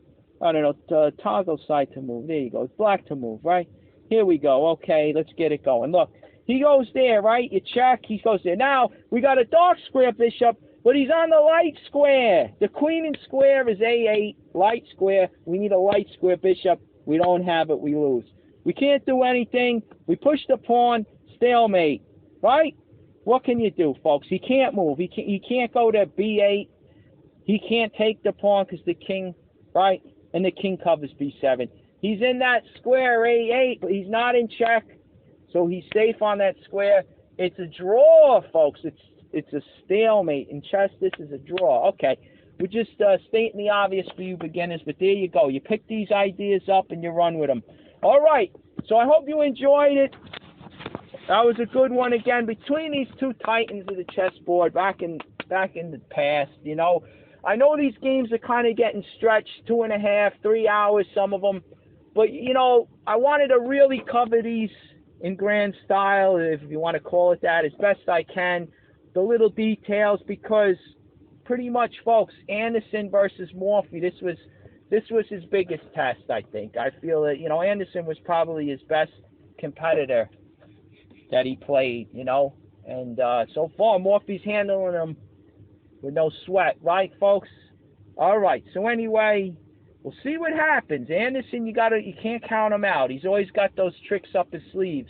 I don't know. Toggle side to move. There you go. It's black to move, right? Here we go. Okay, let's get it going. Look, he goes there, right? You check. He goes there. Now, we got a dark square bishop, but he's on the light square. The queen in square is A8. Light square. We need a light square bishop. We don't have it. We lose. We can't do anything. We push the pawn, stalemate, right? What can you do, folks? He can't move. He can't go to B8. He can't take the pawn because the king, right? And the king covers B7. He's in that square A8, but he's not in check, so he's safe on that square. It's a draw, folks. It's a stalemate. In chess, this is a draw. Okay, we're just stating the obvious for you beginners, but there you go. You pick these ideas up and you run with them. All right, so I hope you enjoyed it. That was a good one again. Between these two titans of the chessboard back in the past, you know. I know these games are kind of getting stretched, 2.5, 3 hours, some of them. But, you know, I wanted to really cover these in grand style, if you want to call it that, as best I can. The little details, because pretty much, folks, Anderson versus Morphy, this was his biggest test, I think. I feel that, you know, Anderson was probably his best competitor that he played, you know. And so far, Morphy's handling him with no sweat, right, folks? All right. So anyway, we'll see what happens. Anderson, you can't count him out. He's always got those tricks up his sleeve.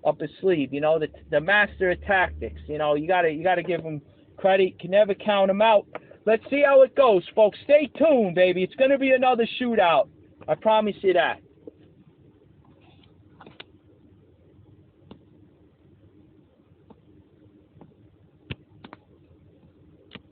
You know, the master of tactics. You know, you gotta give him credit. You can never count him out. Let's see how it goes, folks. Stay tuned, baby. It's gonna be another shootout. I promise you that.